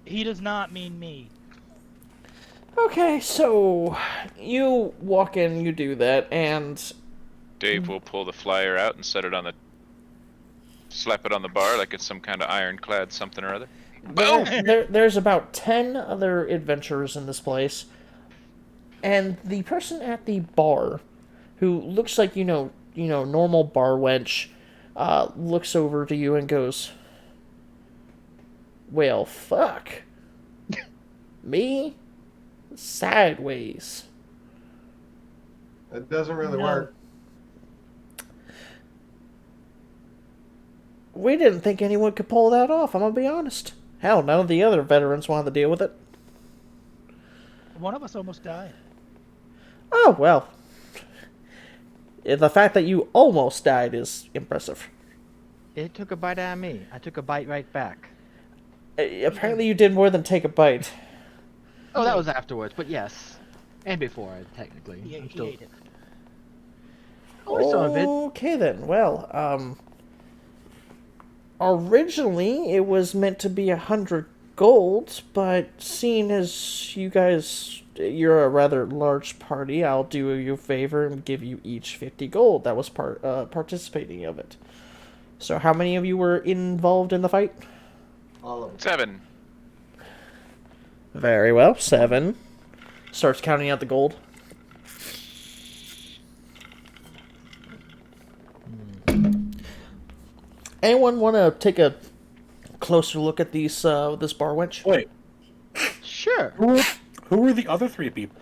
He does not mean me. Okay, so you walk in, you do that, and Dave will pull the flyer out and set it on the. Slap it on the bar like it's some kind of ironclad something or other. Boom! there's about 10 other adventurers in this place. And the person at the bar, who looks like, normal bar wench, looks over to you and goes, well, fuck. Me? Sideways. It doesn't really No. work. We didn't think anyone could pull that off, I'm gonna be honest. Hell, none of the other veterans wanted to deal with it. One of us almost died. Oh, well. The fact that you almost died is impressive. It took a bite out of me. I took a bite right back. Apparently you did more than take a bite. Oh, that was afterwards, but yes. And before, technically. He I'm still... ate it. Only some of it. Okay then, well, originally it was meant to be 100 gold, but seeing as you're a rather large party, I'll do you a favor and give you each 50 gold. That was participating of it. So how many of you were involved in the fight? All of them. 7. Very well, 7. starts counting out the gold. Anyone want to take a closer look at these this bar wench? Wait, Sure. who were the other 3 people?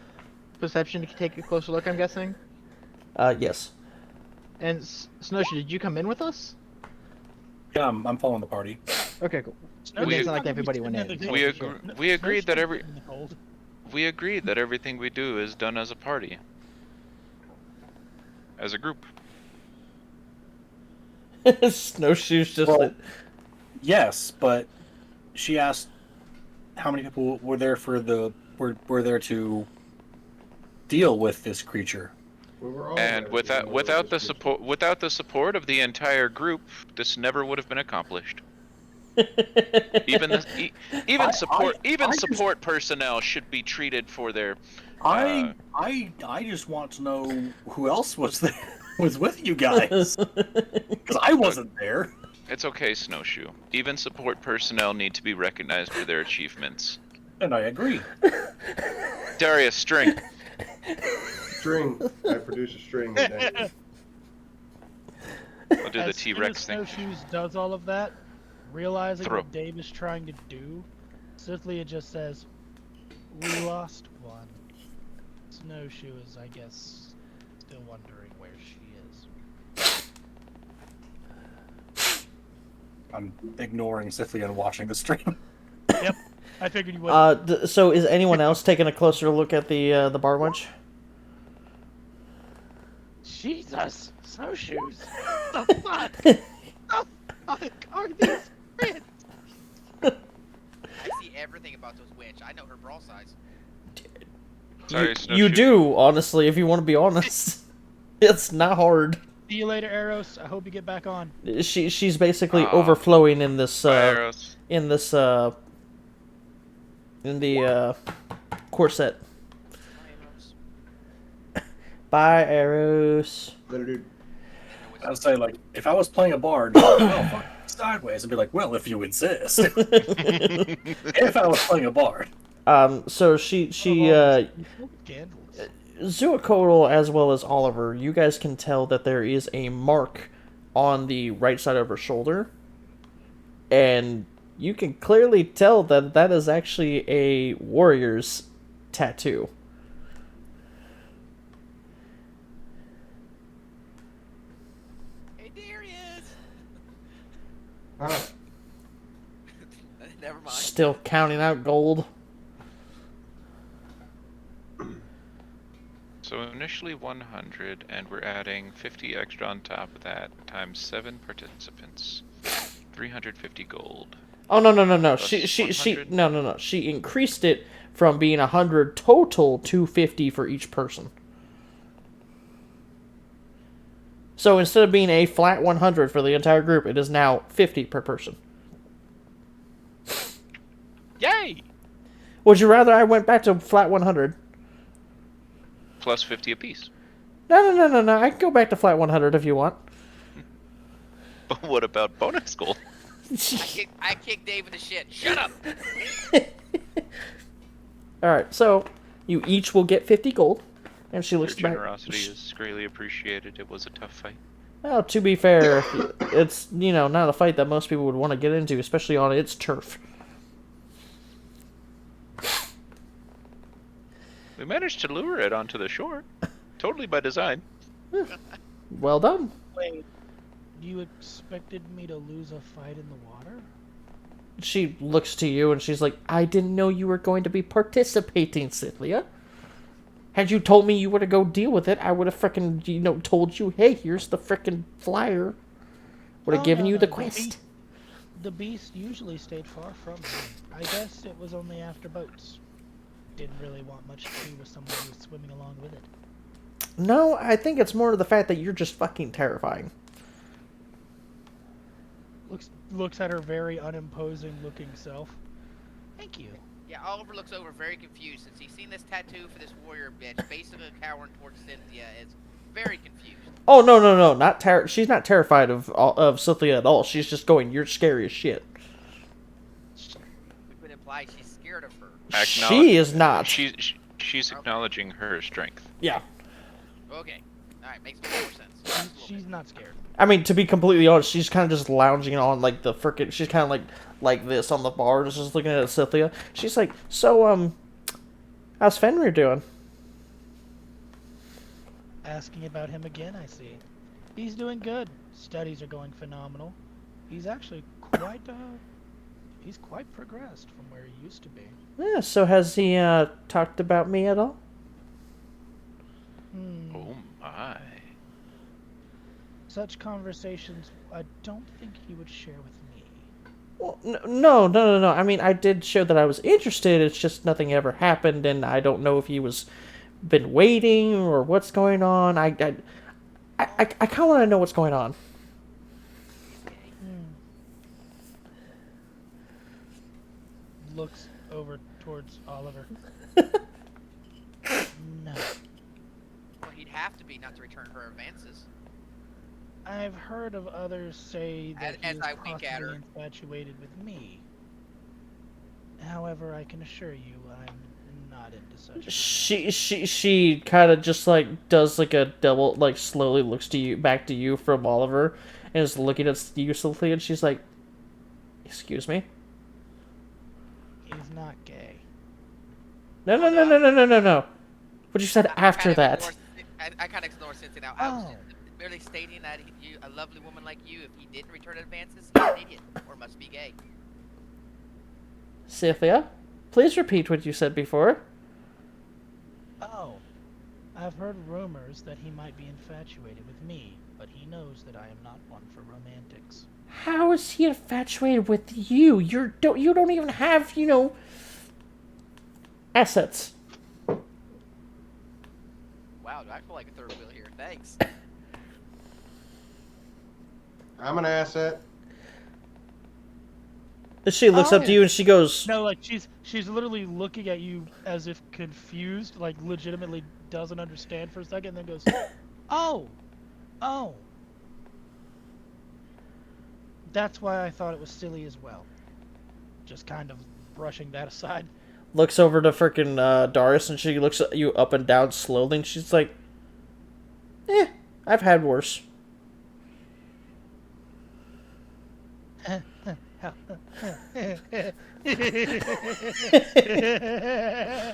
Perception to take a closer look, I'm guessing. Yes. And Snowshoe, did you come in with us? Yeah, I'm following the party. Okay, cool. Snow It We- makes it like Shoes everybody probably went sitting in. the We cold. agree- we agreed that Snow every- shoes in the cold. We agreed that everything we do is done as a party. As a group. Snowshoes just Well, like, Yes, but she asked how many people were there for were there to deal with this creature. We were all And there. without the support of the entire group, this never would have been accomplished. Even support personnel should be treated for their. I just want to know who else was there was with you guys because I wasn't there. It's okay, Snowshoe. Even support personnel need to be recognized for their achievements. And I agree. Darius, string. String. I produce a string today. I'll do the As soon T-Rex as thing. Snowshoes does all of that, realizing Throw. what Dave is trying to do, Cynthia just says, "We lost one." Snowshoe is, I guess, still wondering where she is. I'm ignoring Scythia and watching the stream. Yep, I figured you would. so is anyone else taking a closer look at the bar wench? Jesus, Snowshoes! The fuck? The fuck are these friends? I see everything about those witch. I know her brawl size. Sorry, You Snowshoe. do, honestly, if you want to be honest. It's not hard. See you later, Eros. I hope you get back on. She's basically Aw. overflowing in this Eros. in this in the corset. Bye, Eros. Later, dude. I would say, like, if I was playing a bard, I'd be like, well, fuck, sideways, I'd be like, well, if you insist. If I was playing a bard. So she Candles. Zuakodal as well as Oliver, you guys can tell that there is a mark on the right side of her shoulder, and you can clearly tell that that is actually a warrior's tattoo. Hey, Darius. Huh? Never mind. Still counting out gold. So initially 100, and we're adding 50 extra on top of that, times 7 participants. 350 gold. Oh no. Plus She 100? no. She increased it from being 100 total to 50 for each person. So instead of being a flat 100 for the entire group, it is now 50 per person. Yay! Would you rather I went back to flat 100? Plus 50 apiece. No. I can go back to flat 100 if you want. But what about bonus gold? I kicked Dave in the shit. Shut up. Alright, so you each will get 50 gold. And she Your looks back. generosity is greatly appreciated. It was a tough fight. Well, to be fair, it's, not a fight that most people would want to get into, especially on its turf. We managed to lure it onto the shore. Totally by design. Well done. Wait, you expected me to lose a fight in the water? She looks to you and she's like, I didn't know you were going to be participating, Cynthia. Had you told me you were to go deal with it, I would have frickin', told you, hey, here's the frickin' flyer. Would have Oh, given no, you no, the the quest. The beast usually stayed far from me. I guess it was only after boats. Didn't really want much to do with someone who was swimming along with it. No, I think it's more the fact that you're just fucking terrifying. Looks at her very unimposing looking self. Thank you. Yeah, Oliver looks over very confused since he's seen this tattoo for this warrior bitch, basically cowering towards Cynthia. Is very confused. Oh, no, not she's not terrified of Cynthia at all. She's just going, you're scary as shit. It would imply she's scared of her. She is not. She She's acknowledging her strength. Yeah. Okay. All right, makes more sense. She's not scared. I mean, to be completely honest, she's kind of just lounging on like the frickin'. She's kind of like this on the bar, just looking at Cynthia. She's like, "So, how's Fenrir doing?" Asking about him again, I see. He's doing good. Studies are going phenomenal. He's actually he's quite progressed from where he used to be. Yeah. So has he talked about me at all? Oh my. Such conversations, I don't think he would share with me. Well, no. I mean, I did show that I was interested. It's just nothing ever happened, and I don't know if he was been waiting or what's going on. I kind of want to know what's going on. Looks over towards Oliver. No. Well, he'd have to be not to return her advances. I've heard of others say that As he is I wink at possibly her. infatuated with me. However, I can assure you, I'm not into such. She kind of just like does like a double, like slowly looks to you, back to you from Oliver, and is looking at you slowly, and she's like, "Excuse me." He's not gay. No. What you said after that? I kind of ignore Cynthia now. I was Oh. merely stating that a lovely woman like you, if he didn't return advances, he's an idiot or must be gay. Cynthia, please repeat what you said before. Oh, I've heard rumors that he might be infatuated with me, but he knows that I am not one for romantics. How is he infatuated with you? You don't even have, assets. Wow, do I feel like a third wheel here? Thanks. I'm an asset. She looks up to you and she goes, No, like she's literally looking at you as if confused, like legitimately doesn't understand for a second, and then goes, "Oh. That's why I thought it was silly as well." Just kind of brushing that aside. looks over to frickin' Darius, and she looks at you up and down slowly, and she's like, I've had worse.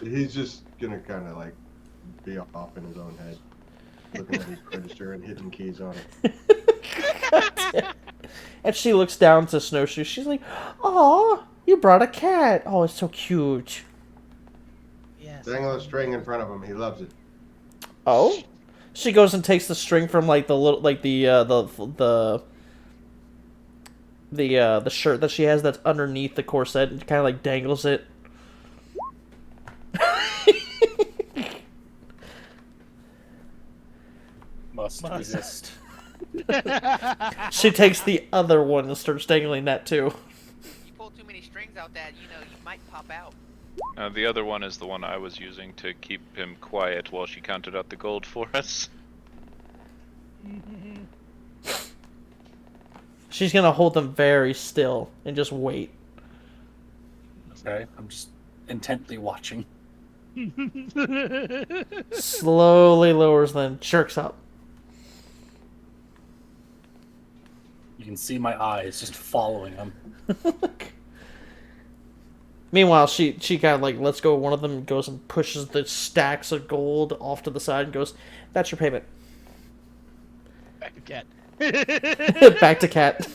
He's just gonna kind of like be off in his own head, looking at his register and hitting keys on it. And she looks down to Snowshoe. She's like, "Aw, you brought a cat. Oh, it's so cute." Yes. Dangle a string in front of him. He loves it. Oh, she goes and takes the string from like the little, like the shirt that she has that's underneath the corset, and kind of like dangles it. Must resist. She takes the other one and starts dangling that too. You pull too many strings out that, you might pop out. The other one is the one I was using to keep him quiet while she counted out the gold for us. She's gonna hold them very still and just wait. Okay, I'm just intently watching. Slowly lowers them, jerks up. You can see my eyes just following him. Meanwhile, she kind of like lets go of one of them and goes and pushes the stacks of gold off to the side and goes, "That's your payment." Back to cat. Back to cat.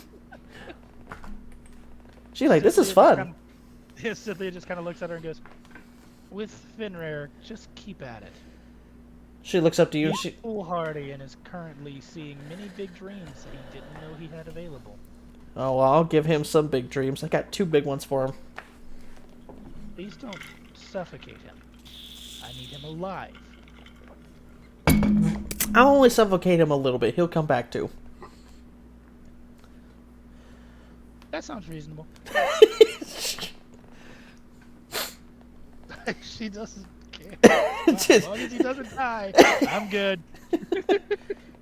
She's like, "This is fun." Cynthia just kind of looks at her and goes, "With Fenrir, just keep at it. She looks up to you and He's she... foolhardy and is currently seeing many big dreams that he didn't know he had available. Oh, well, I'll give him some big dreams. I got 2 big ones for him. Please don't suffocate him. I need him alive." I'll only suffocate him a little bit. He'll come back too. That sounds reasonable. She doesn't care. As long as he doesn't die, I'm good.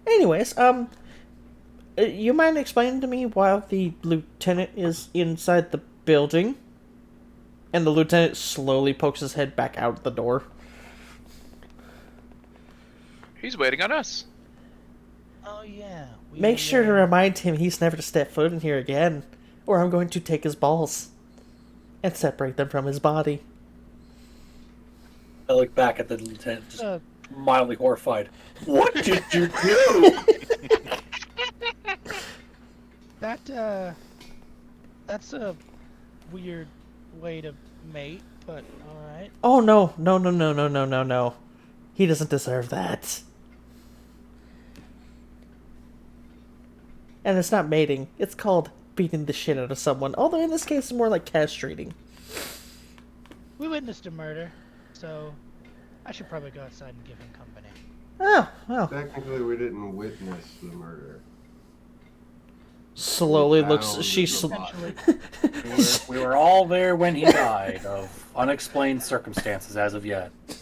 Anyways, you mind explaining to me why the lieutenant is inside the building? And the lieutenant slowly pokes his head back out the door. He's waiting on us. Oh yeah. Make sure to remind him he's never to step foot in here again, or I'm going to take his balls and separate them from his body. I look back at the lieutenant, just Uh, mildly horrified. What did you do? That's a weird way to mate, but all right. Oh no, no, no, no, no, no, no, no. He doesn't deserve that. And it's not mating, it's called beating the shit out of someone, although in this case it's more like castrating. We witnessed a murder, so I should probably go outside and give him company. Oh, well. Technically, we didn't witness the murder. Slowly We looks, found she the body. We were all there when he died of unexplained circumstances as of yet. It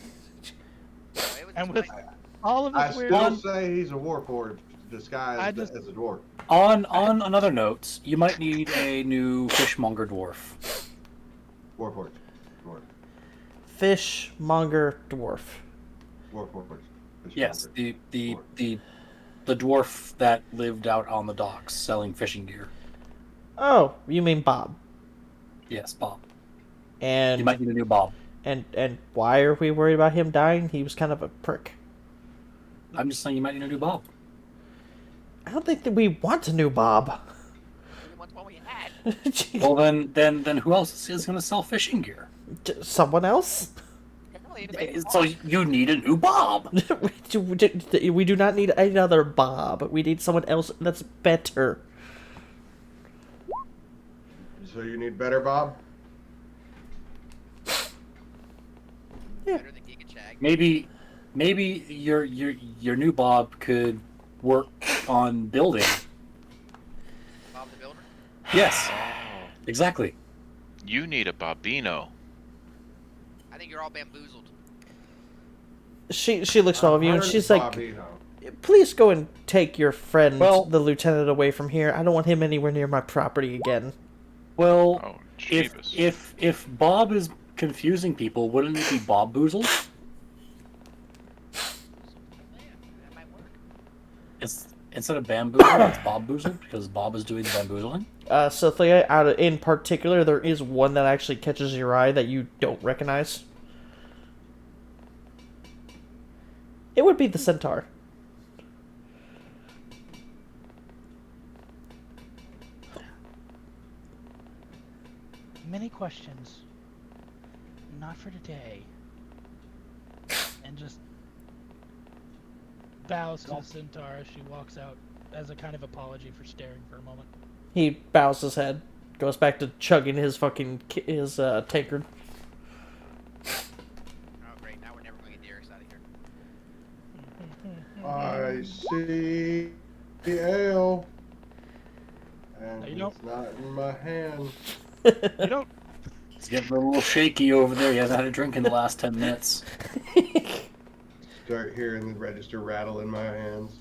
was And just with like- all of I this weird. still say he's a warforged disguised I just- as a dwarf. On another note, you might need a new fishmonger dwarf. Warforged. Dwarf. fishmonger dwarf. Warforged. Yes, Fishmonger. the dwarf that lived out on the docks selling fishing gear. Oh, you mean Bob? Yes, Bob. And You might need a new Bob. and why are we worried about him dying? He was kind of a prick. I'm just saying you might need a new Bob. I don't think that we want a new Bob. Once what we had. Well, then who else is going to sell fishing gear? Someone else? Hell, you make it So you need a new Bob. We do not need another Bob. We need someone else that's better. So you need better, Bob? better than Geek and Shag. Maybe your new Bob could work on building. Bob the Builder. Yes, exactly. You need a Bobino. I think you're all bamboozled. She looks at all of you and Hired she's like, Bobino. please go and take your friend, Well- the lieutenant, away from here. I don't want him anywhere near my property again. Well, Oh, if Jeebus. if Bob is confusing people, wouldn't it be Bob Boozled? That might work. It's instead of bamboozled, it's Bob Boozled because Bob is doing the bamboozling. So in particular, there is one that actually catches your eye that you don't recognize. It would be the centaur. Many questions. Not for today. And just bows to the centaur as she walks out as a kind of apology for staring for a moment. He bows his head, goes back to chugging his tankard. Oh great, now we're never going to get Darius out of here. I see the ale. And No, you don't. it's not in my hand. You don't. He's getting a little shaky over there. He hasn't had a drink in the last 10 minutes. Start hearing the register rattle in my hands.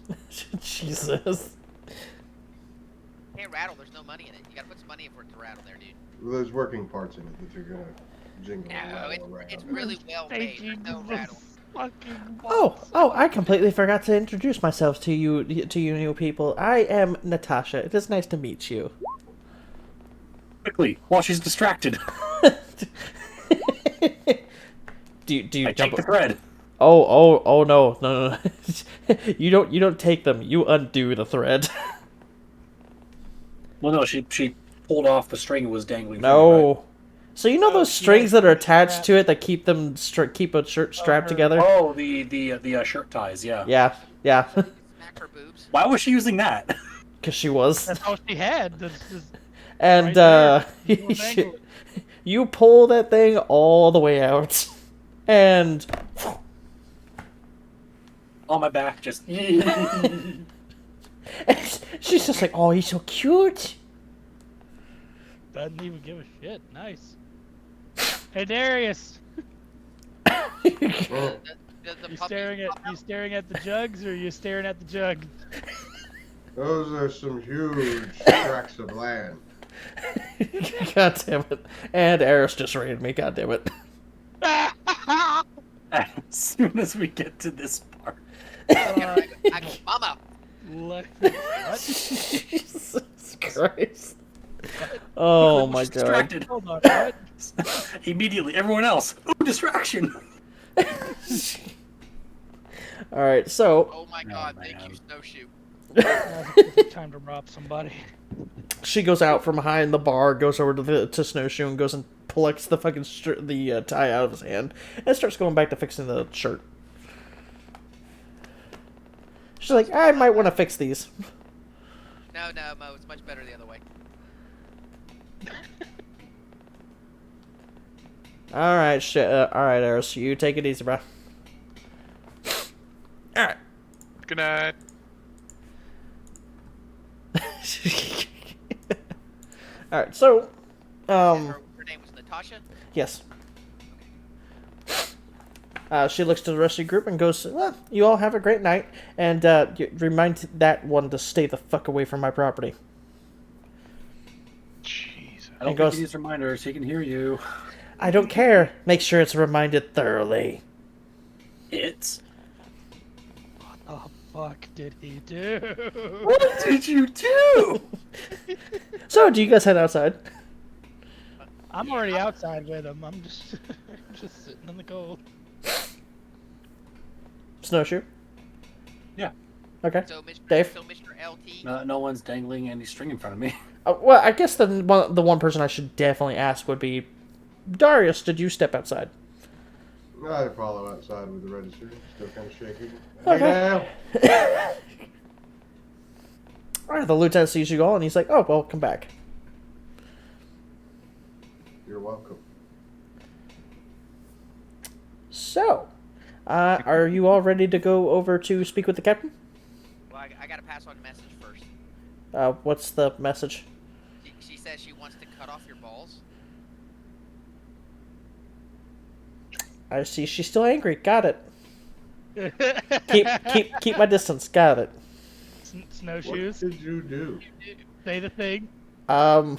Jesus. Can't rattle, there's no money in it. You gotta put some money in for it to rattle there, dude. There's working parts in it that you're gonna jingle and No, rattle around. it's really well made. There's no rattle. Oh, I completely forgot to introduce myself to you new people. I am Natasha. It is nice to meet you. Quickly, while she's distracted, do you I jump? take the thread. Oh no. You don't take them. You undo the thread. Well, no, she pulled off the string it was dangling. No. From So you know those strings that are attached to it that keep them keep a shirt strapped together? Oh, the shirt ties. Yeah. Yeah. Smack her boobs. Why was she using that? Because she was. That's all she had. That's just And right there. You dangle it. you pull that thing all the way out, and On my back, just. she's just like, "Oh, he's so cute." doesn't even give a shit. Nice. Hey Darius, Well, The you puppy staring at the jugs, or you staring at the jug? those are some huge tracts of land. God damn it! And Eris just raided me. God damn it! As soon as we get to this part, Mama. What? Jesus Christ. Oh my god. Distracted. Hold on, what? Immediately, everyone else. Ooh, distraction. Alright, so Oh my god, man. thank you, Snowshoe. Now's the perfect time to rob somebody. she goes out from behind the bar, goes over to Snowshoe, and goes and plucks the fucking tie out of his hand, and starts going back to fixing the shirt. She's like, I might want to fix these. No, Mo, it's much better the other way. Alright, alright, Eros, you take it easy, bro. Alright. Good night. Alright, so, Her name was Natasha? yes. She looks to the rest of the group and goes, well, you all have a great night, and remind that one to stay the fuck away from my property. Jeez. I don't It think goes- he needs reminders. He can hear you. I don't care. Make sure it's reminded thoroughly. It's. What the fuck did he do? What did you do? So, do you guys head outside? I'm already outside with him. I'm just just sitting in the cold. Snowshoe? Yeah. Okay. So, Mr. Dave? So, Mr. LT. No one's dangling any string in front of me. Well, I guess the one person I should definitely ask would be Darius. Did you step outside? I follow outside with the register, still kind of shaking. Okay. Hey now. Alright, the lieutenant sees you all, and he's like, oh, well, come back. You're welcome. So, are you all ready to go over to speak with the captain? Well, I gotta pass on a message first. What's the message? She says she wants to cut off your balls. I see she's still angry. Got it. Keep my distance. Got it. Snowshoes. What did you do? Say the thing. 'Cause,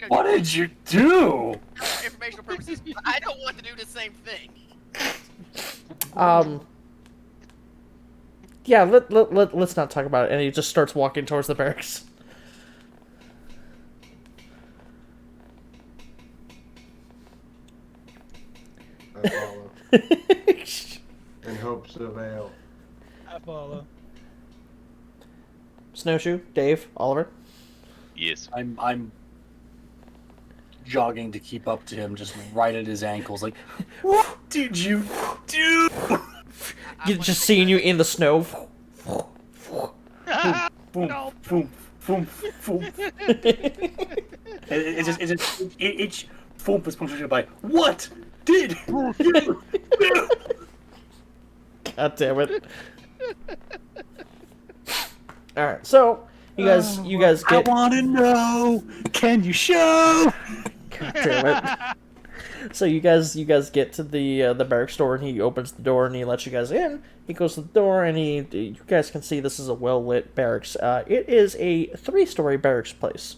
What did you do? For informational purposes, I don't want to do the same thing. Yeah, let's not talk about it. And he just starts walking towards the barracks. I follow. In hopes of ale. I follow. Snowshoe, Dave, Oliver. Yes. I'm jogging to keep up to him, just right at his ankles, like, what did you do? Just seeing you in the snow. Boom, No. boom, boom, boom. Each foam is punctuated by, what did you do? God damn it. Alright, so you guys get I want to know. Can you show? God damn it. So you guys get to the barracks door, and he opens the door and he lets you guys in. He goes to the door and you guys can see this is a well lit barracks. It is a 3-story barracks place.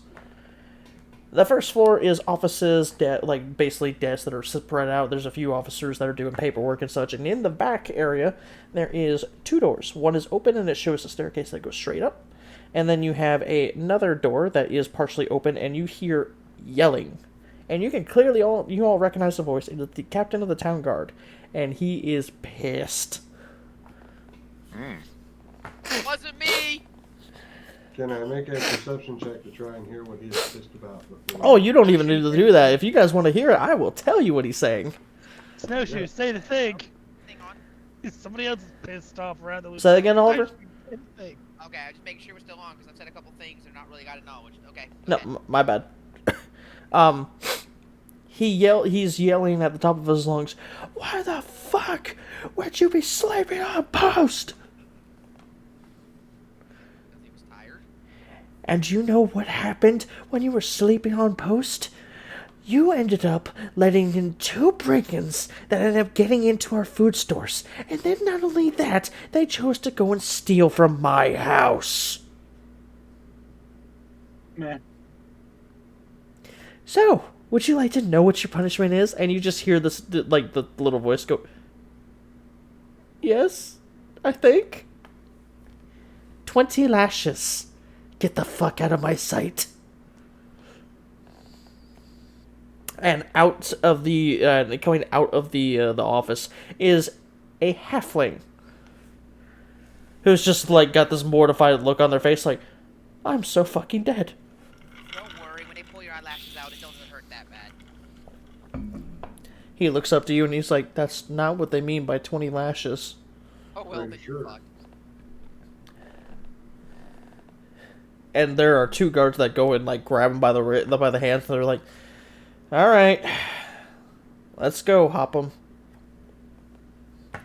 The first floor is offices, basically desks that are spread out. There's a few officers that are doing paperwork and such. And in the back area, there is 2 doors. One is open and it shows a staircase that goes straight up. And then you have another door that is partially open, and you hear yelling. And you can clearly all recognize the voice. It's the captain of the town guard, and he is pissed. It wasn't me. Can I make a perception check to try and hear what he's pissed about? Before Oh, you don't even need to do that. If you guys want to hear it, I will tell you what he's saying. Snowshoes, say the thing. Hang on. Somebody else is pissed off around the Say that again, Oliver? Say the thing. Okay, I'm just making sure we're still on because I've said a couple things and not really got acknowledged. Okay. No, okay. my bad. He's yelling at the top of his lungs, "Why the fuck would you be sleeping on post?" Because he was tired. And you know what happened when you were sleeping on post? You ended up letting in 2 break-ins that ended up getting into our food stores. And then not only that, they chose to go and steal from my house. Meh. So, would you like to know what your punishment is? And you just hear this, the little voice go, "Yes, I think. 20 lashes. Get the fuck out of my sight. And out of the coming out of the office is a halfling who's just like got this mortified look on their face, like, I'm so fucking dead. Don't worry, when they pull your eyelashes out, it doesn't hurt that bad. He looks up to you and he's like, that's not what they mean by 20 lashes. Oh well, Pretty then sure. you're fucked. And there are two guards that go and like grab him by the hands, and they're like, all right, let's go, hop him.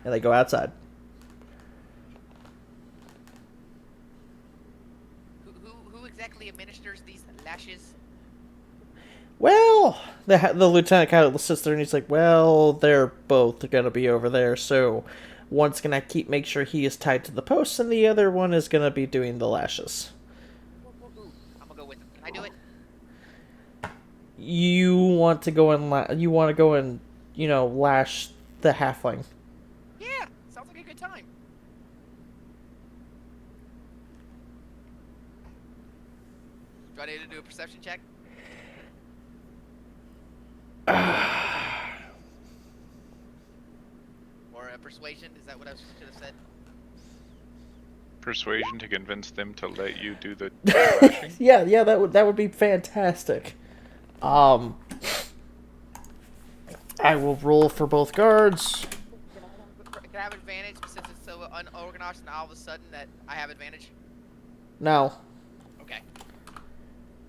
And they go outside. Who exactly administers these lashes? Well, the lieutenant kind of sits there and he's like, well, they're both going to be over there, so one's going to make sure he is tied to the post, and the other one is going to be doing the lashes. Ooh, I'm gonna go with them. Can I do it? You want to go and lash the halfling. Yeah, sounds like a good time. Do I need to do a perception check? Or a persuasion? Is that what I should have said? Persuasion to convince them to let you do the lashing? Yeah, that would be fantastic. I will roll for both guards. Can I have advantage since it's so unorganized and all of a sudden that I have advantage? No, Okay.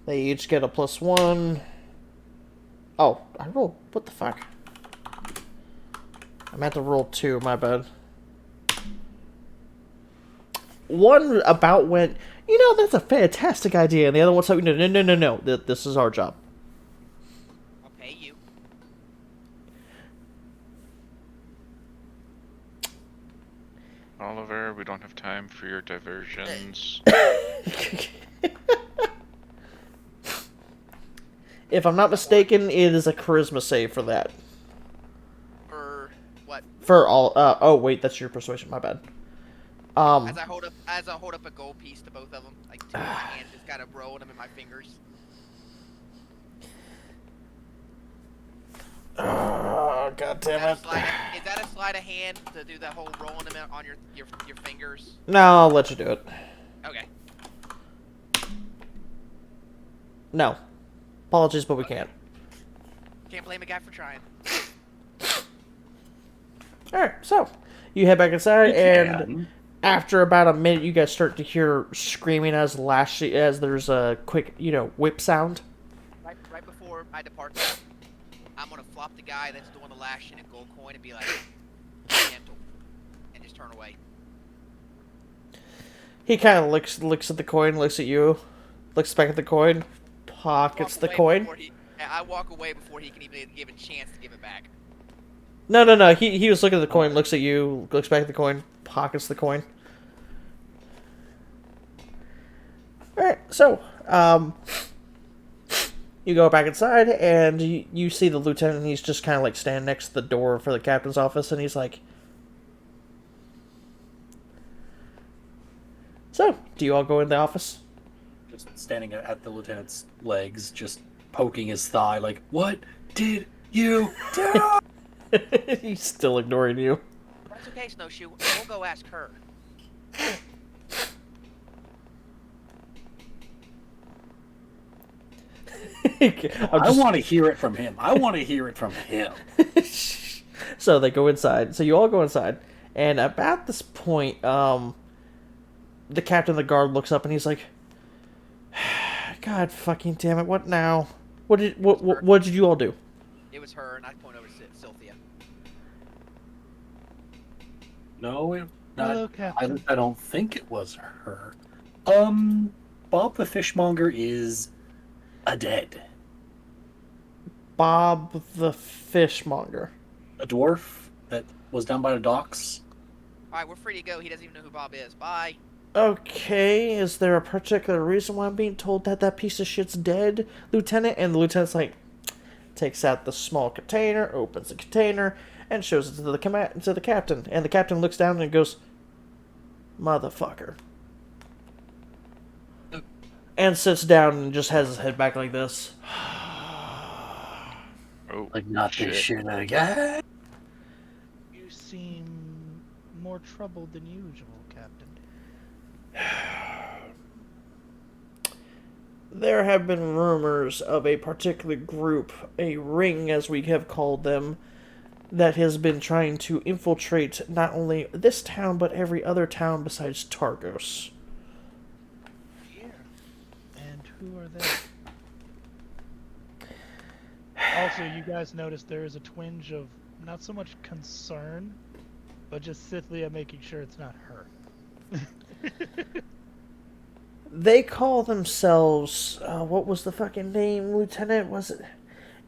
they each get a +1. Oh, I rolled. What the fuck? I meant to roll 2, my bad. One about went, that's a fantastic idea, and the other one's like, no, this is our job. I'll pay you. Oliver, we don't have time for your diversions. If I'm not mistaken, it is a charisma save for that. For what? For all, oh wait, that's your persuasion, my bad. As I hold up a gold piece to both of them, like two in my hand, just kind of rolling them in my fingers. Oh, god damn it. Is that a sleight of hand to do that whole rolling them on your fingers? No, I'll let you do it. Okay. No. Apologies, but we can't. Can't blame a guy for trying. Alright, so you head back inside, and can. after about a minute, you guys start to hear screaming as there's a quick, whip sound. Right before I depart, I'm gonna flop the guy that's doing the lashing a gold coin and be like, gentle, and just turn away. He kind of looks at the coin, looks at you, looks back at the coin, pockets the coin. I walk away before he can even give a chance to give it back. No. He was looking at the coin, looks at you, looks back at the coin, pockets the coin. Alright, so, you go back inside, and you see the lieutenant, and he's just kind of like standing next to the door for the captain's office, and he's like, so, do you all go in the office? Just standing at the lieutenant's legs, just poking his thigh, like, what did you do? He's still ignoring you. That's okay, Snowshoe. We'll go ask her. I want to hear it from him. So they go inside. So you all go inside, and about this point, the captain of the guard looks up and he's like, "God fucking damn it! What now? What did you all do?" It was her, and I point over to Sylthia. No, Hello, Captain. I don't think it was her. Bob the fishmonger is dead. Bob the fishmonger. A dwarf that was down by the docks. Alright, we're free to go. He doesn't even know who Bob is. Bye. Okay, is there a particular reason why I'm being told that piece of shit's dead, Lieutenant? And the lieutenant's like, takes out the small container, opens the container, and shows it to the captain. And the captain looks down and goes, Motherfucker. And sits down and just has his head back like this. Oh, Like, not this shit again. You seem more troubled than usual, Captain. There have been rumors of a particular group, a ring as we have called them, that has been trying to infiltrate not only this town but every other town besides Targos. And who are they? Also, you guys notice there is a twinge of not so much concern, but just Cythlia making sure it's not her. They call themselves, what was the fucking name, Lieutenant? Was it?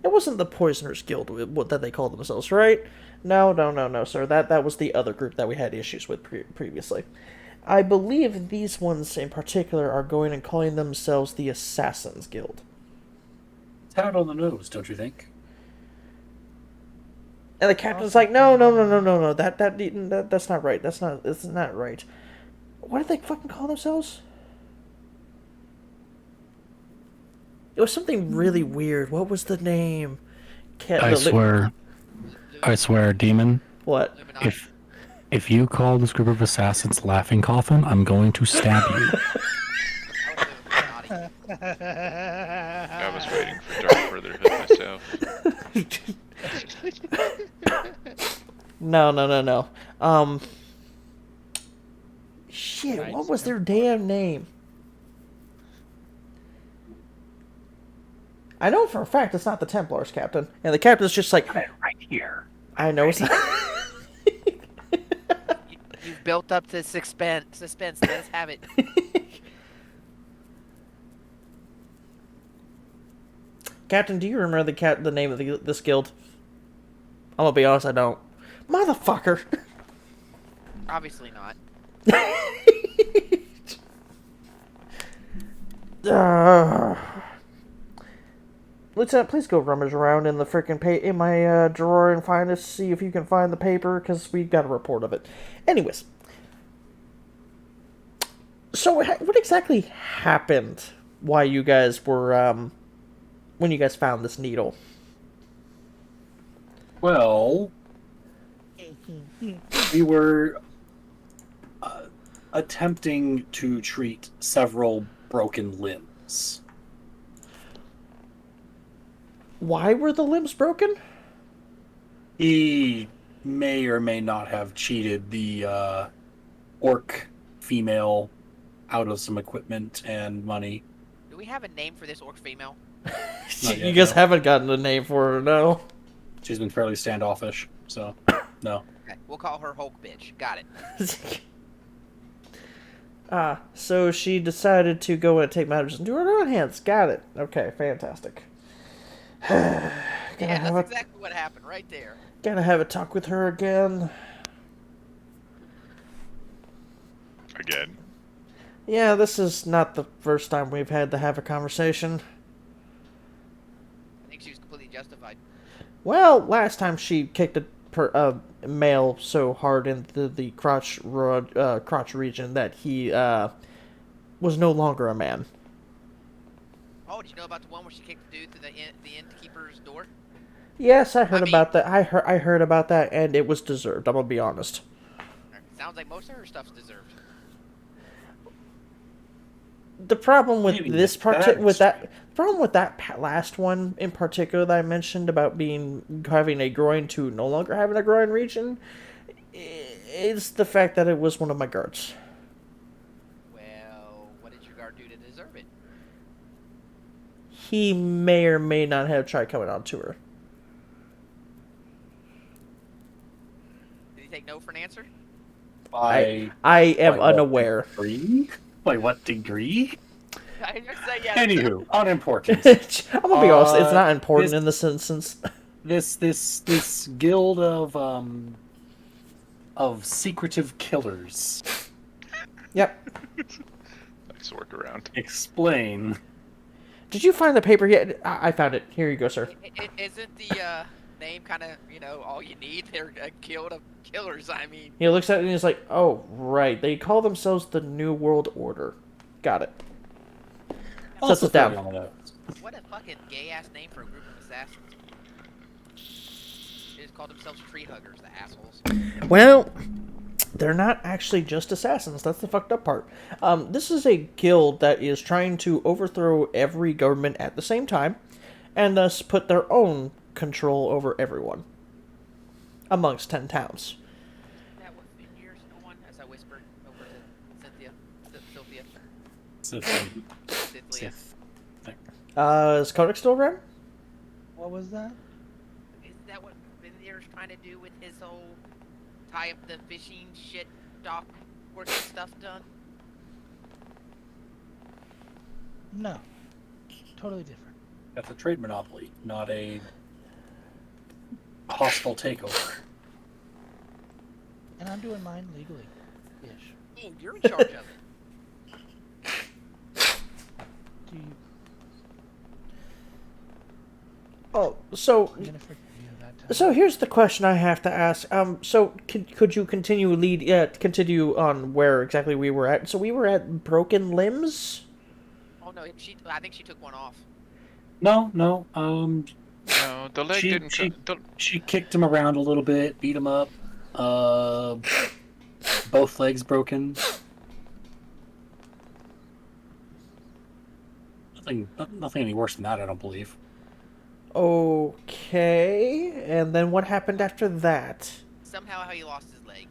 It wasn't the Poisoners Guild that they called themselves, right? No, sir. That was the other group that we had issues with previously. I believe these ones in particular are going and calling themselves the Assassins Guild. It's out on the nose, don't you think? And the captain's like, no, that's not right. That's not right. What did they fucking call themselves? It was something really weird. What was the name? I swear, demon. What? If you call this group of assassins Laughing Coffin, I'm going to stab you. I was waiting for Dark Brotherhood myself. No. Shit, what was their damn name? I know for a fact it's not the Templars, Captain. And the captain's just like, Right here. I know it's not. You've built up to suspense. Let us have it. Captain, do you remember the name of this guild? I'm gonna be honest, I don't. Motherfucker! Obviously not. Lieutenant, please go rummage around in the frickin' in my drawer and see if you can find the paper, because we've got a report of it. Anyways. So, what exactly happened while you guys were, when you guys found this needle? Well, we were attempting to treat several broken limbs. Why were the limbs broken? He may or may not have cheated the orc female out of some equipment and money. Do we have a name for this orc female? You guys haven't gotten a name for her, no? She's been fairly standoffish, so no. Okay, we'll call her Hulk Bitch. Got it. So she decided to go and take matters into her own hands. Got it. Okay, fantastic. Yeah, that's exactly what happened right there. Gotta have a talk with her again. Again. Yeah, this is not the first time we've had to have a conversation. I think she was completely justified. Well, last time she kicked a male so hard into the crotch region that he was no longer a man. Oh, did you know about the one where she kicked the dude through the innkeeper's door? Yes, I heard about that. I heard about that, and it was deserved. I'm gonna be honest. Sounds like most of her stuff's deserved. The problem with this problem with that last one in particular that I mentioned about having a groin to no longer having a groin region is the fact that it was one of my guards. Well, what did your guard do to deserve it? He may or may not have tried coming on to her. Did he take no for an answer? I am unaware. By what degree? I just say yeah. Anywho, unimportant. I'm gonna be honest, it's not important in this instance. This guild of secretive killers. Yep. Nice workaround. Explain. Did you find the paper yet? I found it. Here you go, sir. Isn't the name kind of, all you need? They're a guild of killers, I mean. He looks at it and he's like, oh, right. They call themselves the New World Order. Got it. Sets it down. What a fucking gay-ass name for a group of assassins. They just call themselves tree huggers, the assholes. Well, they're not actually just assassins. That's the fucked up part. This is a guild that is trying to overthrow every government at the same time, and thus put their own control over everyone. Amongst 10 towns. That was in years on, as I whispered over to Cynthia. Cynthia. Is Kodak still around? What was that? Is that what Vindir's trying to do with his whole tie up the fishing shit, dock working stuff done? No. Totally different. That's a trade monopoly, not a hostile takeover. And I'm doing mine legally. Ish. Oh, you're in charge of it. Do you... Oh, so... I'm gonna forgive you that time. So here's the question I have to ask. So could you continue on where exactly we were at? So we were at Broken Limbs? Oh no, I think she took one off. No. No, the leg didn't. She kicked him around a little bit, beat him up. Both legs broken. Nothing any worse than that, I don't believe. Okay, and then what happened after that? Somehow he lost his leg.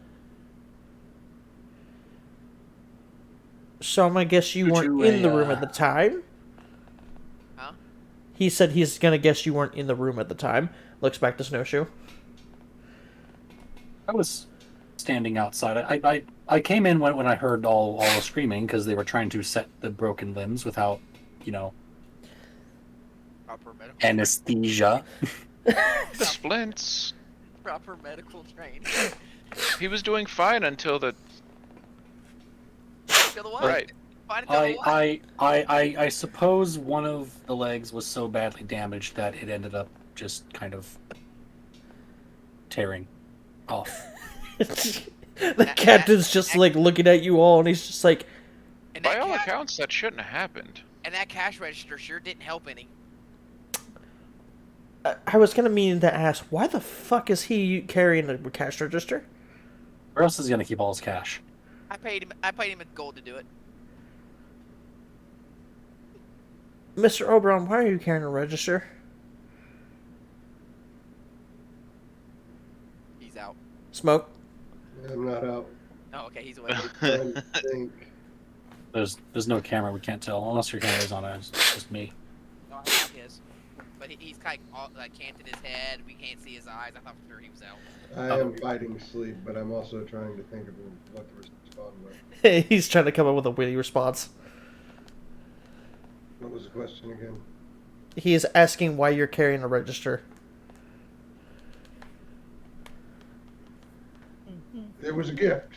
So I'm gonna guess you weren't in the room at the time? Huh? He said he's gonna guess you weren't in the room at the time. Looks back to Snowshoe. I was standing outside. I came in when I heard all the screaming because they were trying to set the broken limbs without, Proper medical anesthesia. Splints. Proper medical training. He was doing fine until the. Until the what? Right. Fine until the what? I suppose one of the legs was so badly damaged that it ended up just kind of tearing off. The captain's just like looking at you all, and he's just like, By all accounts, that shouldn't have happened. And that cash register sure didn't help any. I was gonna mean to ask, why the fuck is he carrying a cash register? Where else is he gonna keep all his cash? I paid him in gold to do it. Mr. Oberon, why are you carrying a register? He's out. Smoke? I'm not out. Oh, okay, he's away. I think. There's no camera, we can't tell. Unless your camera's on, it's just me. No, I have his. But he's kind of canted his head. We can't see his eyes. I thought for sure he was out. I am fighting sleep, but I'm also trying to think of what to respond with. He's trying to come up with a witty response. What was the question again? He is asking why you're carrying a register. It was a gift.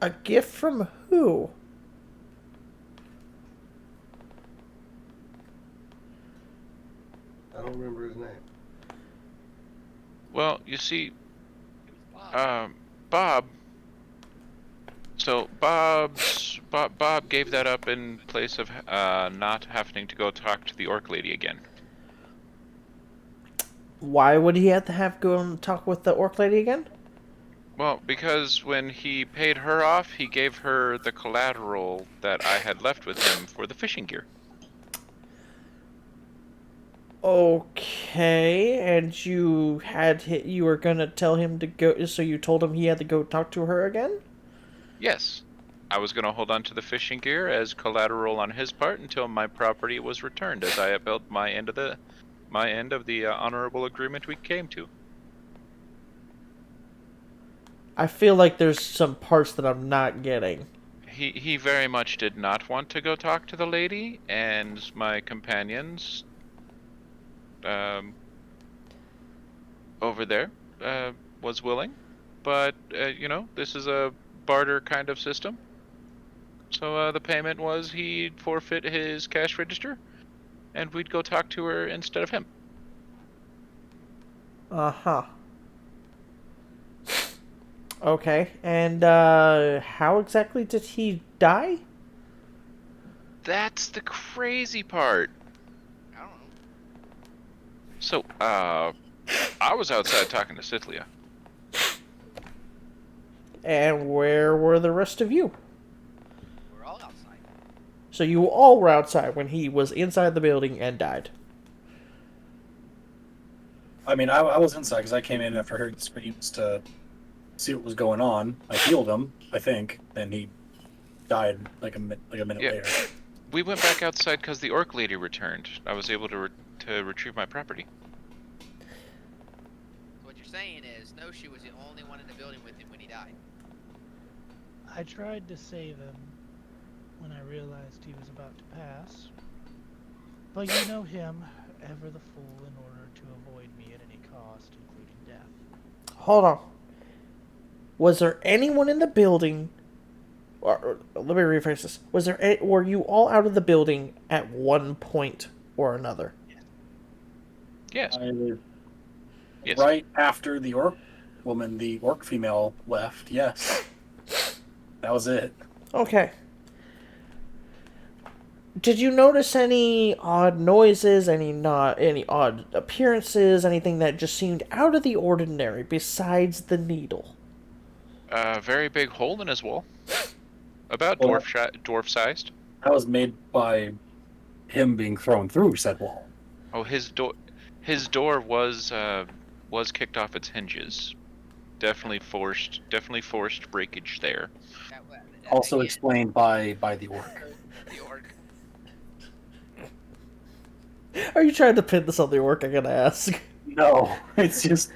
A gift from who? I don't remember his name. Well, you see, Bob. So Bob gave that up in place of not having to go talk to the orc lady again. Why would he have to go and talk with the orc lady again? Well, because when he paid her off, he gave her the collateral that I had left with him for the fishing gear. Okay, and you were gonna tell him to go, so you told him he had to go talk to her again? Yes. I was going to hold on to the fishing gear as collateral on his part until my property was returned, as I upheld my end of the honorable agreement we came to. I feel like there's some parts that I'm not getting. He very much did not want to go talk to the lady, and my companions over there was willing, but this is a barter kind of system. So the payment was he'd forfeit his cash register, and we'd go talk to her instead of him. Uh-huh. Okay, and how exactly did he die? That's the crazy part. I don't know. So, I was outside talking to Cithlia. And where were the rest of you? We're all outside. So you all were outside when he was inside the building and died. I mean, I was inside because I came in after hearing the screams to see what was going on. I healed him, I think, and he died like a minute Yeah. later. We went back outside because the orc lady returned. I was able to retrieve my property. So what you're saying is, Snowshoe was the only one in the building with him when he died. I tried to save him when I realized he was about to pass. But you know him, ever the fool in order to avoid me at any cost, including death. Hold on. Was there anyone in the building? Or let me rephrase this. Were you all out of the building at one point or another? Yes. Yes. Right after the orc woman, the orc female left, yes. That was it. Okay. Did you notice any odd noises, any odd appearances, anything that just seemed out of the ordinary besides the needle? A very big hole in his wall. About Well, dwarf-sized. That was made by him being thrown through said wall. Oh, his door was kicked off its hinges. Definitely forced breakage there. Also yeah, explained by the orc. the orc. Are you trying to pin this on the orc? I'm gonna ask. No, it's just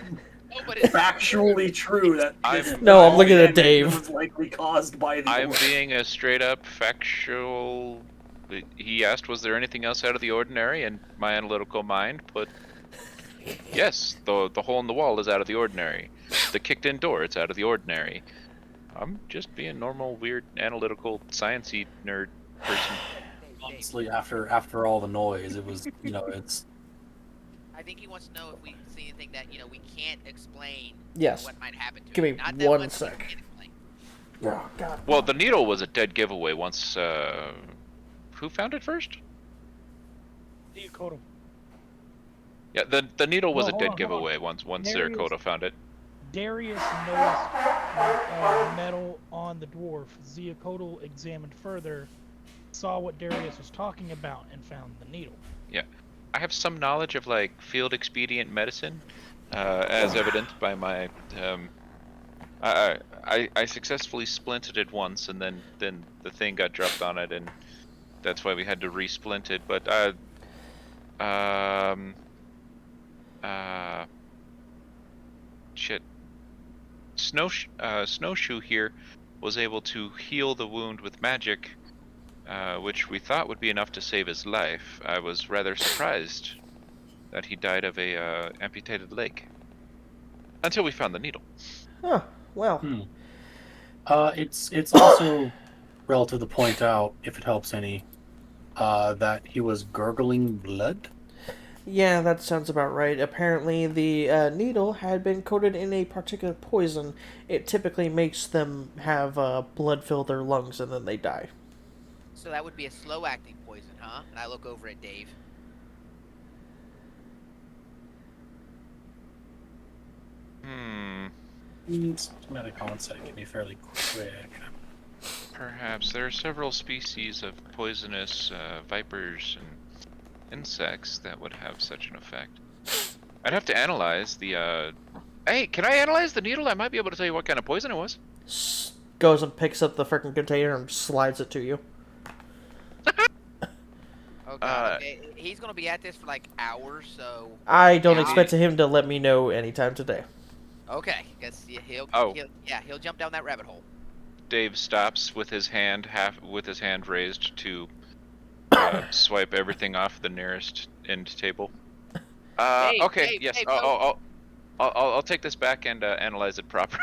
Oh, but it's factually true that this No, I'm looking at damage Dave. was likely caused by the I'm orc. being a straight up factual. He asked, "Was there anything else out of the ordinary?" And my analytical mind put, "Yes, the hole in the wall is out of the ordinary. The kicked-in door, it's out of the ordinary." I'm just being normal, weird, analytical, sciencey nerd person. Honestly, after all the noise, it was, it's... I think he wants to know if we see anything that we can't explain. Yes. What might happen to Give him. me Not that one much we sec. can explain. Oh, God. Well, the needle was a dead giveaway once. Who found it first? Theokoto. Yeah, the needle was Well, a hold dead on. giveaway once Darius- Zerakoto found it. Darius noticed metal on the dwarf. Zeokotal examined further, saw what Darius was talking about, and found the needle. Yeah, I have some knowledge of like field expedient medicine, as evidenced by my. I successfully splinted it once, and then the thing got dropped on it, and that's why we had to resplint it. But shit. Snowshoe here was able to heal the wound with magic, which we thought would be enough to save his life. I was rather surprised that he died of a amputated leg. Until we found the needle. Huh. Well. It's also relative to point out, if it helps any, that he was gurgling blood. Yeah, that sounds about right. Apparently, the needle had been coated in a particular poison. It typically makes them have blood fill their lungs and then they die. So that would be a slow-acting poison, huh? And I look over at Dave. Systematic onset can be fairly quick. Perhaps. There are several species of poisonous vipers and insects that would have such an effect. I'd have to analyze the Hey, can I analyze the needle? I might be able to tell you what kind of poison it was. Goes and picks up the freaking container and slides it to you. Oh god, okay. He's gonna be at this for like hours, so. I don't Yeah. expect him to let me know anytime today. Okay, guess he'll jump down that rabbit hole. Dave stops with his hand raised to swipe everything off the nearest end table. Okay, yes. Dave, I'll take this back and analyze it properly.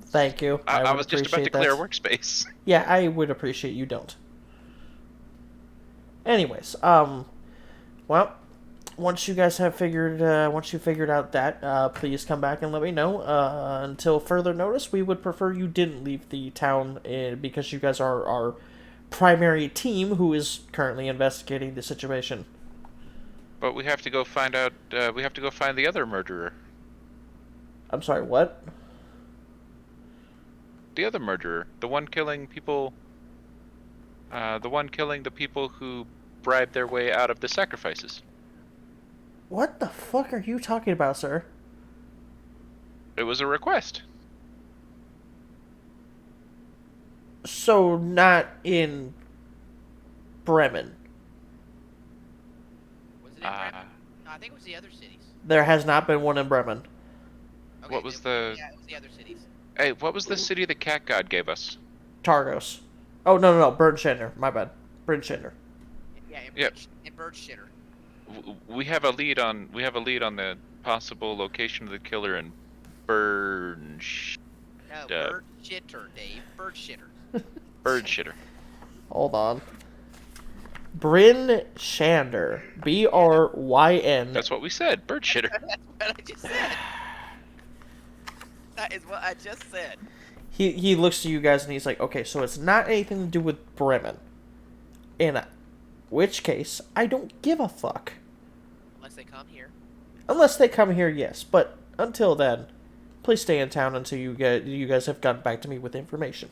Thank you. I would was just about to appreciate clear that. workspace. Yeah, I would appreciate you don't. Anyways, Well, once you guys have once you figured out that, please come back and let me know. Until further notice, we would prefer you didn't leave the town because you guys are our primary team who is currently investigating the situation. But we have to go find out. We have to go find the other murderer. I'm sorry, what? The other murderer, the one killing people. The one killing the people who bribed their way out of the sacrifices. What the fuck are you talking about, sir? It was a request. So, not in Bremen. Was it in Bremen? No, I think it was the other cities. There has not been one in Bremen. Okay, What was the? Yeah, it was the other cities. Hey, what was the city the cat god gave us? Targos. Oh, no, Bernshander. My bad. Bernshander. Yeah, Yep. in Birdshitter. We have a lead on. We have a lead on the possible location of the killer in Burn. No, Birdshitter, Dave. Birdshitter. Bird shitter. Hold on. Bryn Shander. Bryn. That's what we said. Bird shitter. That's what I just said. That is what I just said. He looks to you guys and he's like, okay, so it's not anything to do with Bremen. In which case, I don't give a fuck. Unless they come here. Unless they come here, yes. But until then, please stay in town until you guys have gotten back to me with information.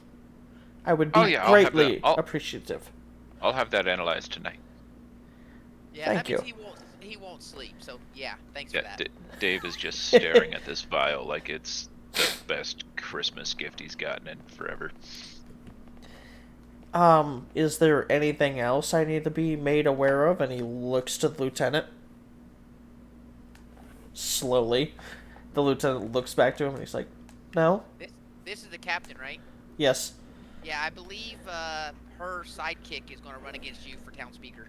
I would be greatly appreciative. I'll have that analyzed tonight. Yeah, Thank that means he won't sleep. So yeah, thanks for that. Dave is just staring at this vial like it's the best Christmas gift he's gotten in forever. Is there anything else I need to be made aware of? And he looks to the lieutenant. Slowly. The lieutenant looks back to him and he's like, no? This is the captain, right? Yes. Yeah, I believe her sidekick is going to run against you for town speaker.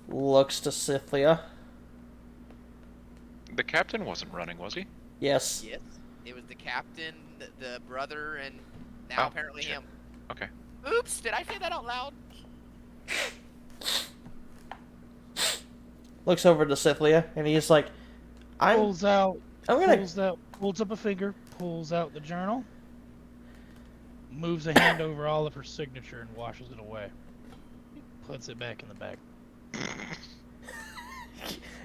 Looks to Scythia. The captain wasn't running, was he? Yes. Yes. It was the captain, the brother, and now apparently him. Okay. Oops, did I say that out loud? Looks over to Scythia and he's like, Pulls out. I'm gonna Pulls up a finger. Pulls out the journal. Moves a hand over Oliver's signature and washes it away. Puts it back in the bag.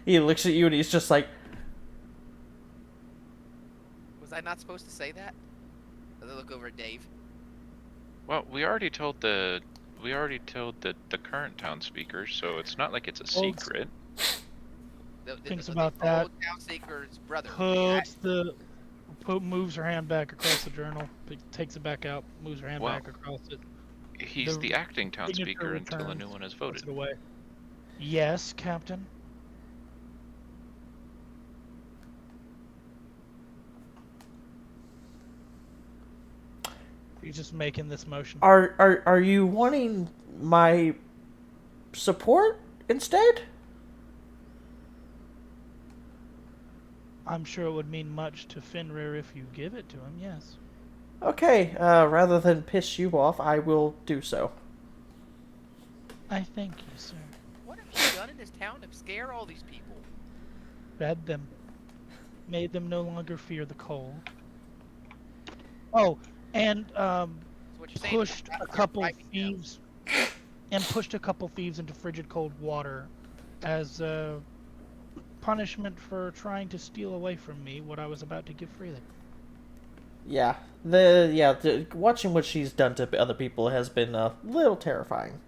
He looks at you and he's just like, Was I not supposed to say that? Does I look over at Dave? Well, we already told the current town speaker, so it's not like it's a secret. Thinks about that. Town speaker's brother. Moves her hand back across the journal. Takes it back out. Moves her hand back across it. He's the acting town speaker until a new one is voted. Puts it away. Yes, Captain. He's just making this motion. Are you wanting my support instead? I'm sure it would mean much to Fenrir if you give it to him, yes. Okay, rather than piss you off, I will do so. I thank you, sir. What have you done in this town to scare all these people? Fed them. Made them no longer fear the cold. Oh, and pushed a couple thieves into frigid cold water as punishment for trying to steal away from me what I was about to give freely. Yeah, watching what she's done to other people has been a little terrifying.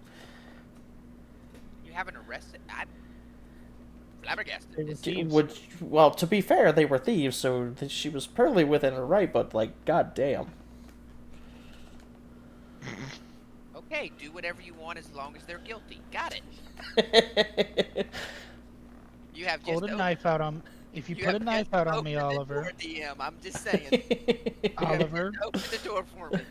You haven't arrested? I'm flabbergasted. Well, to be fair, they were thieves, so she was perfectly within her right, but, like, goddamn. Okay, do whatever you want as long as they're guilty. Got it. You have just Hold a knife out on. If you put a knife out on me, Oliver. DM, I'm just saying. Oliver. Open the door for me.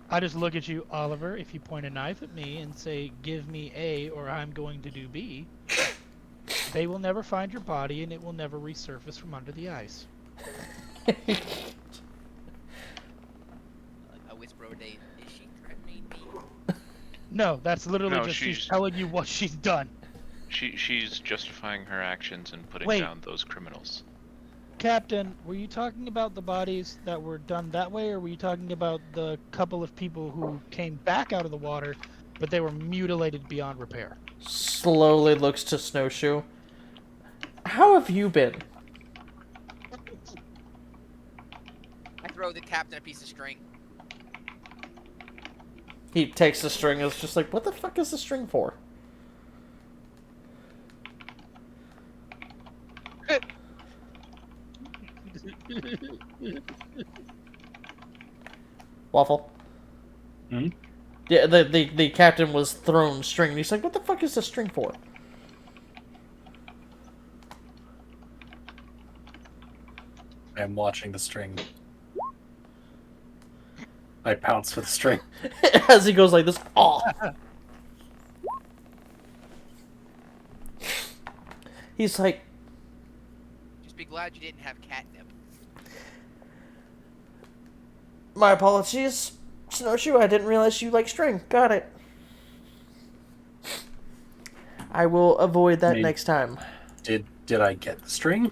I just look at you, Oliver. If you point a knife at me and say, "Give me A," or "I'm going to do B," they will never find your body, and it will never resurface from under the ice. I whisper over Dave, is she threatening me? No, that's literally No, just she's she's- telling you what she's done. She's justifying her actions and putting Wait. down those criminals. Captain, were you talking about the bodies that were done that way, or were you talking about the couple of people who came back out of the water, but they were mutilated beyond repair? Slowly looks to Snowshoe. How have you been? I throw the captain a piece of string. He takes the string and is just like, what the fuck is the string for? Waffle? Hmm? Yeah, the captain was thrown string, and he's like, what the fuck is the string for? I am watching the string. I pounce for the string. As he goes like this, oh! He's like, Just be glad you didn't have catnip. my apologies, Snowshoe, I didn't realize you like string. Got it. I will avoid that Maybe. next time. Did I get the string?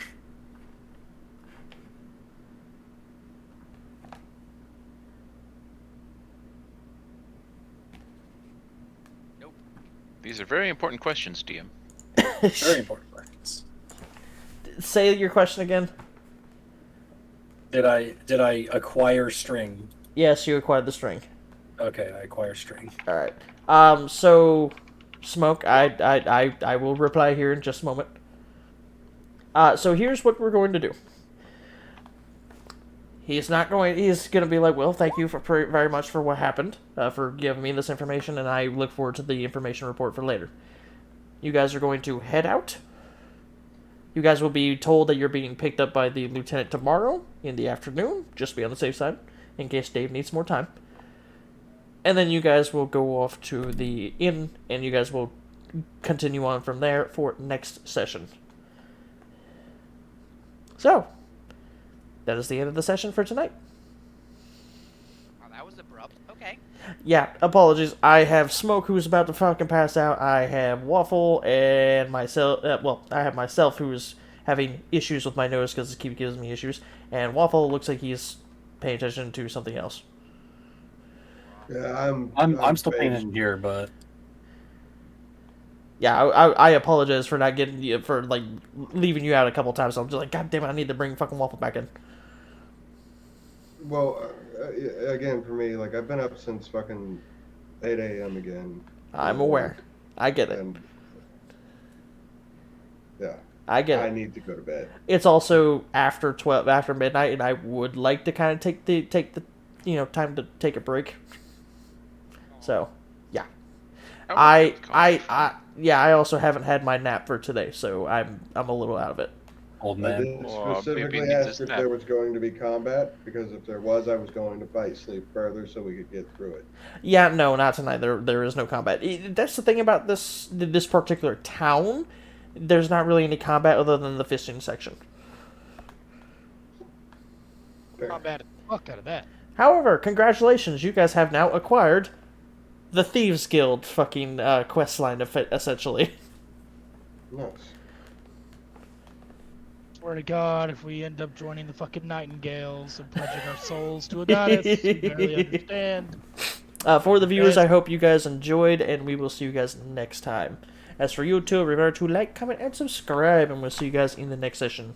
These are very important questions, DM. Very important questions. Say your question again. Did I acquire string? Yes, you acquired the string. Okay, I acquire string. All right. So, Smoke, I will reply here in just a moment. So here's what we're going to do. He's going to be like, well, thank you very much for what happened, for giving me this information, and I look forward to the information report for later. You guys are going to head out. You guys will be told that you're being picked up by the lieutenant tomorrow in the afternoon, just to be on the safe side, in case Dave needs more time. And then you guys will go off to the inn, and you guys will continue on from there for next session. So, that is the end of the session for tonight. Oh, that was abrupt. Okay. Yeah, apologies. I have Smoke, who's about to fucking pass out. I have Waffle, and myself. I have myself, who's having issues with my nose because it keeps giving me issues. And Waffle looks like he's paying attention to something else. Yeah, I'm still paying in here, but Yeah, I apologize for not getting you, for like leaving you out a couple times. I'm just like, God damn it, I need to bring fucking Waffle back in. Well, again, for me, like, I've been up since fucking 8 a.m. again. I'm aware. I get it. And, yeah. I get I it. need to go to bed. It's also after midnight, and I would like to kind of take the time to take a break. So, yeah. I also haven't had my nap for today, so I'm a little out of it. old I man. did Oh, specifically baby needs ask his if nap. there was going to be combat, because if there was, I was going to fight sleep further so we could get through it. Yeah, no, not tonight. There is no combat. That's the thing about this particular town. There's not really any combat other than the fisting section. Fair. Combat the fuck out of that. However, congratulations, you guys have now acquired the Thieves Guild fucking quest line, essentially. Nice. Swear to God, if we end up joining the fucking Nightingales and pledging our souls to a goddess, we barely understand. For the viewers, I hope you guys enjoyed, and we will see you guys next time. As for you two, remember to like, comment, and subscribe, and we'll see you guys in the next session.